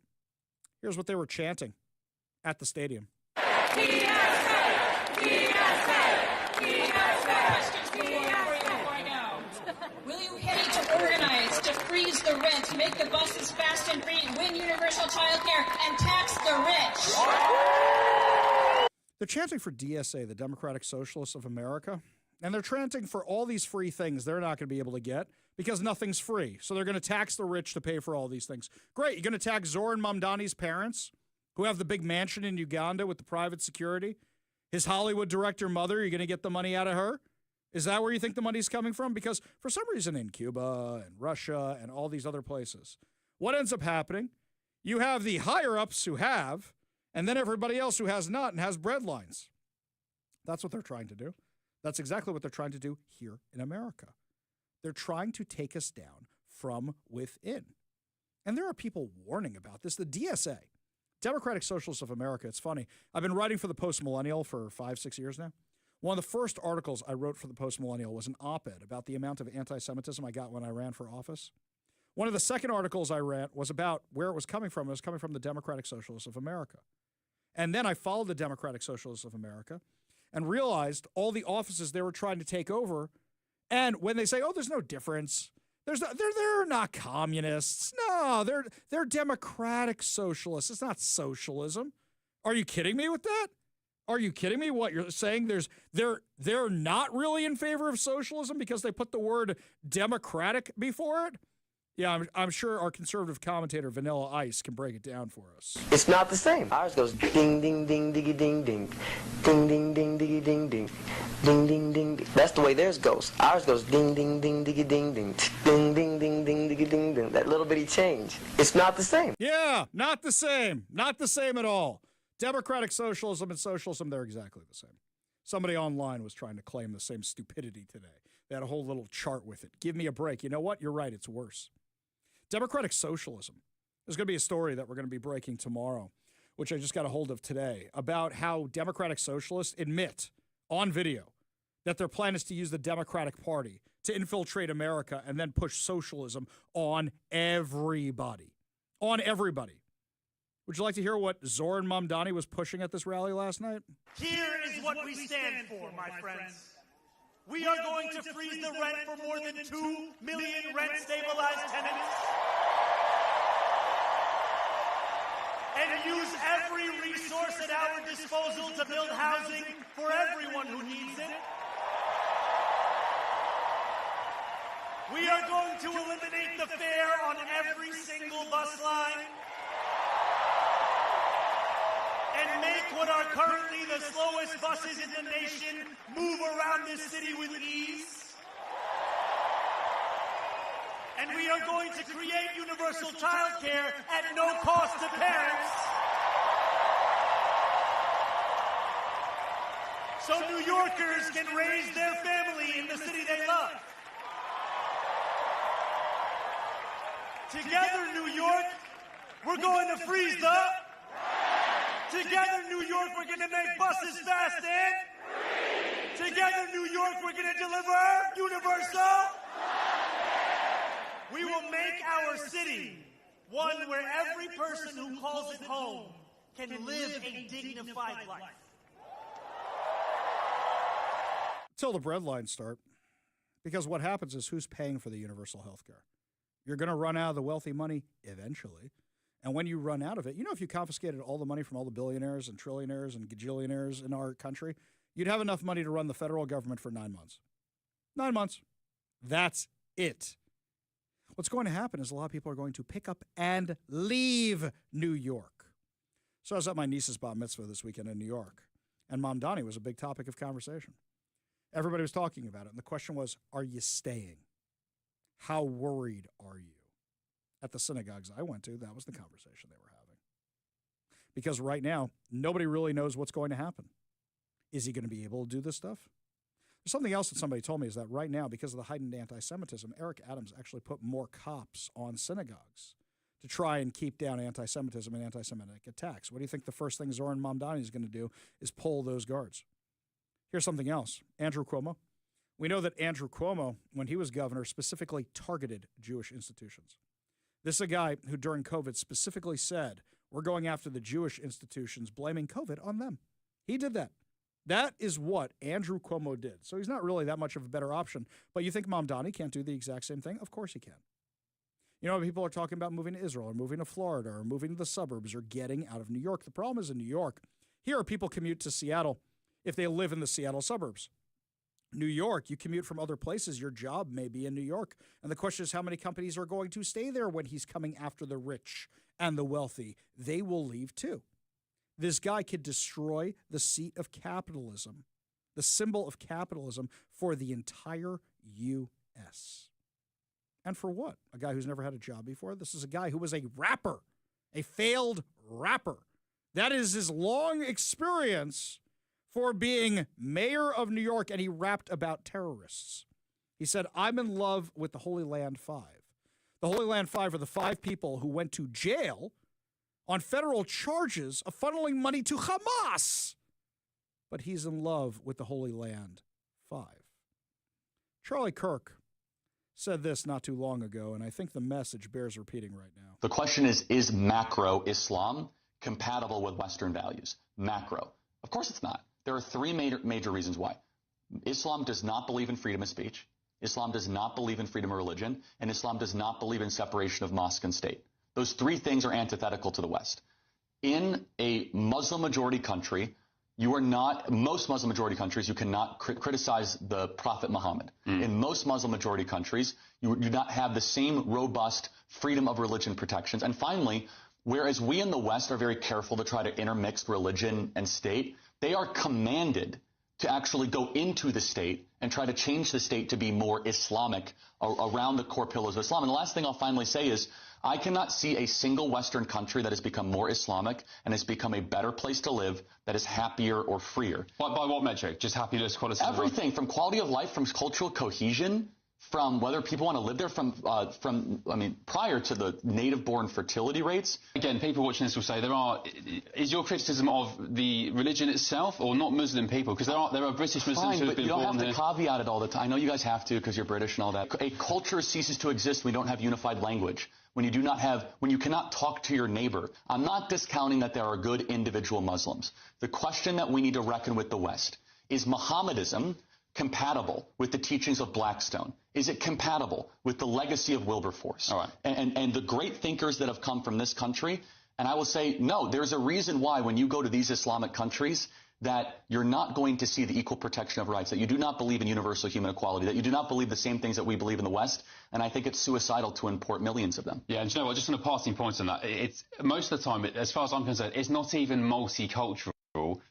here's what they were chanting at the stadium. Will you heading to organize to freeze the rent, make the buses fast and free, win universal child care, and tax the rich? They're chanting for DSA, the Democratic Socialists of America, and they're chanting for all these free things they're not going to be able to get because nothing's free. So they're going to tax the rich to pay for all these things. Great. You're going to tax Zoran Mamdani's parents, who have the big mansion in Uganda with the private security. His Hollywood director mother, you're going to get the money out of her? Is that where you think the money's coming from? Because for some reason in Cuba and Russia and all these other places, what ends up happening, you have the higher-ups who have, and then everybody else who has not and has breadlines. That's what they're trying to do. That's exactly what they're trying to do here in America. They're trying to take us down from within. And there are people warning about this. The DSA, Democratic Socialists of America, it's funny. I've been writing for the Post-Millennial for 5-6 years now. One of the first articles I wrote for the Post-Millennial was an op-ed about the amount of anti-Semitism I got when I ran for office. One of the second articles I ran was about where it was coming from. It was coming from the Democratic Socialists of America. And then I followed the Democratic Socialists of America and realized all the offices they were trying to take over. And when they say, oh, there's no difference, they're not communists. No, they're Democratic Socialists. It's not socialism. Are you kidding me with that? Are you kidding me? What you're saying? They're not really in favor of socialism because they put the word democratic before it? Yeah, I'm sure our conservative commentator, Vanilla Ice, can break it down for us. It's not the same. Ours goes ding, ding, ding, diggy, ding, ding. Ding, ding, ding, diggy, ding, ding. Ding, ding, ding, ding. That's the way theirs goes. Ours goes ding, ding, ding, diggy, ding, ding. Ding, ding, ding, ding, diggy, ding, ding. That little bitty change. It's not the same. Yeah, not the same. Not the same at all. Democratic socialism and socialism, they're exactly the same. Somebody online was trying to claim the same stupidity today. They had a whole little chart with it. Give me a break. You know what? You're right. It's worse. Democratic socialism. There's going to be a story that we're going to be breaking tomorrow, which I just got a hold of today, about how Democratic socialists admit on video that their plan is to use the Democratic Party to infiltrate America and then push socialism on everybody. On everybody. Would you like to hear what Zoran Mamdani was pushing at this rally last night? Here is what we stand for, my friends. We are going to freeze the rent for more than 2 million rent-stabilized tenants and use every resource at our disposal to build housing for everyone who needs it. We are going to eliminate the fare on every single bus line and make what are currently the slowest buses in the nation move around this city with ease. And we are going to create universal child care at no cost to parents. So New Yorkers can raise their family in the city they love. Together, New York, we're going to freeze the... Together, New York, we're going to make buses fast and... Together, New York, we're going to deliver universal... We will make our city one where every person who calls it home can live a dignified life. Till the breadlines start. Because what happens is, who's paying for the universal health care? You're going to run out of the wealthy money eventually. And when you run out of it, if you confiscated all the money from all the billionaires and trillionaires and gajillionaires in our country, you'd have enough money to run the federal government for 9 months. 9 months. That's it. What's going to happen is a lot of people are going to pick up and leave New York. So I was at my niece's bat mitzvah this weekend in New York, and Mamdani was a big topic of conversation. Everybody was talking about it, and the question was, are you staying? How worried are you? At the synagogues I went to, that was the conversation they were having. Because right now, nobody really knows what's going to happen. Is he going to be able to do this stuff? There's something else that somebody told me, is that right now, because of the heightened anti-Semitism, Eric Adams actually put more cops on synagogues to try and keep down anti-Semitism and anti-Semitic attacks. What do you think the first thing Zoran Mamdani is going to do is pull those guards? Here's something else. Andrew Cuomo. We know that Andrew Cuomo, when he was governor, specifically targeted Jewish institutions. This is a guy who during COVID specifically said, we're going after the Jewish institutions, blaming COVID on them. He did that. That is what Andrew Cuomo did. So he's not really that much of a better option. But you think Mamdani can't do the exact same thing? Of course he can. People are talking about moving to Israel or moving to Florida or moving to the suburbs or getting out of New York. The problem is in New York, here people commute to Seattle if they live in the Seattle suburbs. New York, you commute from other places. Your job may be in New York. And the question is how many companies are going to stay there when he's coming after the rich and the wealthy? They will leave too. This guy could destroy the seat of capitalism, the symbol of capitalism for the entire U.S. And for what? A guy who's never had a job before? This is a guy who was a rapper, a failed rapper. That is his long experience for being mayor of New York, and he rapped about terrorists. He said, I'm in love with the Holy Land Five. The Holy Land Five are the 5 people who went to jail on federal charges of funneling money to Hamas. But he's in love with the Holy Land Five. Charlie Kirk said this not too long ago, and I think the message bears repeating right now. The question is macro Islam compatible with Western values? Macro. Of course it's not. There are 3 major reasons why. Islam does not believe in freedom of speech. Islam does not believe in freedom of religion. And Islam does not believe in separation of mosque and state. Those 3 things are antithetical to the West. In a Muslim majority country, You are not, most Muslim majority countries, you cannot criticize the Prophet Muhammad. In most Muslim majority countries, you do not have the same robust freedom of religion protections. And finally, whereas we in the West are very careful to try to intermix religion and state, they are commanded to actually go into the state and try to change the state to be more Islamic around the core pillars of Islam. And the last thing I'll finally say is, I cannot see a single Western country that has become more Islamic and has become a better place to live that is happier or freer. By what metric? Just happiness, quality of life? Everything, from quality of life, from cultural cohesion, from whether people want to live there, prior to the native-born fertility rates. Again, people watching this will say is your criticism of the religion itself or not Muslim people? Because there are British Muslims who have been born here. You don't have to caveat it all the time. I know you guys have to because you're British and all that. A culture ceases to exist when we don't have unified language. When you cannot talk to your neighbor. I'm not discounting that there are good individual Muslims. The question that we need to reckon with the West is Mohammedism compatible with the teachings of Blackstone? Is it compatible with the legacy of Wilberforce? All right. And the great thinkers that have come from this country? And I will say, no, there's a reason why when you go to these Islamic countries that you're not going to see the equal protection of rights, that you do not believe in universal human equality, that you do not believe the same things that we believe in the West, and I think it's suicidal to import millions of them. Yeah, and you know what, just on a passing point on that, it's most of the time, as far as I'm concerned, it's not even multicultural,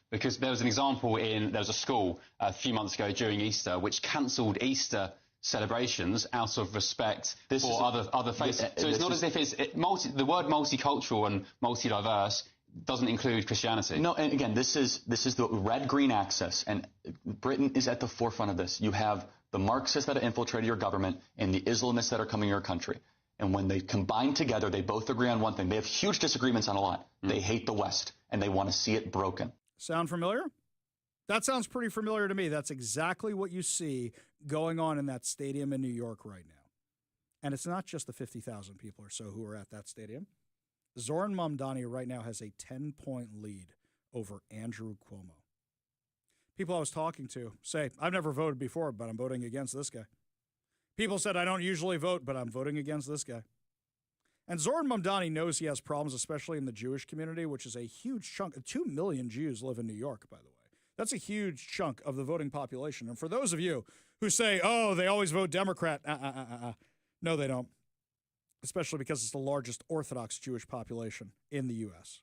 because there was an example there was a school a few months ago during Easter which cancelled Easter celebrations out of respect for other faiths. So it's not as if the word multicultural and multi-diverse doesn't include Christianity. No, and again, this is the red-green axis, and Britain is at the forefront of this. You have the Marxists that have infiltrated your government and the Islamists that are coming to your country. And when they combine together, they both agree on one thing. They have huge disagreements on a lot. They hate the West, and they want to see it broken. Sound familiar? That sounds pretty familiar to me. That's exactly what you see going on in that stadium in New York right now. And it's not just the 50,000 people or so who are at that stadium. Zoran Mamdani right now has a 10-point lead over Andrew Cuomo. People I was talking to say, I've never voted before, but I'm voting against this guy. People said, I don't usually vote, but I'm voting against this guy. And Zoran Mamdani knows he has problems, especially in the Jewish community, which is a huge chunk. 2 million Jews live in New York, by the way. That's a huge chunk of the voting population. And for those of you who say, oh, they always vote Democrat, no, they don't. Especially because it's the largest Orthodox Jewish population in the U.S.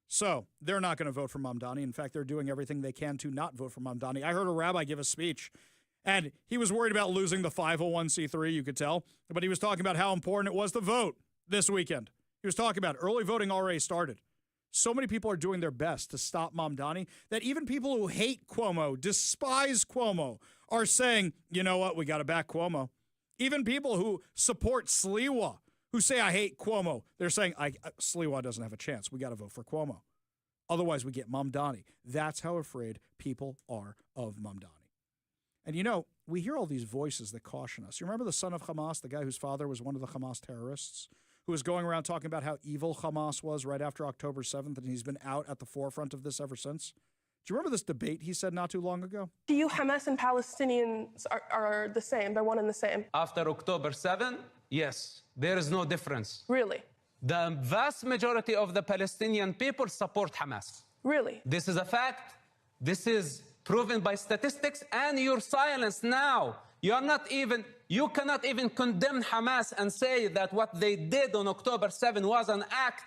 So they're not going to vote for Mamdani. In fact, they're doing everything they can to not vote for Mamdani. I heard a rabbi give a speech, and he was worried about losing the 501c3, you could tell. But he was talking about how important it was to vote this weekend. He was talking about early voting already started. So many people are doing their best to stop Mamdani that even people who hate Cuomo, despise Cuomo, are saying, you know what, we got to back Cuomo. Even people who support Sliwa, who say, I hate Cuomo, they're saying, Sliwa doesn't have a chance. We got to vote for Cuomo. Otherwise, we get Mamdani. That's how afraid people are of Mamdani. And you know, we hear all these voices that caution us. You remember the son of Hamas, the guy whose father was one of the Hamas terrorists, who was going around talking about how evil Hamas was right after October 7th, and he's been out at the forefront of this ever since? Do you remember this debate he said not too long ago? To you, Hamas and Palestinians are the same. They're one and the same. After October 7, yes, there is no difference. Really? The vast majority of the Palestinian people support Hamas. Really? This is a fact. This is proven by statistics, and your silence now. You cannot even condemn Hamas and say that what they did on October 7 was an act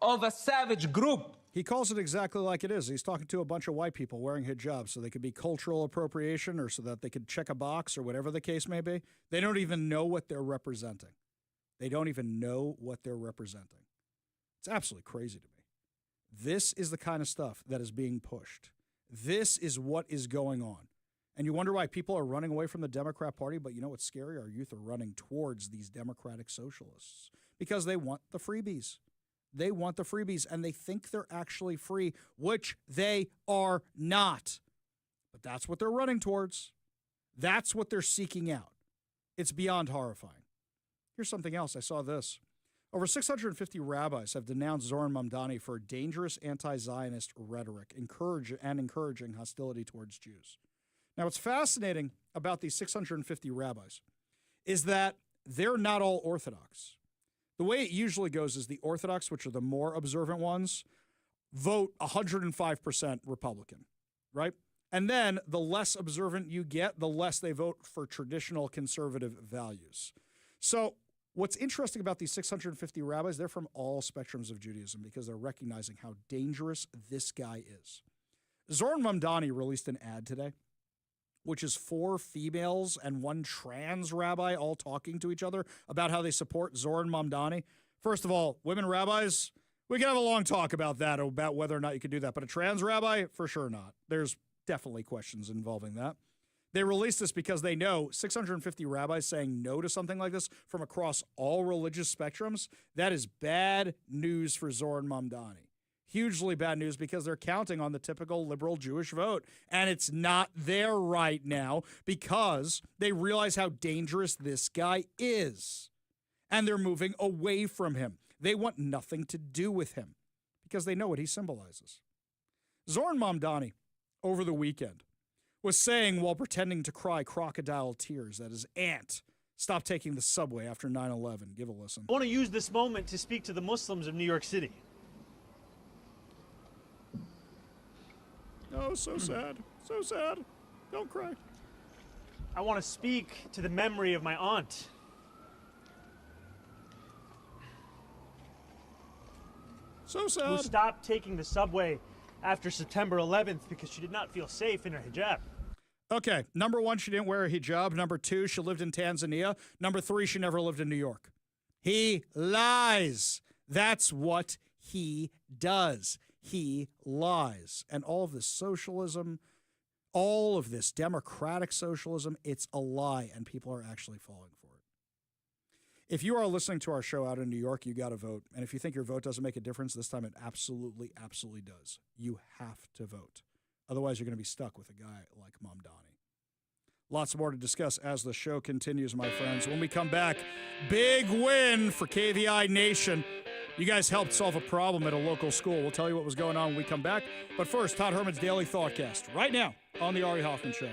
of a savage group. He calls it exactly like it is. He's talking to a bunch of white people wearing hijabs so they could be cultural appropriation or so that they could check a box or whatever the case may be. They don't even know what they're representing. They don't even know what they're representing. It's absolutely crazy to me. This is the kind of stuff that is being pushed. This is what is going on. And you wonder why people are running away from the Democrat Party, but you know what's scary? Our youth are running towards these democratic socialists because they want the freebies. They want the freebies, and they think they're actually free, which they are not. But that's what they're running towards. That's what they're seeking out. It's beyond horrifying. Here's something else. I saw this. Over 650 rabbis have denounced Zoran Mamdani for dangerous anti-Zionist rhetoric, encouraging hostility towards Jews. Now, what's fascinating about these 650 rabbis is that they're not all Orthodox. The way it usually goes is the Orthodox, which are the more observant ones, vote 105% Republican. right? And then the less observant you get, the less they vote for traditional conservative values. So what's interesting about these 650 rabbis, they're from all spectrums of Judaism because they're recognizing how dangerous this guy is. Zoran Mamdani released an ad today, which is 4 females and 1 trans rabbi all talking to each other about how they support Zoran Mamdani. First of all, women rabbis, we can have a long talk about that, about whether or not you can do that. But a trans rabbi, for sure not. There's definitely questions involving that. They released this because they know 650 rabbis saying no to something like this from across all religious spectrums, that is bad news for Zoran Mamdani. Hugely bad news because they're counting on the typical liberal Jewish vote. And it's not there right now because they realize how dangerous this guy is. And they're moving away from him. They want nothing to do with him because they know what he symbolizes. Zoran Mamdani, over the weekend, was saying while pretending to cry crocodile tears that his aunt stopped taking the subway after 9/11. Give a listen. I want to use this moment to speak to the Muslims of New York City. Oh, so sad. So sad. Don't cry. I want to speak to the memory of my aunt. So sad. Who stopped taking the subway after September 11th because she did not feel safe in her hijab. Okay, number 1, she didn't wear a hijab. Number 2, she lived in Tanzania. Number 3, she never lived in New York. He lies. That's what he does. He lies. And all of this socialism, all of this democratic socialism, it's a lie, and people are actually falling for it. If you are listening to our show out in New York, you got to vote. And if you think your vote doesn't make a difference, this time it absolutely, absolutely does. You have to vote. Otherwise, you're going to be stuck with a guy like Mamdani. Lots more to discuss as the show continues, my friends. When we come back, big win for KVI Nation. You guys helped solve a problem at a local school. We'll tell you what was going on when we come back. But first, Todd Herman's Daily Thoughtcast, right now on the Ari Hoffman Show.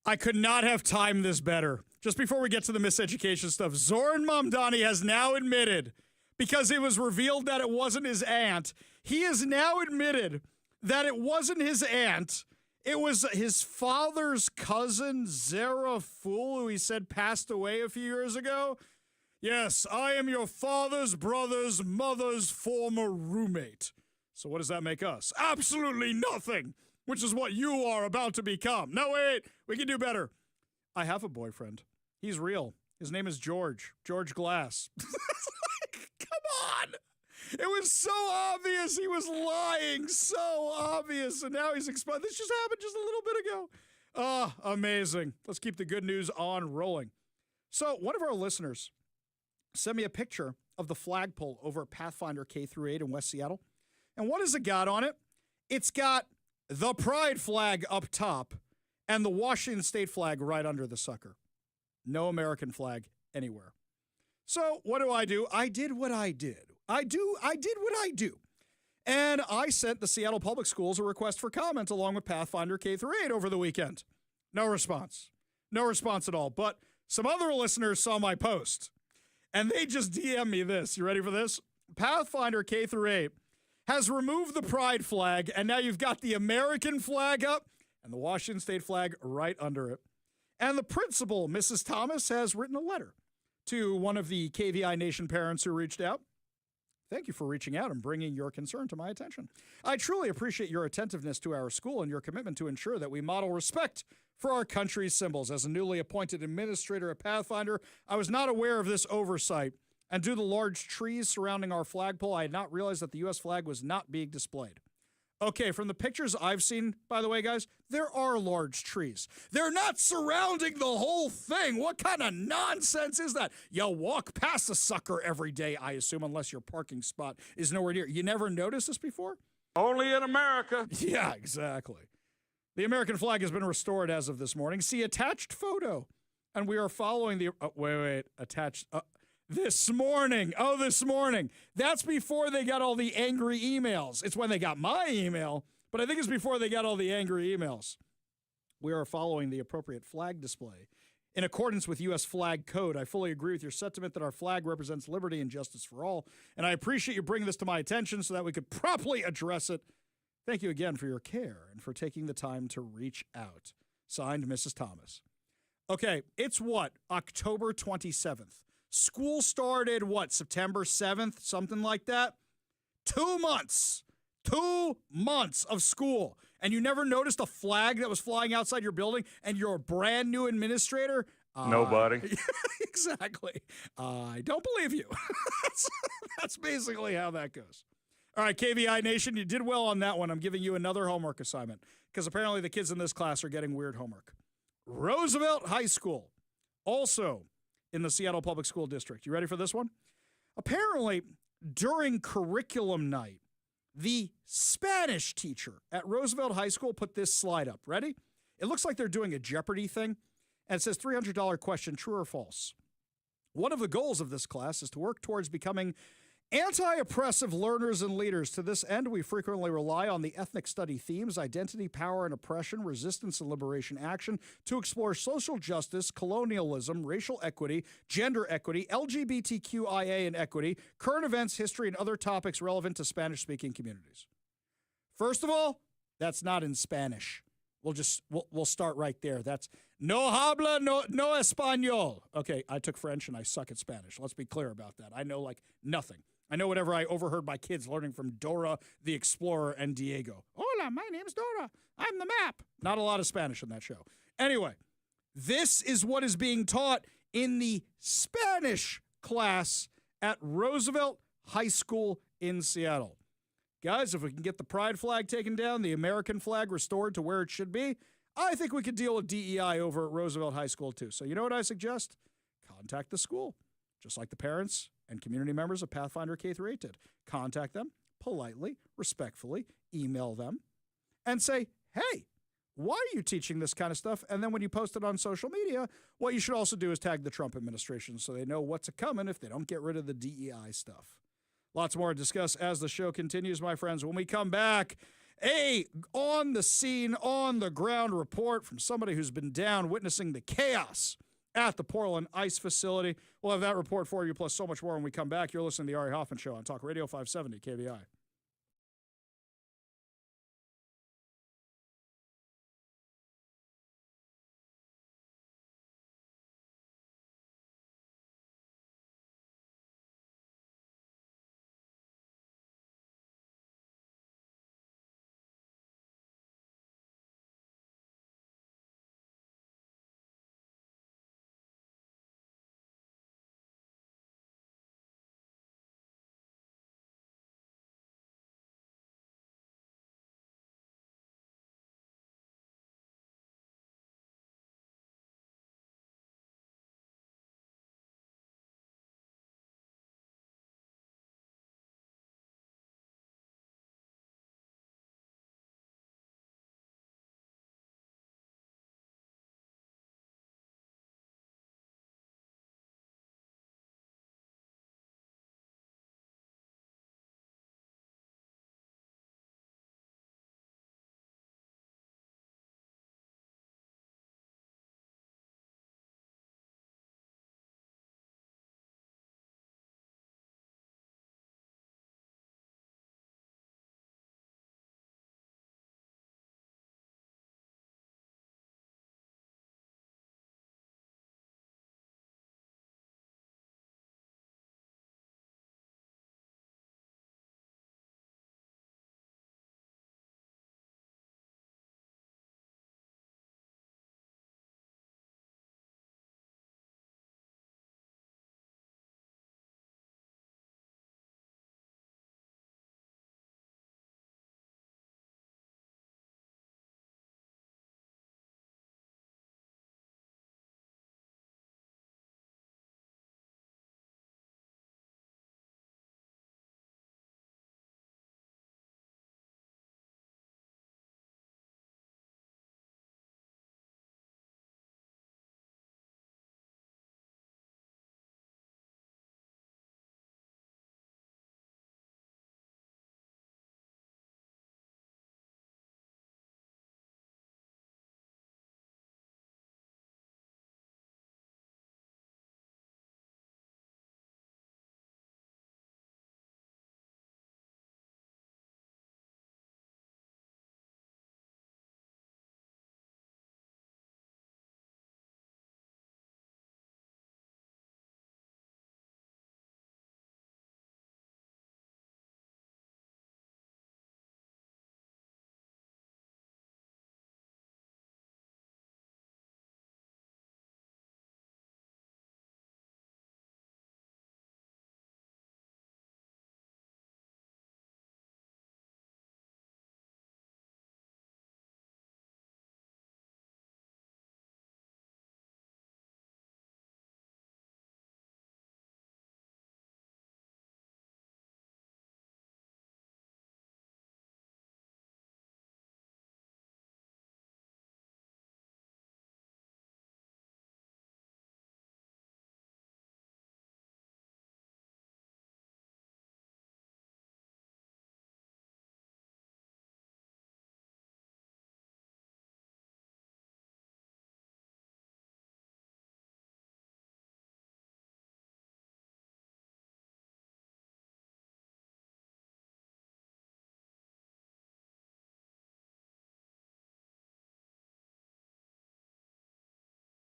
I could not have timed this better. Just before we get to the miseducation stuff, Zoran Mamdani has now admitted, because it was revealed that it wasn't his aunt, he has now admitted that it wasn't his aunt. It was his father's cousin, Zara Fool, who he said passed away a few years ago. Yes, I am your father's brother's mother's former roommate. So what does that make us? Absolutely nothing, which is what you are about to become. No, wait, we can do better. I have a boyfriend. He's real. His name is George Glass. Come on. It was so obvious he was lying. So obvious. And now he's exposed. This just happened just a little bit ago. Ah, amazing. Let's keep the good news on rolling. So one of our listeners sent me a picture of the flagpole over at Pathfinder K-8 in West Seattle. And what has it got on it? It's got the pride flag up top and the Washington state flag right under the sucker. No American flag anywhere. So what do? I did what I did. I did what I do. And I sent the Seattle Public Schools a request for comment along with Pathfinder K-8 over the weekend. No response. No response at all. But some other listeners saw my post, and they just DM me this. You ready for this? Pathfinder K-8 has removed the pride flag, and now you've got the American flag up and the Washington state flag right under it. And the principal, Mrs. Thomas, has written a letter to one of the KVI Nation parents who reached out. Thank you for reaching out and bringing your concern to my attention. I truly appreciate your attentiveness to our school and your commitment to ensure that we model respect for our country's symbols. As a newly appointed administrator at Pathfinder, I was not aware of this oversight. And due to the large trees surrounding our flagpole, I had not realized that the U.S. flag was not being displayed. Okay, from the pictures I've seen, by the way, guys, there are large trees. They're not surrounding the whole thing. What kind of nonsense is that? You walk past a sucker every day, I assume, unless your parking spot is nowhere near. You never noticed this before? Only in America. Yeah, exactly. The American flag has been restored as of this morning. See attached photo. And we are following the... attached... This morning. Oh, this morning. That's before they got all the angry emails. It's when they got my email, but I think it's before they got all the angry emails. We are following the appropriate flag display. In accordance with U.S. flag code, I fully agree with your sentiment that our flag represents liberty and justice for all, and I appreciate you bringing this to my attention so that we could properly address it. Thank you again for your care and for taking the time to reach out. Signed, Mrs. Thomas. Okay, it's what? October 27th. School started, September 7th, something like that? 2 months. 2 months of school. And you never noticed a flag that was flying outside your building and you're a brand new administrator? Nobody. Exactly. I don't believe you. That's basically how that goes. All right, KVI Nation, you did well on that one. I'm giving you another homework assignment because apparently the kids in this class are getting weird homework. Roosevelt High School, also in the Seattle Public School District. You ready for this one? Apparently, during curriculum night, the Spanish teacher at Roosevelt High School put this slide up. Ready? It looks like they're doing a Jeopardy thing, and it says $300 question, true or false. One of the goals of this class is to work towards becoming anti-oppressive learners and leaders. To this end, we frequently rely on the ethnic study themes, identity, power, and oppression, resistance and liberation action to explore social justice, colonialism, racial equity, gender equity, LGBTQIA and equity, current events, history, and other topics relevant to Spanish-speaking communities. First of all, that's not in Spanish. We'll start right there. That's no habla, no español. Okay, I took French and I suck at Spanish. Let's be clear about that. I know nothing. I know whatever I overheard my kids learning from Dora the Explorer and Diego. Hola, my name's Dora. I'm the map. Not a lot of Spanish in that show. Anyway, this is what is being taught in the Spanish class at Roosevelt High School in Seattle. Guys, if we can get the pride flag taken down, the American flag restored to where it should be, I think we could deal with DEI over at Roosevelt High School too. So you know what I suggest? Contact the school, just like the parents and community members of Pathfinder K-8 did. Contact them politely, respectfully, email them, and say, hey, why are you teaching this kind of stuff? And then when you post it on social media, what you should also do is tag the Trump administration so they know what's a-coming if they don't get rid of the DEI stuff. Lots more to discuss as the show continues, my friends. When we come back, A on the scene, on the ground report from somebody who's been down witnessing the chaos at the Portland Ice Facility. We'll have that report for you, plus so much more when we come back. You're listening to the Ari Hoffman Show on Talk Radio 570 KVI.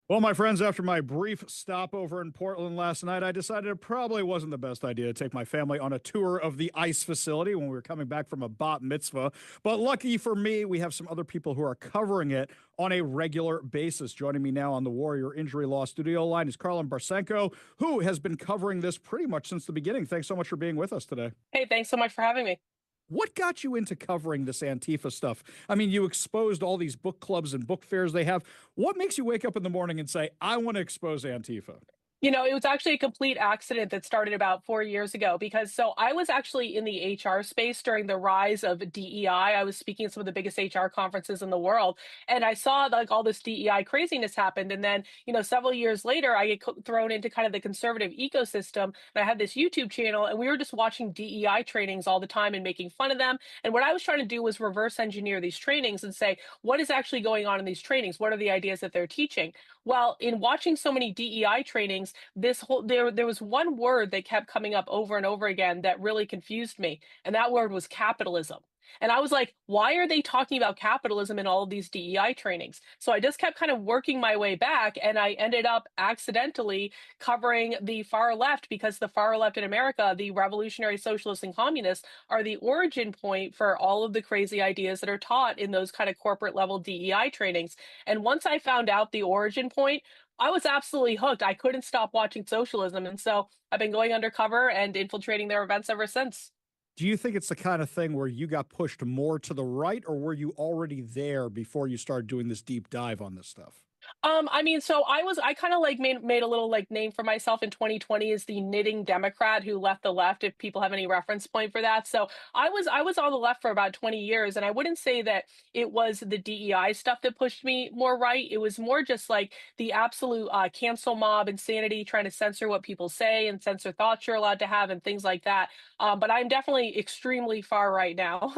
Well, my friends, after my brief stopover in Portland last night, I decided it probably wasn't the best idea to take my family on a tour of the ice facility when we were coming back from a bat mitzvah. But lucky for me, we have some other people who are covering it on a regular basis. Joining me now on the Warrior Injury Law studio line is Carlin Barsenko, who has been covering this pretty much since the beginning. Thanks so much for being with us today. Hey, thanks so much for having me. What got you into covering this Antifa stuff? I mean, you exposed all these book clubs and book fairs they have. What makes you wake up in the morning and say, I want to expose Antifa? You know, it was actually a complete accident that started about 4 years ago because so I was actually in the HR space during the rise of DEI. I was speaking at some of the biggest HR conferences in the world, and I saw like all this DEI craziness happened. And then, you know, several years later, I get thrown into kind of the conservative ecosystem. And I had this YouTube channel, and we were just watching DEI trainings all the time and making fun of them. And what I was trying to do was reverse engineer these trainings and say, what is actually going on in these trainings? What are the ideas that they're teaching? Well, in watching so many DEI trainings, there was one word that kept coming up over and over again that really confused me, and that word was capitalism. And I was like, why are they talking about capitalism in all of these DEI trainings? So I just kept kind of working my way back, and I ended up accidentally covering the far left because the far left in America, the revolutionary socialists and communists, are the origin point for all of the crazy ideas that are taught in those kind of corporate level DEI trainings. And once I found out the origin point, I was absolutely hooked. I couldn't stop watching socialism. And so I've been going undercover and infiltrating their events ever since. Do you think it's the kind of thing where you got pushed more to the right, or were you already there before you started doing this deep dive on this stuff? I mean, so I kind of like made a little like name for myself in 2020 as the knitting Democrat who left the left, if people have any reference point for that. So I was on the left for about 20 years, and I wouldn't say that it was the DEI stuff that pushed me more right. It was more just like the absolute cancel mob insanity, trying to censor what people say and censor thoughts you're allowed to have and things like that. But I'm definitely extremely far right now.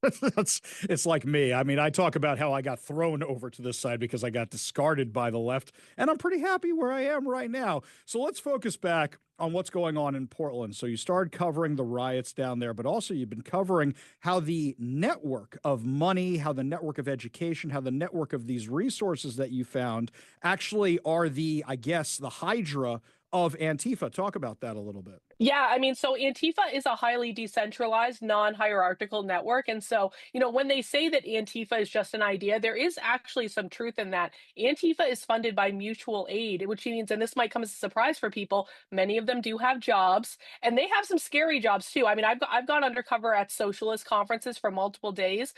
It's like me. I mean, I talk about how I got thrown over to this side because I got discarded by the left, and I'm pretty happy where I am right now. So let's focus back on what's going on in Portland. So you started covering the riots down there, but also you've been covering how the network of money, how the network of education, how the network of these resources that you found actually are the, I guess, the Hydra of Antifa. Talk about that a little bit. Yeah, I mean, so Antifa is a highly decentralized, non-hierarchical network. And so, you know, when they say that Antifa is just an idea, there is actually some truth in that. Antifa is funded by mutual aid, which means, and this might come as a surprise for people, many of them do have jobs, and they have some scary jobs too. I mean, I've gone undercover at socialist conferences for multiple days.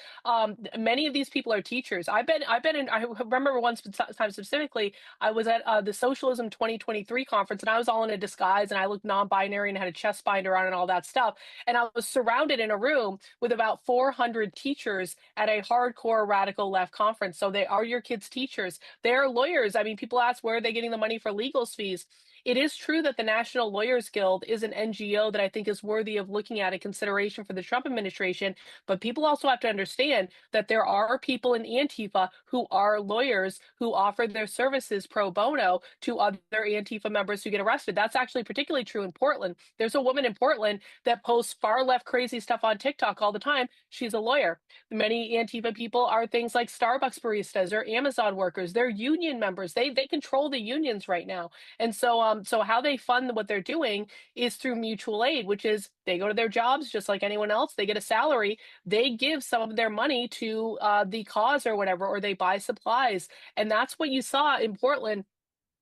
Many of these people are teachers. I remember one time specifically, I was at the Socialism 2023 conference, and I was all in a disguise, and I looked non-binary and had a chest binder on and all that stuff. And I was surrounded in a room with about 400 teachers at a hardcore radical left conference. So they are your kids' teachers. They're lawyers. I mean, people ask, where are they getting the money for legal fees? It is true that the National Lawyers Guild is an NGO that I think is worthy of looking at in consideration for the Trump administration. But people also have to understand that there are people in Antifa who are lawyers who offer their services pro bono to other Antifa members who get arrested. That's actually particularly true in Portland. There's a woman in Portland that posts far left crazy stuff on TikTok all the time. She's a lawyer. Many Antifa people are things like Starbucks baristas or Amazon workers. They're union members. They control the unions right now. And so how they fund what they're doing is through mutual aid, which is they go to their jobs just like anyone else. They get a salary. They give some of their money to the cause or whatever, or they buy supplies. And that's what you saw in Portland.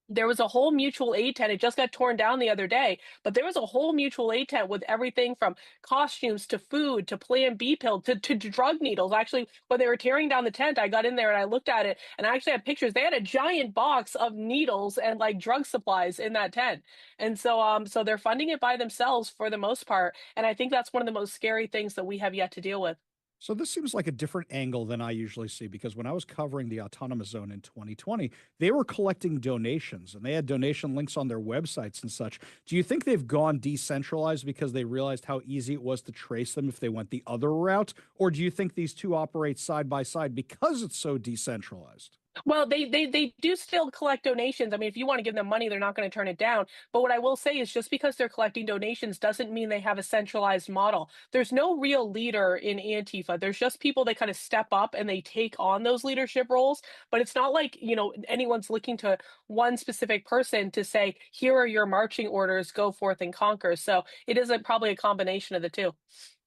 There was a whole mutual aid tent. It just got torn down the other day, but there was a whole mutual aid tent with everything from costumes to food to Plan B pill to drug needles. Actually, when they were tearing down the tent, I got in there and I looked at it, and I actually had pictures. They had a giant box of needles and like drug supplies in that tent. And so they're funding it by themselves for the most part. And I think that's one of the most scary things that we have yet to deal with. So this seems like a different angle than I usually see, because when I was covering the autonomous zone in 2020, they were collecting donations and they had donation links on their websites and such. Do you think they've gone decentralized because they realized how easy it was to trace them if they went the other route? Or do you think these two operate side by side because it's so decentralized? Well, they do still collect donations. I mean, if you want to give them money, they're not going to turn it down. But what I will say is just because they're collecting donations doesn't mean they have a centralized model. There's no real leader in Antifa. There's just people that kind of step up and they take on those leadership roles. But it's not like, you know, anyone's looking to one specific person to say, here are your marching orders, go forth and conquer. So it is probably a combination of the two.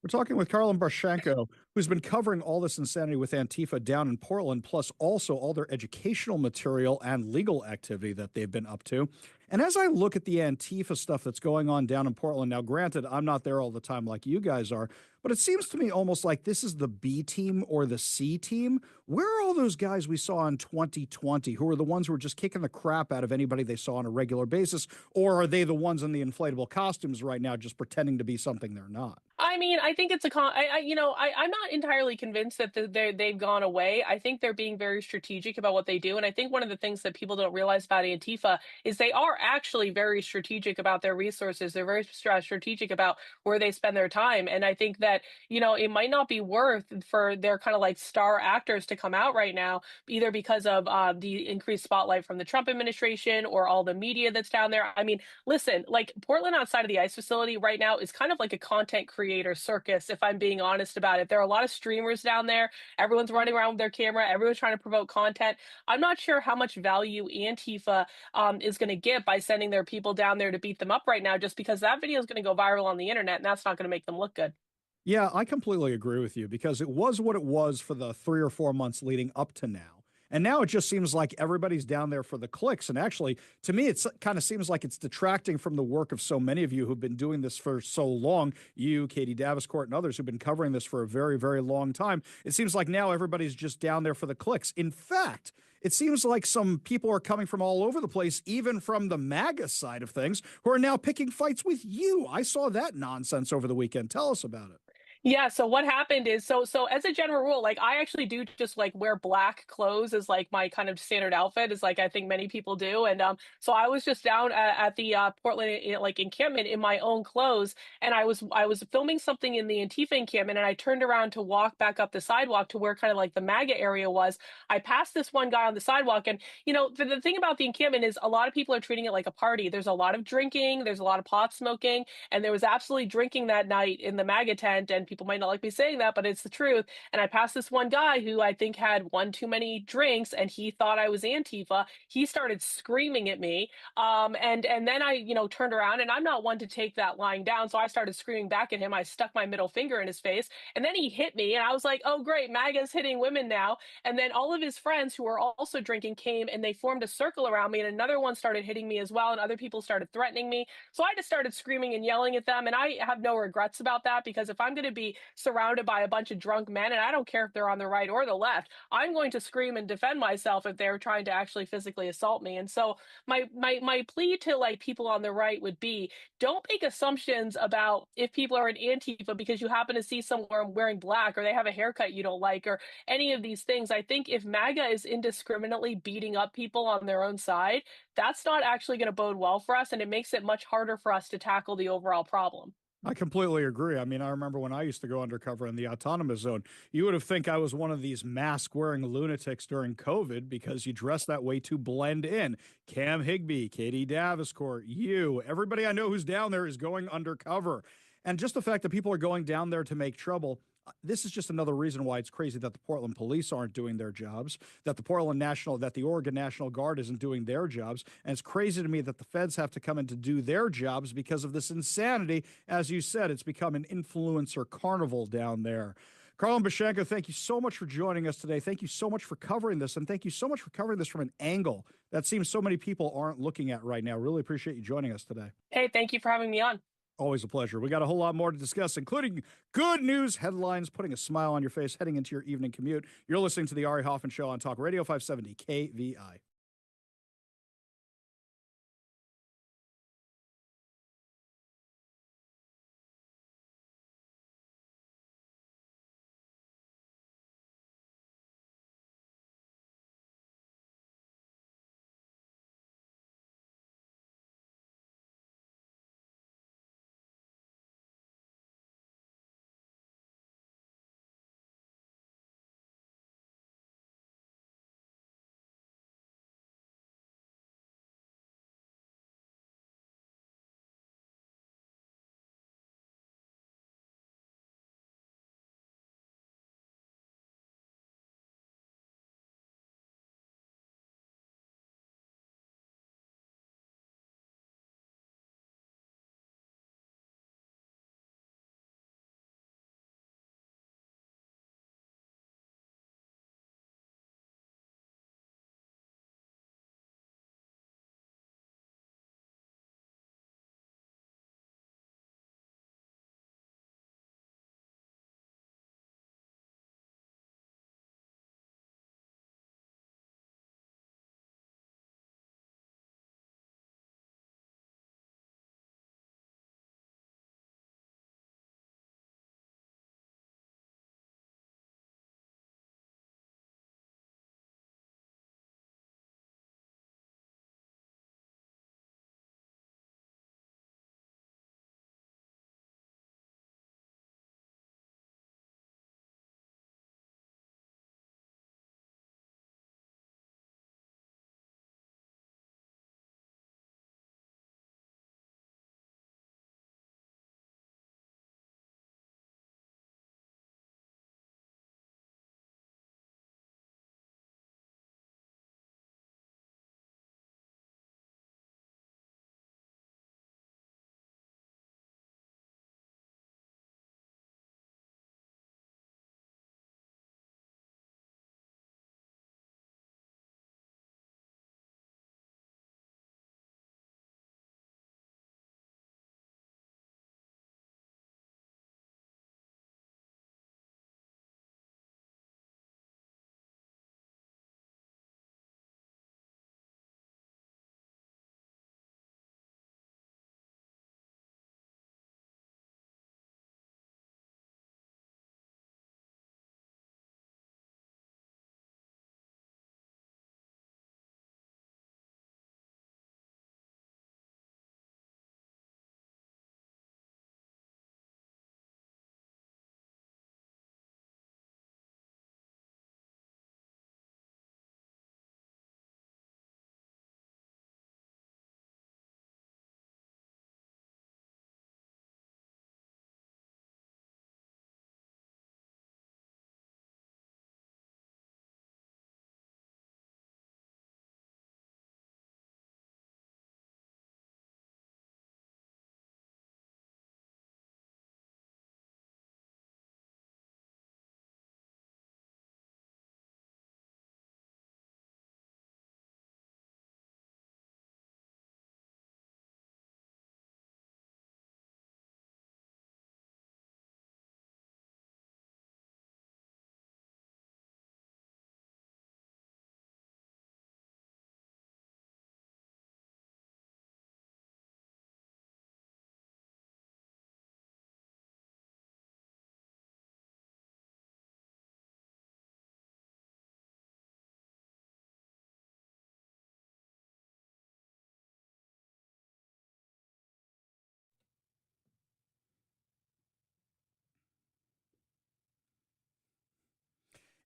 We're talking with Karlin Barshchenko, who's been covering all this insanity with Antifa down in Portland, plus also all their educational material and legal activity that they've been up to. And as I look at the Antifa stuff that's going on down in Portland, now granted, I'm not there all the time like you guys are, But it seems to me almost like this is the B team or the C team. Where are all those guys we saw in 2020 who were the ones who were just kicking the crap out of anybody they saw on a regular basis? Or are they the ones in the inflatable costumes right now just pretending to be something they're not? I mean, I think it's a con. I'm not entirely convinced that they've gone away. I think they're being very strategic about what they do, and I think one of the things that people don't realize about Antifa is they are actually very strategic about their resources. They're very strategic about where they spend their time, and I think that it might not be worth for their kind of like star actors to come out right now, either because of the increased spotlight from the Trump administration or all the media that's down there. I mean, listen, like Portland outside of the ICE facility right now is kind of like a content creator circus, if I'm being honest about it. There are a lot of streamers down there. Everyone's running around with their camera. Everyone's trying to promote content. I'm not sure how much value Antifa is going to get by sending their people down there to beat them up right now, just because that video is going to go viral on the internet, and that's not going to make them look good. Yeah, I completely agree with you because it was what it was for the 3 or 4 months leading up to now. And now it just seems like everybody's down there for the clicks. And actually, to me, it kind of seems like it's detracting from the work of so many of you who've been doing this for so long. You, Katie Daviscourt, and others who've been covering this for a very, very long time. It seems like now everybody's just down there for the clicks. In fact, it seems like some people are coming from all over the place, even from the MAGA side of things, who are now picking fights with you. I saw that nonsense over the weekend. Tell us about it. Yeah, so what happened is so as a general rule, like I actually do just like wear black clothes as like my kind of standard outfit, is like I think many people do. And so I was just down at the Portland like encampment in my own clothes, and I was filming something in the Antifa encampment, and I turned around to walk back up the sidewalk to where kind of like the MAGA area was. I passed this one guy on the sidewalk, and the thing about the encampment is a lot of people are treating it like a party. There's a lot of drinking, there's a lot of pot smoking, and there was absolutely drinking that night in the MAGA tent. And people might not like me saying that, but it's the truth. And I passed this one guy who I think had one too many drinks, and he thought I was Antifa. He started screaming at me, and then I turned around, and I'm not one to take that lying down, so I started screaming back at him. I stuck my middle finger in his face, and then he hit me, and I was like, oh great, MAGA's hitting women now. And then all of his friends who were also drinking came, and they formed a circle around me, and another one started hitting me as well, and other people started threatening me. So I just started screaming and yelling at them, and I have no regrets about that, because if I'm going to be surrounded by a bunch of drunk men, and I don't care if they're on the right or the left, I'm going to scream and defend myself if they're trying to actually physically assault me. And so my plea to like people on the right would be, don't make assumptions about if people are an Antifa because you happen to see someone wearing black or they have a haircut you don't like or any of these things. I think if MAGA is indiscriminately beating up people on their own side, that's not actually going to bode well for us, and it makes it much harder for us to tackle the overall problem. I completely agree. I mean, I remember when I used to go undercover in the autonomous zone, you would have think I was one of these mask-wearing lunatics during COVID because you dress that way to blend in. Cam Higbee, Katie Daviscourt, you, everybody I know who's down there is going undercover. And just the fact that people are going down there to make trouble, this is just another reason why it's crazy that the Portland police aren't doing their jobs, that the Oregon National Guard isn't doing their jobs. And it's crazy to me that the feds have to come in to do their jobs because of this insanity. As you said, it's become an influencer carnival down there. Karlyn Bashenko, thank you so much for joining us today. Thank you so much for covering this, and thank you so much for covering this from an angle that seems so many people aren't looking at right now. Really appreciate you joining us today. Hey, thank you for having me on. Always a pleasure. We got a whole lot more to discuss, including good news headlines, putting a smile on your face, heading into your evening commute. You're listening to the Ari Hoffman Show on Talk Radio 570 KVI.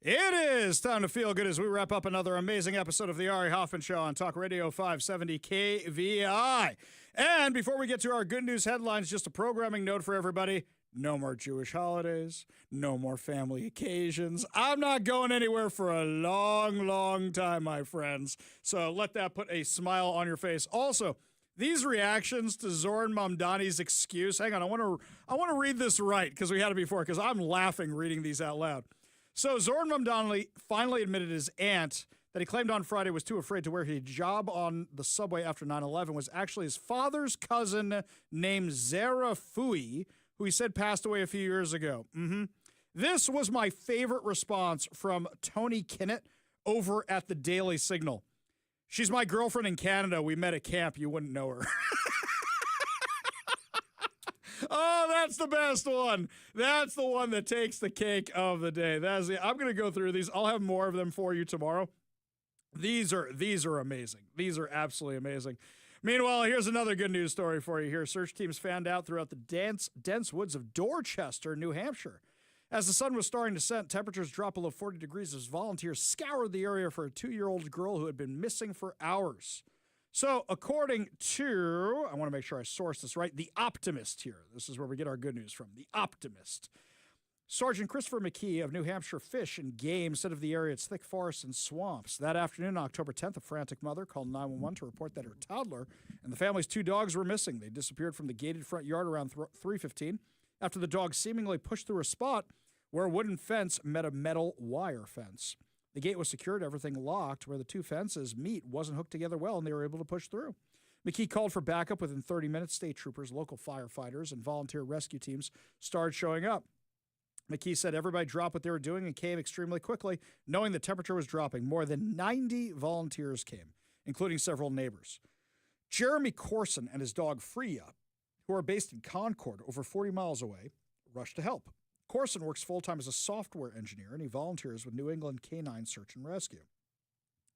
It is time to feel good as we wrap up another amazing episode of the Ari Hoffman Show on Talk Radio 570 KVI. And before we get to our good news headlines, just a programming note for everybody. No more Jewish holidays. No more family occasions. I'm not going anywhere for a long, long time, my friends. So let that put a smile on your face. Also, these reactions to Zoran Mamdani's excuse. Hang on, I want to read this right because we had it before because I'm laughing reading these out loud. So Zoran Mamdani finally admitted his aunt that he claimed on Friday was too afraid to wear his hijab on the subway after 9/11 was actually his father's cousin named Zara Fui, who he said passed away a few years ago. This was my favorite response from Tony Kinnett over at the Daily Signal. She's my girlfriend in Canada. We met at camp. You wouldn't know her. Oh, that's the best one. That's the one that takes the cake of the day. I'm going to go through these. I'll have more of them for you tomorrow. These are amazing. These are absolutely amazing. Meanwhile, here's another good news story for you here. Search teams fanned out throughout the dense woods of Dorchester, New Hampshire. As the sun was starting to set, temperatures dropped below 40 degrees as volunteers scoured the area for a 2-year-old girl who had been missing for hours. So, according to, I want to make sure I source this right, The Optimist here. This is where we get our good news from. The Optimist. Sergeant Christopher McKee of New Hampshire Fish and Game said of the area it's thick forests and swamps. That afternoon, October 10th, a frantic mother called 911 to report that her toddler and the family's 2 dogs were missing. They disappeared from the gated front yard around 3:15 after the dogs seemingly pushed through a spot where a wooden fence met a metal wire fence. The gate was secured, everything locked. Where the 2 fences meet wasn't hooked together well, and they were able to push through. McKee called for backup. Within 30 minutes, state troopers, local firefighters, and volunteer rescue teams started showing up. McKee said everybody dropped what they were doing and came extremely quickly, knowing the temperature was dropping. More than 90 volunteers came, including several neighbors. Jeremy Corson and his dog Freya, who are based in Concord, over 40 miles away, rushed to help. Corson works full-time as a software engineer, and he volunteers with New England Canine Search and Rescue.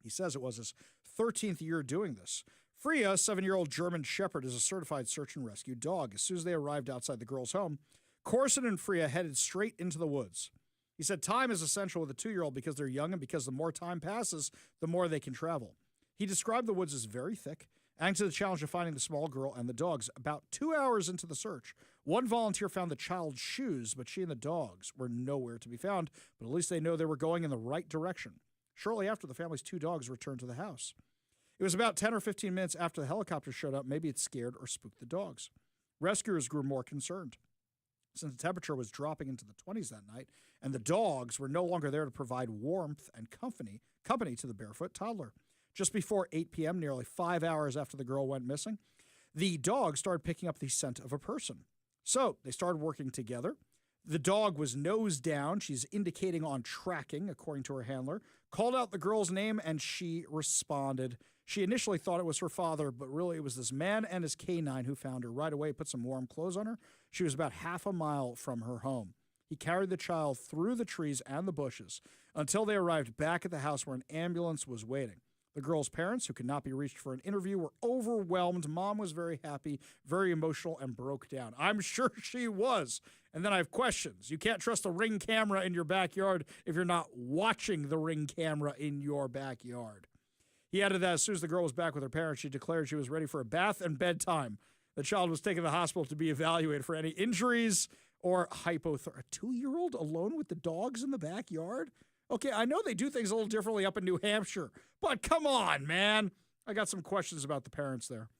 He says it was his 13th year doing this. Freya, a 7-year-old German Shepherd, is a certified search and rescue dog. As soon as they arrived outside the girl's home, Corson and Freya headed straight into the woods. He said time is essential with a 2-year-old because they're young and because the more time passes, the more they can travel. He described the woods as very thick, adding to the challenge of finding the small girl and the dogs. About 2 hours into the search, one volunteer found the child's shoes, but she and the dogs were nowhere to be found, but at least they know they were going in the right direction. Shortly after, the family's 2 dogs returned to the house. It was about 10 or 15 minutes after the helicopter showed up. Maybe it scared or spooked the dogs. Rescuers grew more concerned, since the temperature was dropping into the 20s that night, and the dogs were no longer there to provide warmth and company to the barefoot toddler. Just before 8 p.m., nearly 5 hours after the girl went missing, the dog started picking up the scent of a person. So they started working together. The dog was nose down. She's indicating on tracking, according to her handler, called out the girl's name, and she responded. She initially thought it was her father, but really it was this man and his canine who found her. Right away, put some warm clothes on her. She was about half a mile from her home. He carried the child through the trees and the bushes until they arrived back at the house where an ambulance was waiting. The girl's parents, who could not be reached for an interview, were overwhelmed. Mom was very happy, very emotional, and broke down. I'm sure she was. And then I have questions. You can't trust a Ring camera in your backyard if you're not watching the Ring camera in your backyard. He added that as soon as the girl was back with her parents, she declared she was ready for a bath and bedtime. The child was taken to the hospital to be evaluated for any injuries or hypothermia. A 2-year-old alone with the dogs in the backyard? Okay, I know they do things a little differently up in New Hampshire, but come on, man. I got some questions about the parents there.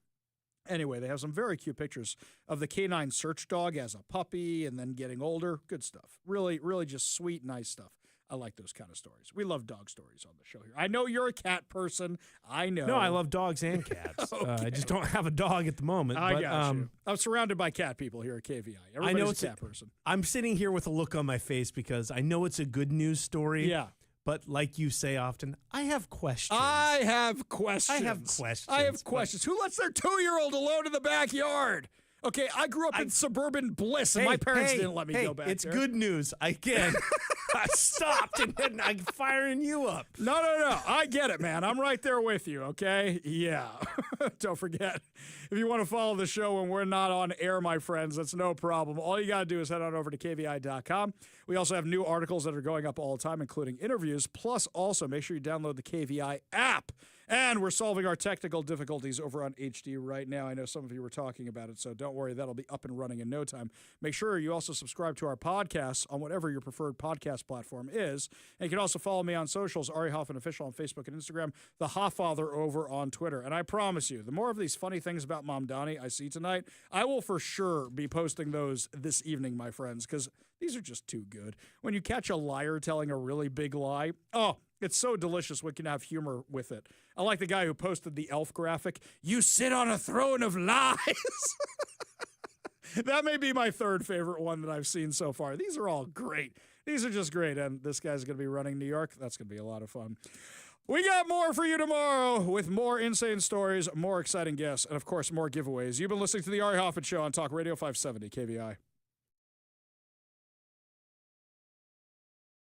Anyway, they have some very cute pictures of the canine search dog as a puppy and then getting older. Good stuff. Really, really just sweet, nice stuff. I like those kind of stories. We love dog stories on the show here. I know you're a cat person. I know. No, I love dogs and cats. Okay. I just don't have a dog at the moment. I got you. I'm surrounded by cat people here at KVI. Everybody's a cat person. I'm sitting here with a look on my face because I know it's a good news story. Yeah. But like you say often, I have questions. I have questions. Who lets their 2-year-old alone in the backyard? Okay, I grew up in suburban bliss, and my parents didn't let me go back it's there. Good news. I stopped and then I'm firing you up. No. I get it, man. I'm right there with you, okay? Yeah. Don't forget, if you want to follow the show when we're not on air, my friends, that's no problem. All you got to do is head on over to KVI.com. We also have new articles that are going up all the time, including interviews. Plus, also, make sure you download the KVI app. And we're solving our technical difficulties over on HD right now. I know some of you were talking about it, so don't worry. That'll be up and running in no time. Make sure you also subscribe to our podcasts on whatever your preferred podcast platform is. And you can also follow me on socials, Ari Hoffman Official on Facebook and Instagram, The Hofffather over on Twitter. And I promise you, the more of these funny things about Mom Donnie I see tonight, I will for sure be posting those this evening, my friends, because these are just too good. When you catch a liar telling a really big lie, oh, it's so delicious when you can have humor with it. I like the guy who posted the elf graphic. You sit on a throne of lies. That may be my third favorite one that I've seen so far. These are all great. These are just great. And this guy's going to be running New York. That's going to be a lot of fun. We got more for you tomorrow with more insane stories, more exciting guests, and, of course, more giveaways. You've been listening to The Ari Hoffman Show on Talk Radio 570 KVI.